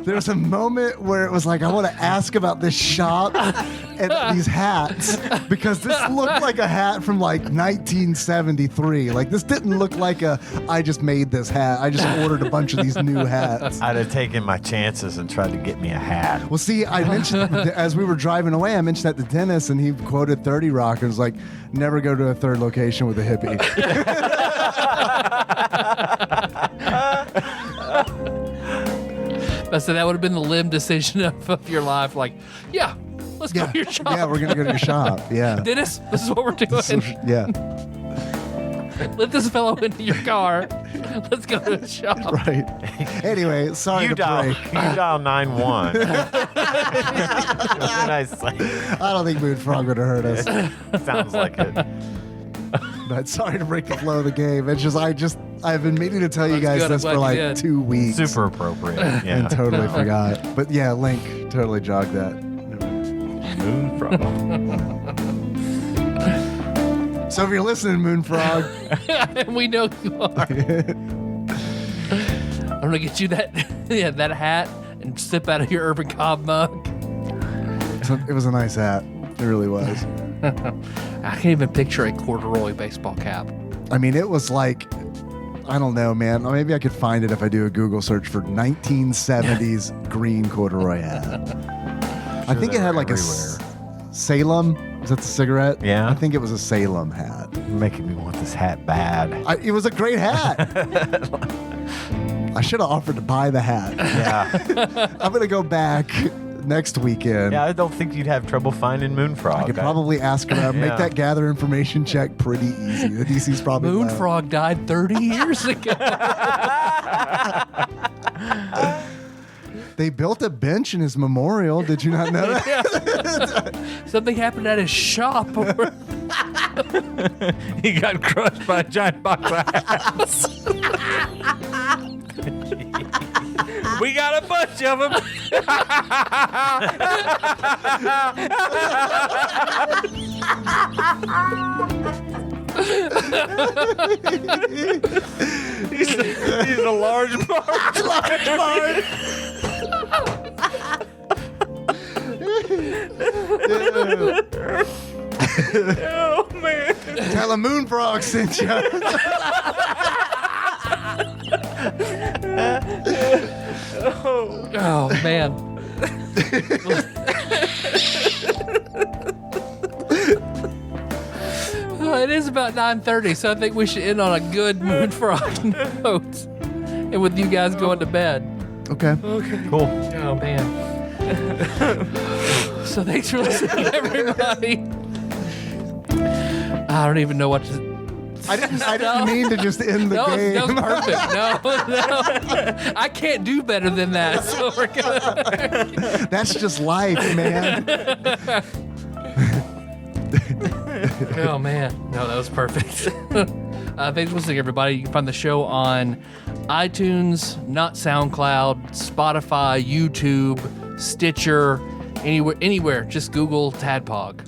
there's a moment where it was like, I want to ask about this shop and these hats, because this looked like a hat from like 1973. Like, this didn't look like I just made this hat. I just ordered a bunch of these new hats. I'd have taken my chances and tried to get me a hat. Well, see, I mentioned, as we were driving away, I mentioned that to Dennis, and he quoted 30 Rock and was like, never go to a third location with a hippie. So that would have been the limb decision of your life. Like, yeah, let's go to your shop. Yeah, we're going to go to your shop. Yeah. Dennis, this is what we're doing. Yeah. Let this fellow into your car. Let's go to the shop. Right. Anyway, sorry You to break. dial 9-1. Nice. I don't think Moonfrog would have hurt us. Sounds like it. But sorry to break the flow of the game. It's just I've been meaning to tell you That's guys good. I'm this glad for you like did. 2 weeks. Super appropriate. Yeah. And totally forgot. But yeah, Link totally jogged that. Moonfrog. So if you're listening, Moonfrog, We know you are. I'm gonna get you that hat and sip out of your Urban Cobb mug. it was a nice hat. It really was. I can't even picture a corduroy baseball cap. I mean, it was like, I don't know, man. Maybe I could find it if I do a Google search for 1970s green corduroy hat. I think it had like a Salem. Is that the cigarette? Yeah. I think it was a Salem hat. You're making me want this hat bad. It was a great hat. I should have offered to buy the hat. Yeah. I'm going to go back next weekend. Yeah, I don't think you'd have trouble finding Moonfrog. I could probably ask around, make that gather information check pretty easy. The DC's probably low. Moonfrog died 30 years ago. They built a bench in his memorial. Did you not know that? Something happened at his shop. He got crushed by a giant box of hats. We got a bunch of them. he's a large march. Oh man! Tell him Moonfrog sent you. Oh man. Well, it is about 9:30, so I think we should end on a good Moonfrog note, and with you guys going to bed. Okay. Cool. Oh man. So thanks for listening, everybody. I don't even know what to. I didn't mean to just end the game. That was perfect. No. I can't do better than that. So we're gonna. That's just life, man. Oh man, no, that was perfect. Thanks for listening, everybody. You can find the show on iTunes, not SoundCloud, Spotify, YouTube, Stitcher, anywhere. Just Google TADPOG,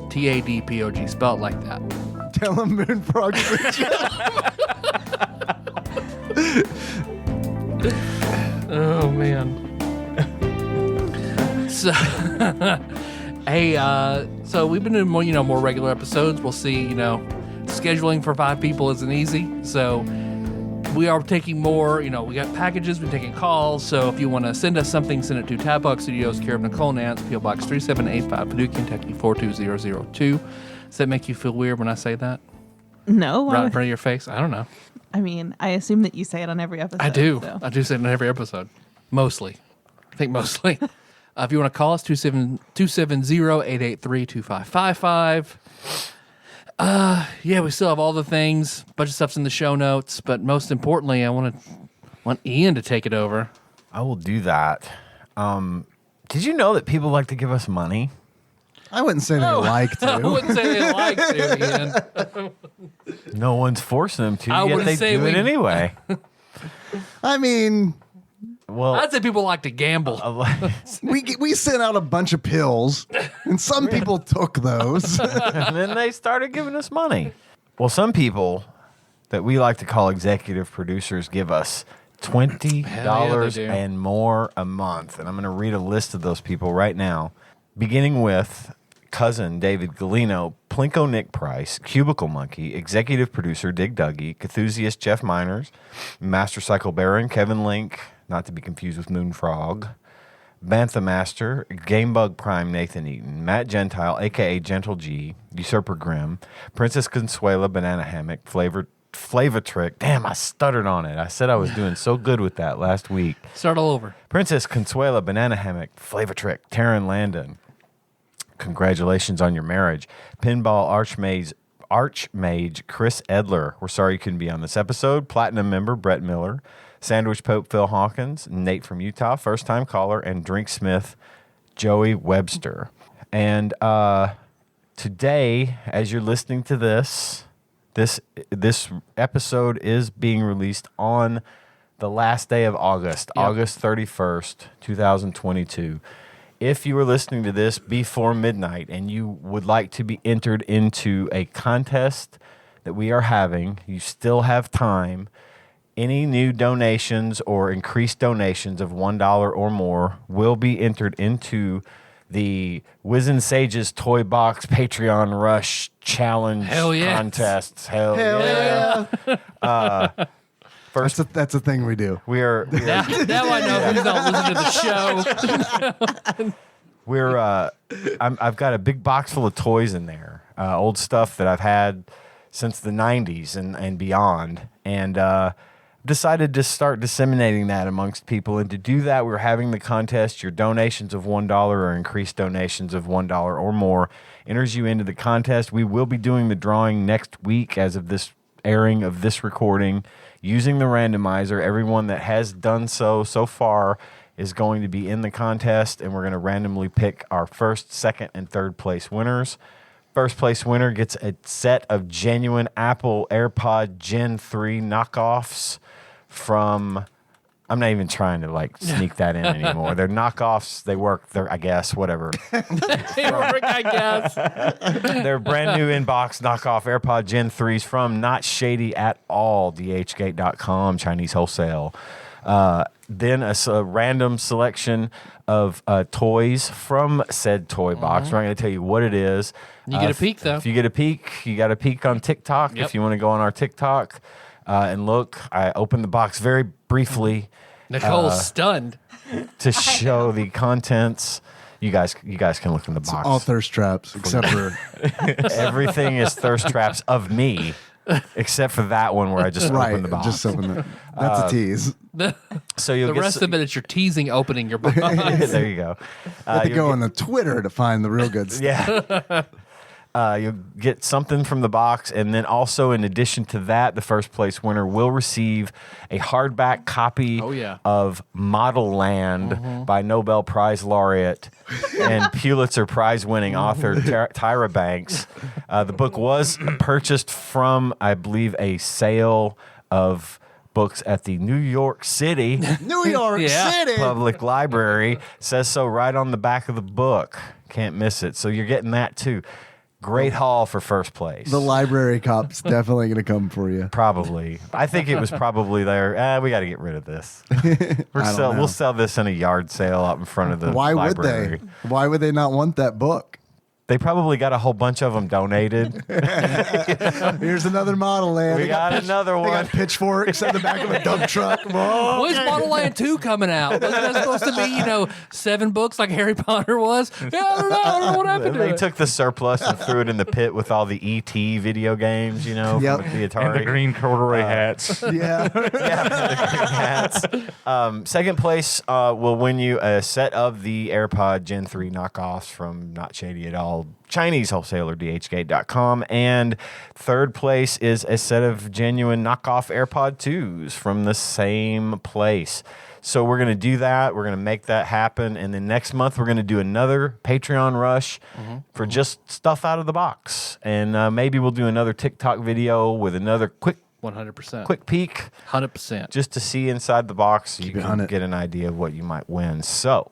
TADPOG, spelled like that. Tell him Moonfrog sent you. Oh man. So, hey, so we've been doing more, more regular episodes. We'll see, scheduling for 5 people isn't easy. So we are taking more, we got packages, we're taking calls. So if you want to send us something, send it to TADPOG Studios, care of Nicole Nance, P.O. Box 3785, Paducah, Kentucky 42002. Does that make you feel weird when I say that? No. Right in front of your face? I don't know. I mean, I assume that you say it on every episode. I do. So. I do say it in every episode. Mostly. I think mostly. If you want to call us, 270-883-2555. Yeah, we still have all the things. A bunch of stuff's in the show notes. But most importantly, I want Ian to take it over. I will do that. Did you know that people like to give us money? I wouldn't say they like to. I wouldn't say they like to, Ian. No one's forcing them to, I yet wouldn't they say do it anyway. I mean, Well, I'd say people like to gamble. we sent out a bunch of pills, and some people took those. and then they started giving us money. Well, some people that we like to call executive producers give us $20 do. and more a month. And I'm going to read a list of those people right now, beginning with cousin David Galino, Plinko Nick Price, Cubicle Monkey, executive producer Dig Dougie, Cthusiast Jeff Miners, Master Cycle Baron Kevin Link, not to be confused with Moonfrog, Bantha Master, Gamebug Prime Nathan Eaton, Matt Gentile, a.k.a. Gentle G, Usurper Grimm, Princess Consuela Banana Hammock, Flavatrick. Damn, I stuttered on it. I said I was doing so good with that last week. Start all over. Princess Consuela Banana Hammock, Flavatrick, Taryn Landon. Congratulations on your marriage. Pinball Archmage Chris Edler. We're sorry you couldn't be on this episode. Platinum member Brett Miller. Sandwich Pope Phil Hawkins. Nate from Utah, first time caller, and Drink Smith Joey Webster. And today, as you're listening to this episode is being released on the last day of August, August 31st, 2022. If you are listening to this before midnight and you would like to be entered into a contest that we are having, you still have time. Any new donations or increased donations of $1 or more will be entered into the Wizen Sages Toy Box Patreon Rush Challenge contests. Hell yeah. First, That's a thing we do. we are Now I know who's not listening to the show. I've got a big box full of toys in there, old stuff that I've had since the 90s and beyond, and decided to start disseminating that amongst people. And to do that, we're having the contest. Your donations of $1 or increased donations of $1 or more enters you into the contest. We will be doing the drawing next week as of this airing of this recording using the randomizer. Everyone that has done so far is going to be in the contest, and we're going to randomly pick our first, second, and third place winners. First place winner gets a set of genuine Apple AirPod Gen 3 knockoffs from, I'm not even trying to sneak that in anymore. They're knockoffs. They work. They're, I guess, whatever. I guess. They're brand new inbox knockoff AirPod Gen 3s from Not Shady at All, dhgate.com, Chinese wholesale. Then a random selection of toys from said toy box. We're not going to tell you what it is. You get a peek, though. If you get a peek, you got a peek on TikTok. Yep. If you want to go on our TikTok and look, I opened the box very briefly. Nicole's stunned. To show the contents. You guys can look in the box. All thirst traps, except for Everything is thirst traps of me, except for that one where I just opened the box. Just open the. That's a tease. So you'll The get rest of it is your teasing opening your box. there you go. You have to you'll go get- on the Twitter to find the real good stuff. Yeah. You'll get something from the box, and then also in addition to that, the first place winner will receive a hardback copy of Model Land by Nobel Prize laureate and Pulitzer Prize winning author Tyra Banks. The book was purchased from, I believe, a sale of books at the New York City New York City. Public Library. Says so right on the back of the book. Can't miss it. So you're getting that too. Great haul for first place. The library cop's definitely going to come for you. Probably. I think it was probably there. We got to get rid of this. We'll sell this in a yard sale out in front of the Why library. would they? Why would they not want that book? They probably got a whole bunch of them donated. Here's another model land. We got another They one. got pitchforks in the back of a dump truck. Whoa. When's Model Land 2 coming out? Wasn't that supposed to be, 7 books like Harry Potter was? Yeah, I don't know what happened to They it. took the surplus and threw it in the pit with all the E.T. video games, from Yep. the Atari. And the green corduroy hats. Yeah. Hats. Second place will win you a set of the AirPod Gen 3 knockoffs from Not Shady at All, Chinese wholesaler, dhgate.com. And third place is a set of genuine knockoff AirPod 2s from the same place. So we're going to do that. We're going to make that happen. And then next month, we're going to do another Patreon rush for just stuff out of the box. And maybe we'll do another TikTok video with another quick 100%. peek 100%. just to see inside the box so you it on can it. get an idea of what you might win. So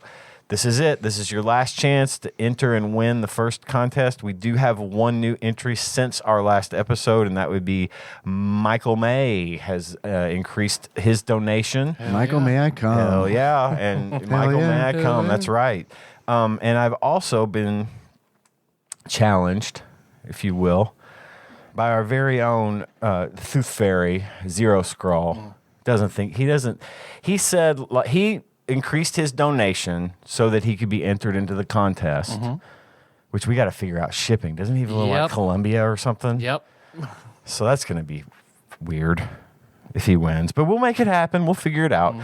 this is it. This is your last chance to enter and win the first contest. We do have one new entry since our last episode, and that would be Michael May has increased his donation. Michael, may I come? Hell yeah. And Michael, yeah. may I come? yeah. That's right. And I've also been challenged, if you will, by our very own Tooth Fairy, Zero Scrawl. He said he increased his donation so that he could be entered into the contest, which we got to figure out shipping. Doesn't he live like Yep. Colombia or something? Yep. So that's going to be weird if he wins, but we'll make it happen. We'll figure it out.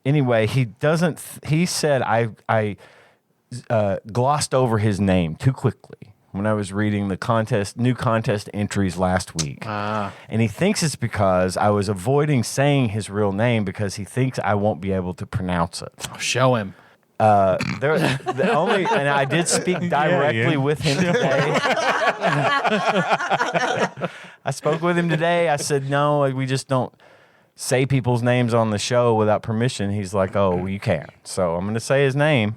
Anyway, he said I glossed over his name too quickly when I was reading the new contest entries last week. And he thinks it's because I was avoiding saying his real name because he thinks I won't be able to pronounce it. Show him. And I did speak directly with him today. I spoke with him today. I said, no, we just don't say people's names on the show without permission. He's like, oh, well, you can't. So I'm going to say his name.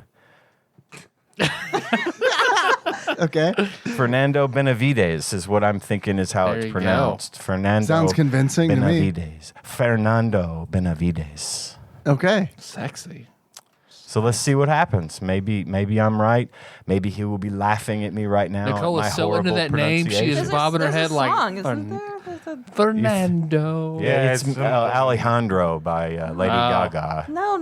Okay. Fernando Benavides is what I'm thinking is how There it's you pronounced. Fernando Sounds convincing to me. Benavides. Fernando Benavides. Okay. Sexy. So let's see what happens. Maybe I'm right. Maybe he will be laughing at me right now. Nicole at my is so into horrible that name, she is pronunciation. bobbing her There's head a like song, isn't there? There's a- Fernando. Yeah, it's it's Alejandro by Lady Gaga. No.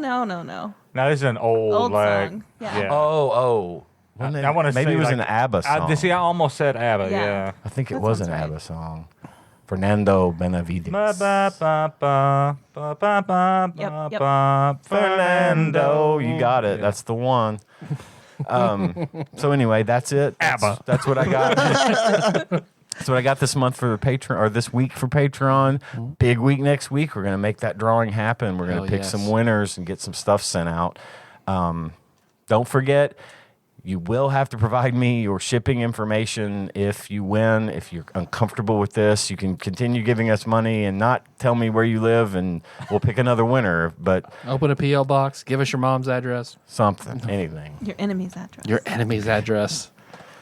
Now this is an old like song. Yeah. Oh. I want to say maybe it was like, an ABBA song. I almost said ABBA. Yeah. Yeah. I think it That was an sounds right. ABBA song. Fernando Benavides. Yep. Fernando, you got it. That's the one. So anyway, that's it. That's what I got. That's what I got this month for the Patreon, or this week for Patreon. Big week next week. We're gonna make that drawing happen. We're gonna Hell pick yes. some winners and get some stuff sent out. Don't forget, you will have to provide me your shipping information if you win. If you're uncomfortable with this, you can continue giving us money and not tell me where you live, and we'll pick another winner. But Open a P.O. box. Give us your mom's address. something, anything. Your enemy's address. Your enemy's address.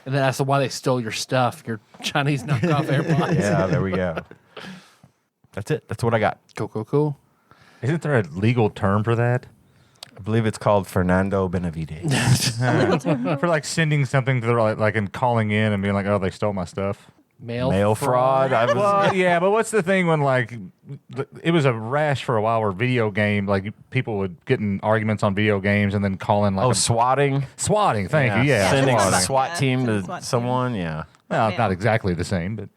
And then that's why they stole your stuff, your Chinese knockoff AirPods. Yeah, there we go. That's it. That's what I got. Cool. Isn't there a legal term for that? I believe it's called Fernando Benavides. For like sending something to the like and calling in and being like, oh, they stole my stuff. Mail fraud. I was. Well, yeah, but what's the thing when like it was a rash for a while where video game like people would get in arguments on video games and then call in like Oh, swatting. swatting. Thank you. Yeah, Sending a swatting. SWAT team Send a to SWAT team. someone. Yeah. Well, Yeah. not exactly the same, but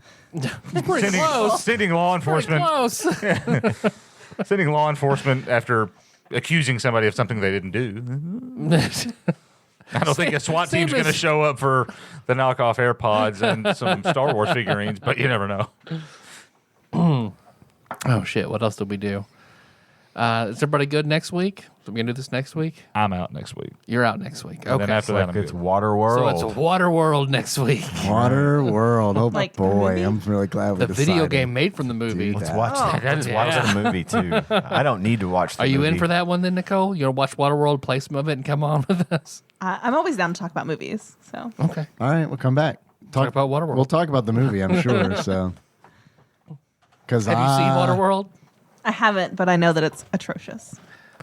Pretty close. sending law Pretty enforcement close. sending law enforcement after accusing somebody of something they didn't do. I don't think a SWAT Same team's going to as- show up for the knockoff AirPods and some Star Wars figurines, but you never know. Oh, shit. What else did we do? Is everybody good next week? So we're going to do this next week? I'm out next week. You're out next week. And then Okay. after that, Like I'm it's good. Water So World. it's Water World next week. Water World. Oh, Like the boy. movie? I'm really glad we The video decided. game made from the movie. Dude, Let's that. watch that. Oh. Let's watch Yeah. the movie too. I don't need to watch the Are you movie. in for that one then, Nicole? You want to watch Water World, play some of it, and come on with us? I'm always down to talk about movies. So Okay. All right, we'll come back. talk about Waterworld. We'll talk about the movie, I'm sure. So, because Have you seen Waterworld? I haven't, but I know that it's atrocious.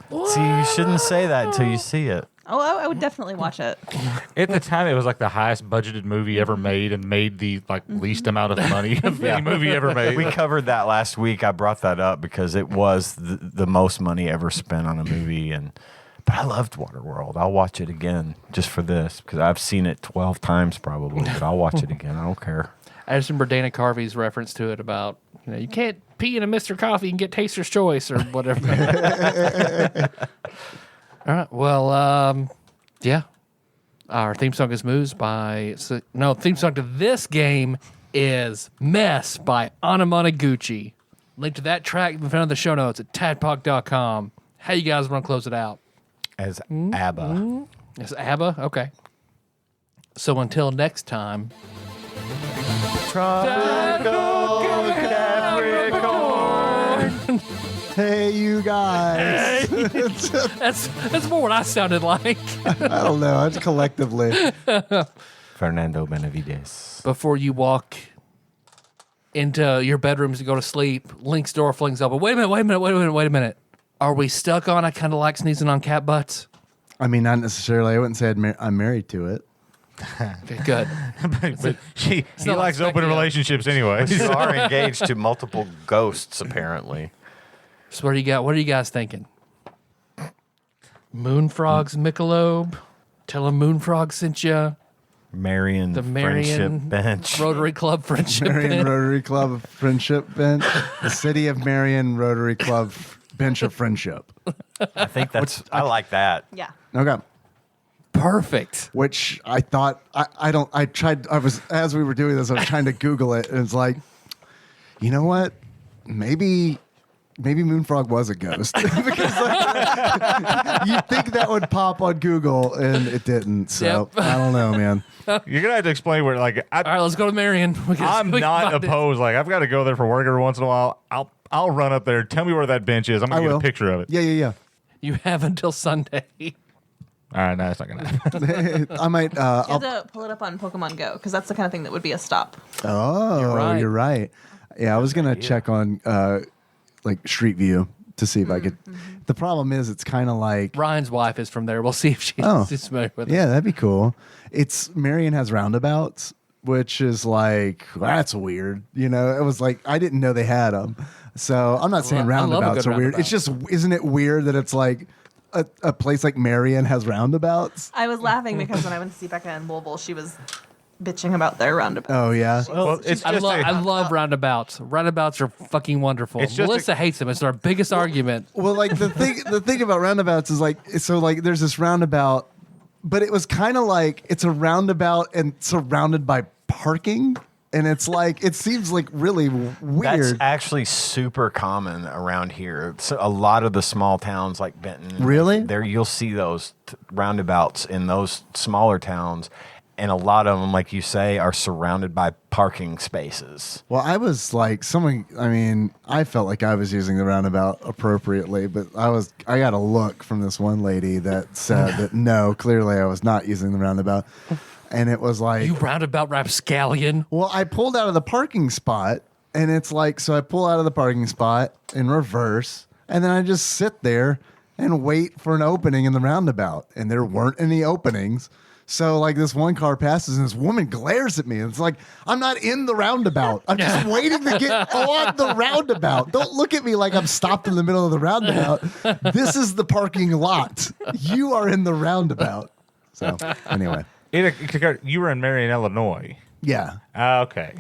See, you shouldn't say that until you see it. Oh, I would definitely watch it. At the time, it was like the highest budgeted movie ever made, and made the least amount of money of any movie ever made. We covered that last week. I brought that up because it was the most money ever spent on a movie, but I loved Waterworld. I'll watch it again just for this because I've seen it 12 times probably, but I'll watch it again. I don't care. I just remember Dana Carvey's reference to it about, you can't pee in a Mr. Coffee and get Taster's Choice or whatever. All right. Well, yeah. Our theme song is Moose by... theme song to this game is Mess by Anamanaguchi. Link to that track in front of the show notes at tadpog.com. How you guys want to close it out? As ABBA. It's ABBA? Okay. So until next time... Hey, you guys. That's more what I sounded like. I don't know. It's collectively. Fernando Benavides. Before you walk into your bedrooms to go to sleep, Link's door flings open. Wait a minute. Are we stuck on I kind of like sneezing on cat butts? I mean, not necessarily. I wouldn't say I'm married to it. Okay, good. but he not likes like open Specchio. relationships anyway. You are engaged to multiple ghosts, apparently. So what are you guys thinking? Moonfrog's Michelob? Tell him Moonfrog sent you. Marion The Friendship Marion Bench. Rotary Club Friendship Marion Bench. Rotary Club Friendship Bench. The City of Marion Rotary Club Bench of Friendship. I think I like that. Yeah. Okay. Perfect. Which I thought, as we were doing this, I was trying to Google it, and it's like, you know what? Maybe Moonfrog was a ghost. Because you'd think that would pop on Google, and it didn't. So Yep. I don't know, man. You're gonna have to explain where, All right, let's go to Marion. I'm not opposed. Like, I've got to go there for work every once in a while. I'll run up there. Tell me where that bench is. I'm I gonna get will. a picture of it. Yeah. You have until Sunday. All right, no, it's not gonna happen. I might. You have to pull it up on Pokemon Go because that's the kind of thing that would be a stop. Oh, You're right. Yeah, I was gonna check on like Street View to see if I could. The problem is, it's kind of like. Ryan's wife is from there. We'll see if she's familiar with it. Yeah, that'd be cool. Marion has roundabouts, which is like, that's weird. It was like, I didn't know they had them. So I'm not saying I love a roundabouts good are weird. roundabout. It's just, isn't it weird that it's like a place like Marion has roundabouts? I was laughing because when I went to see Becca in Louisville, she was bitching about their roundabout. Oh, yeah. Well, it's I just love roundabouts. Roundabouts are fucking wonderful. It's just Melissa hates them. It's our biggest argument. Well, like the thing about roundabouts is like, so like there's this roundabout, but it was kind of like it's a roundabout and surrounded by parking. And it's like, it seems like really weird. That's actually super common around here. So a lot of the small towns like Benton. Really? There you'll see those roundabouts in those smaller towns. And a lot of them, like you say, are surrounded by parking spaces. Well, I was like, I felt like I was using the roundabout appropriately, but I got a look from this one lady that said that no, clearly I was not using the roundabout. And it was like, You roundabout rapscallion. well, I pulled out of the parking spot, and it's like, so I pull out of the parking spot in reverse, and then I just sit there and wait for an opening in the roundabout. And there weren't any openings. So like this one car passes and this woman glares at me. And it's like, I'm not in the roundabout. I'm just waiting to get on the roundabout. Don't look at me like I'm stopped in the middle of the roundabout. This is the parking lot. You are in the roundabout. So anyway. you were in Marion, Illinois. Yeah. Okay.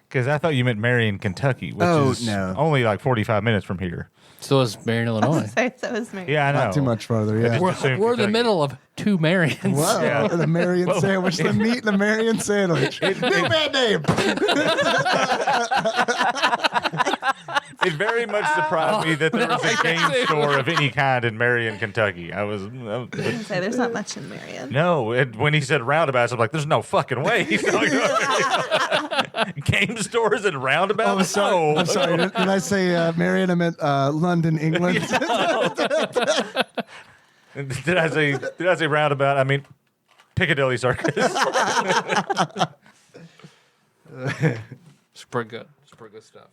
Because I thought you meant Marion, Kentucky, which is only like 45 minutes from here. So is Marion, Illinois. So is Mary. Yeah, I know. Not too much farther, yeah. We're assume in the Kentucky. middle of two Marions. Wow. Yeah. The Marion sandwich, the meat and the Marion sandwich. New bad name. It very much surprised me that there was a game store of any kind in Marion, Kentucky. I was I say there's not much in Marion. no. When he said roundabouts, I'm like, "There's no fucking way." He's talking about game stores and roundabouts. Oh, I'm sorry. No. I'm sorry. Did I say Marion? I meant London, England. Did I say roundabout? I mean Piccadilly Circus. It's pretty good. It's pretty good stuff.